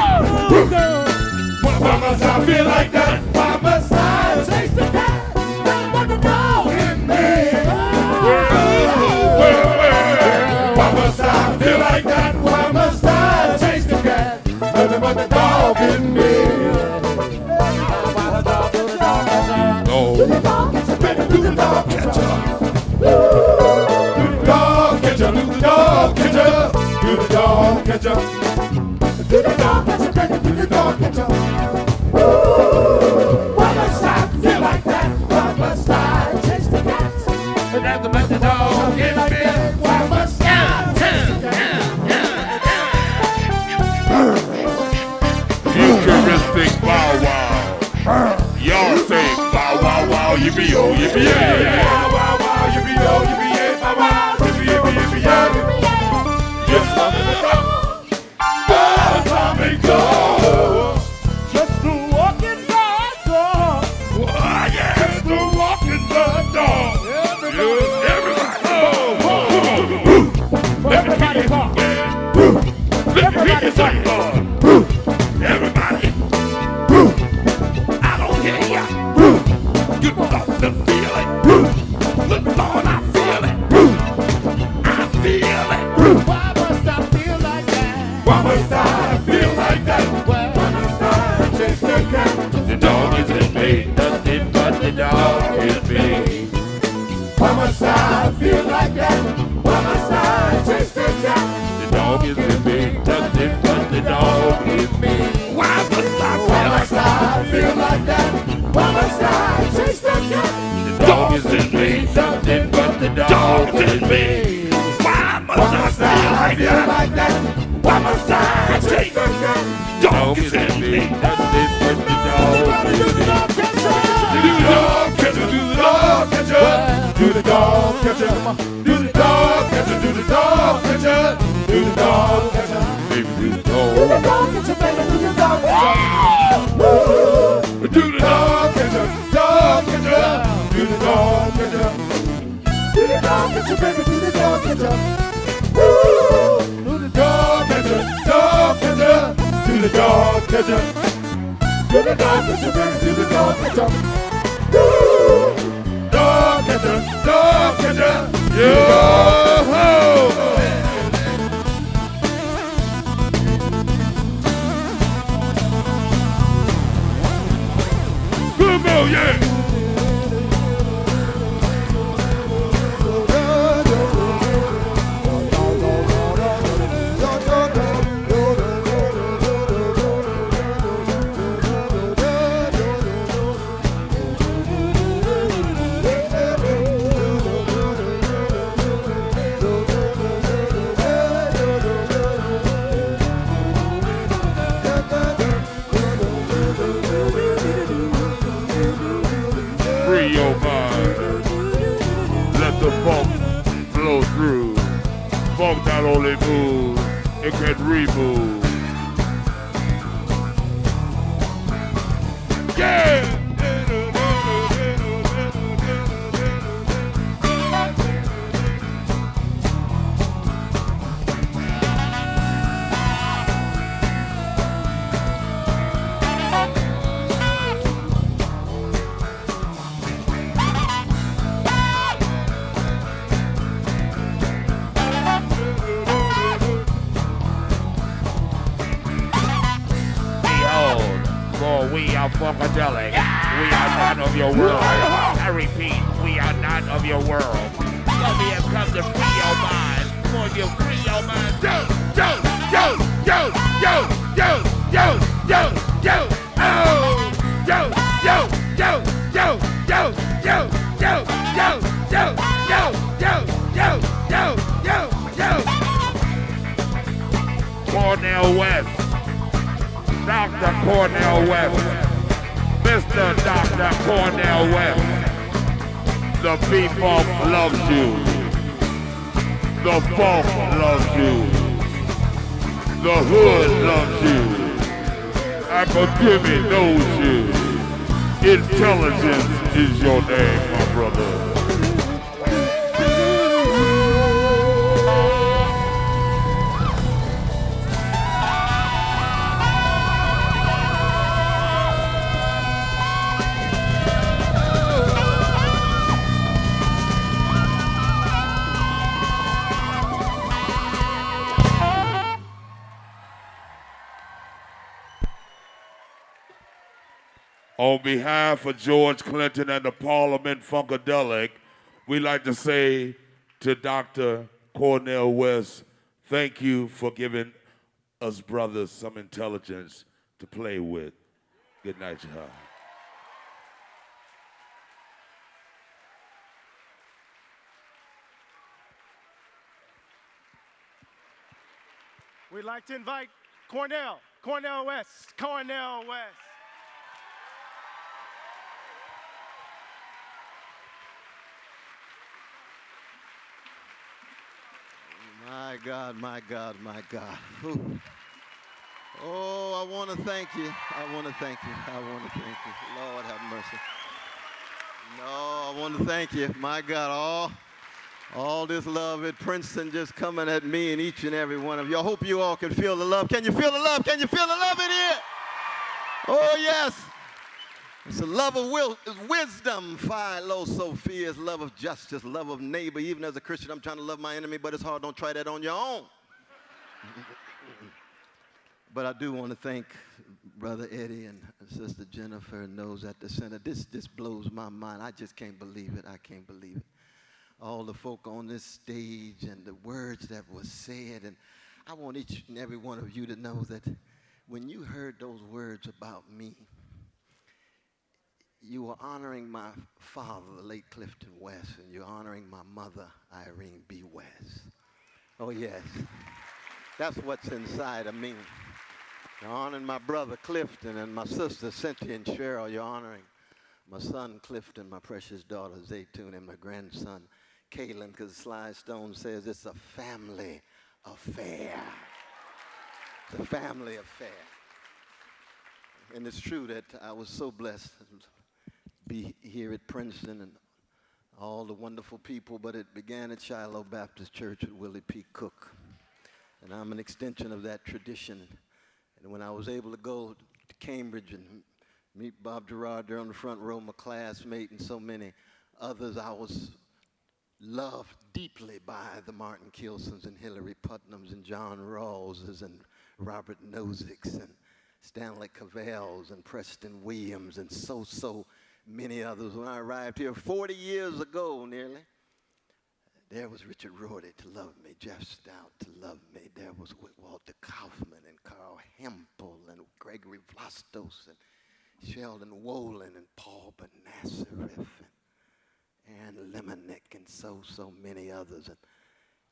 Why must I feel like that? Why must I chase the cat? Nothing but the dog in me. Why must I feel like that? Why must I chase the cat? Nothing but the dog in me. No. Do the dog catcher, baby, do the dog catcher. Do the dog catcher, do the dog catcher. Do the dog catcher. Do the dog catcher, baby, do the dog catcher. Why must I feel like that? Why must I chase the cat? Nothing but the dog in me. Why must I chase the cat? Futuristic bow wow. Y'all say bow wow wow, yippee oh, yippee yeah. Bow wow wow, yippee oh, yippee yeah. Bow wow, yippee yippee yippee yeah. Just like the dog. Atomic dog. Just a walking dog. Yeah, just a walking dog. Everybody talk. Everybody talk. Everybody. I don't hear ya. You got to feel it. Look, Lord, I feel it. I feel it. Why must I feel like that? Why must I feel like that? Why must I chase the cat? The dog is in me. Nothing but the dog is me. Why must I feel like that? Why must I chase the cat? The dog is in me. Nothing but the dog is me. Why must I feel like that? Why must I chase the cat? The dog is in me. Nothing but the dog is me. Why must I feel like that? Why must I chase the cat? Dog is in me. Nothing but the dog is me. Do the dog catcher, do the dog catcher. Do the dog catcher, do the dog catcher, do the dog catcher. Do the dog catcher, baby, do the dog catcher, baby, do the dog catcher. Do the dog catcher, dog catcher. Do the dog catcher. Do the dog catcher, baby, do the dog catcher. Do the dog catcher, dog catcher. Do the dog catcher. Do the dog catcher, baby, do the dog catcher. Dog catcher, dog catcher. Yo-ho! Good boy, yeah! Free your mind. Let the funk flow through. Funk not only moves, it can remove. Yeah! For we are funkadelic. We are not of your world. I repeat, we are not of your world. So we have come to free your mind. For you free your mind. Yo, yo, yo, yo, yo, yo, yo, yo, yo, oh, yo, yo, yo, yo, yo, yo, yo, yo, yo, yo, yo, yo, yo, yo, yo. Cornel West. Dr. Cornel West, Mr. Dr. Cornel West, the people loves you, the folk loves you, the hood loves you, academy knows you, intelligence is your name, my brother. On behalf of George Clinton and the Parliament Funkadelic, we'd like to say to Dr. Cornel West, thank you for giving us brothers some intelligence to play with. Good night, y'all. We'd like to invite Cornel West. My God, my God, my God. Whew. Oh, I want to thank you. I want to thank you. I want to thank you. Lord have mercy. No, I want to thank you. My God, all this love at Princeton just coming at me and each and every one of you. I hope you all can feel the love. Can you feel the love? Can you feel the love in here? Oh, yes. It's a love of wisdom, Philosophia, love of justice, love of neighbor. Even as a Christian, I'm trying to love my enemy, but it's hard. Don't try that on your own. But I do want to thank Brother Eddie and Sister Jennifer and those at the center. This blows my mind. I just can't believe it. I can't believe it. All the folk on this stage and the words that were said. And I want each and every one of you to know that when you heard those words about me, you were honoring my father, the late Clifton West, and you're honoring my mother, Irene B. West. Oh, yes. That's what's inside of me. You're honoring my brother, Clifton, and my sister, Cynthia and Cheryl. You're honoring my son, Clifton, my precious daughter, Zaytune, and my grandson, Kaylin, because Sly Stone says it's a family affair. It's a family affair. And it's true that I was so blessed to be here at Princeton and all the wonderful people, but it began at Shiloh Baptist Church with Willie P. Cook. And I'm an extension of that tradition. And when I was able to go to Cambridge and meet Bob Gerard there on the front row, my classmate, and so many others, I was loved deeply by the Martin Kilsons and Hillary Putnams and John Rawlses and Robert Nozick's and Stanley Cavell's and Preston Williams and so many others. When I arrived here 40 years ago nearly, there was Richard Rorty to love me, Jeff Stout to love me. There was Walter Kaufman and Carl Hempel and Gregory Vlastos and Sheldon Wolin and Paul Benassarif and Aaron Lemonick and so many others. And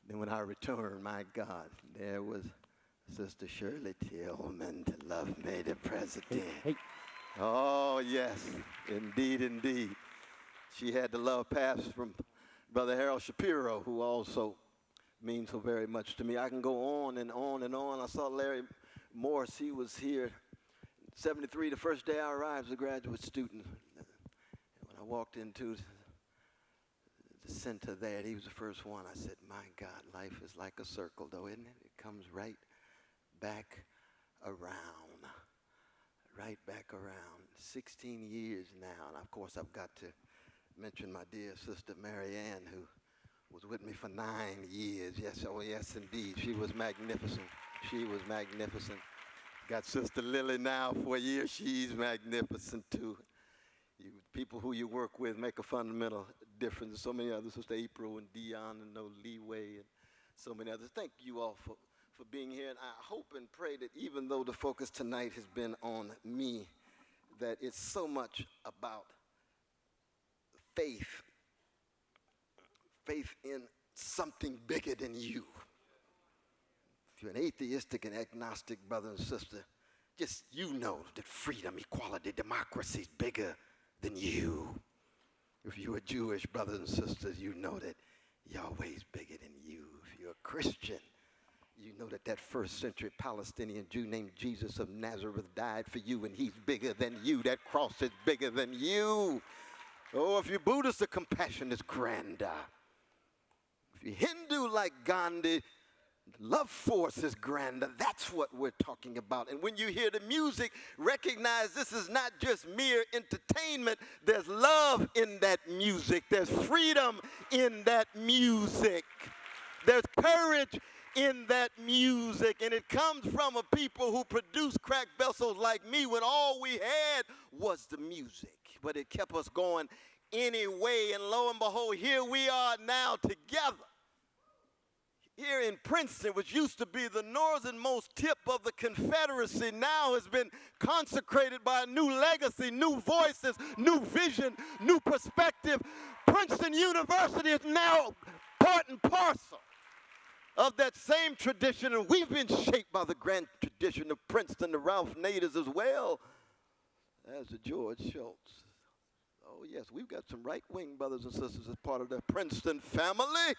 then when I returned, my God, there was Sister Shirley Tillman to love me, the president. Hey. Oh, yes, indeed, indeed. She had the love passed from Brother Harold Shapiro, who also mean so very much to me. I can go on and on and on. I saw Larry Morris. He was here 73, the first day I arrived as a graduate student. When I walked into the center there, he was the first one. I said, my God, life is like a circle, though, isn't it? It comes right back around. Right back around. 16 years now. And of course, I've got to mention my dear sister Mary Ann, who was with me for 9 years. Yes, oh yes, indeed. She was magnificent. She was magnificent. Got Sister Lily now for a year. She's magnificent, too. You, people who you work with make a fundamental difference. So many others, Sister April and Dion and No Leeway and so many others. Thank you all for being here. And I hope and pray that even though the focus tonight has been on me, that it's so much about faith. Faith in something bigger than you. If you're an atheistic and agnostic brother and sister, just you know that freedom, equality, democracy is bigger than you. If you're a Jewish brothers and sisters, you know that Yahweh's bigger than you. If you're a Christian, you know that that first century Palestinian Jew named Jesus of Nazareth died for you, and he's bigger than you. That cross is bigger than you. Oh, if you're Buddhist, the compassion is grander. If you're Hindu like Gandhi, love force is grander. That's what we're talking about. And when you hear the music, recognize this is not just mere entertainment. There's love in that music. There's freedom in that music. There's courage in that music. And it comes from a people who produced crack vessels like me when all we had was the music. But it kept us going anyway. And lo and behold, here we are now together. Here in Princeton, which used to be the northernmost tip of the Confederacy, now has been consecrated by a new legacy, new voices, new vision, new perspective. Princeton University is now part and parcel of that same tradition, and we've been shaped by the grand tradition of Princeton, the Ralph Naders as well as the George Schultz. Oh yes, we've got some right-wing brothers and sisters as part of the Princeton family.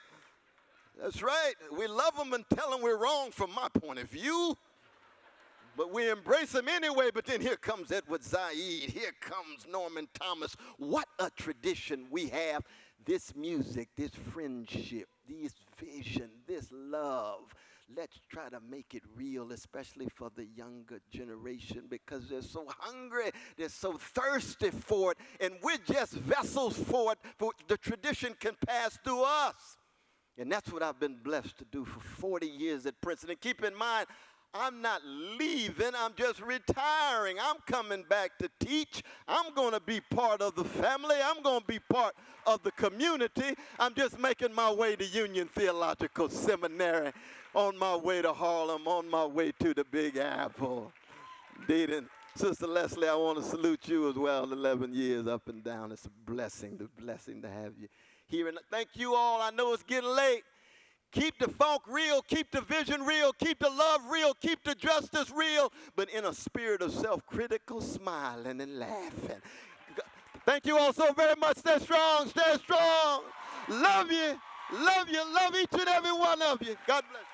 That's right. We love them and tell them we're wrong from my point of view. But we embrace them anyway. But then here comes Edward Said. Here comes Norman Thomas. What a tradition we have. This music, this friendship, this vision, this love. Let's try to make it real, especially for the younger generation, because they're so hungry, they're so thirsty for it, and we're just vessels for it. For the tradition can pass through us. And that's what I've been blessed to do for 40 years at Princeton. And keep in mind, I'm not leaving, I'm just retiring. I'm coming back to teach. I'm going to be part of the family. I'm going to be part of the community. I'm just making my way to Union Theological Seminary, on my way to Harlem, on my way to the Big Apple. Indeed, and Sister Leslie, I want to salute you as well, 11 years up and down. It's a blessing to have you here. And thank you all. I know it's getting late. Keep the funk real, keep the vision real, keep the love real, keep the justice real, but in a spirit of self-critical smiling and laughing. Thank you all so very much. Stay strong, stay strong. Love you, love you, love each and every one of you. God bless you.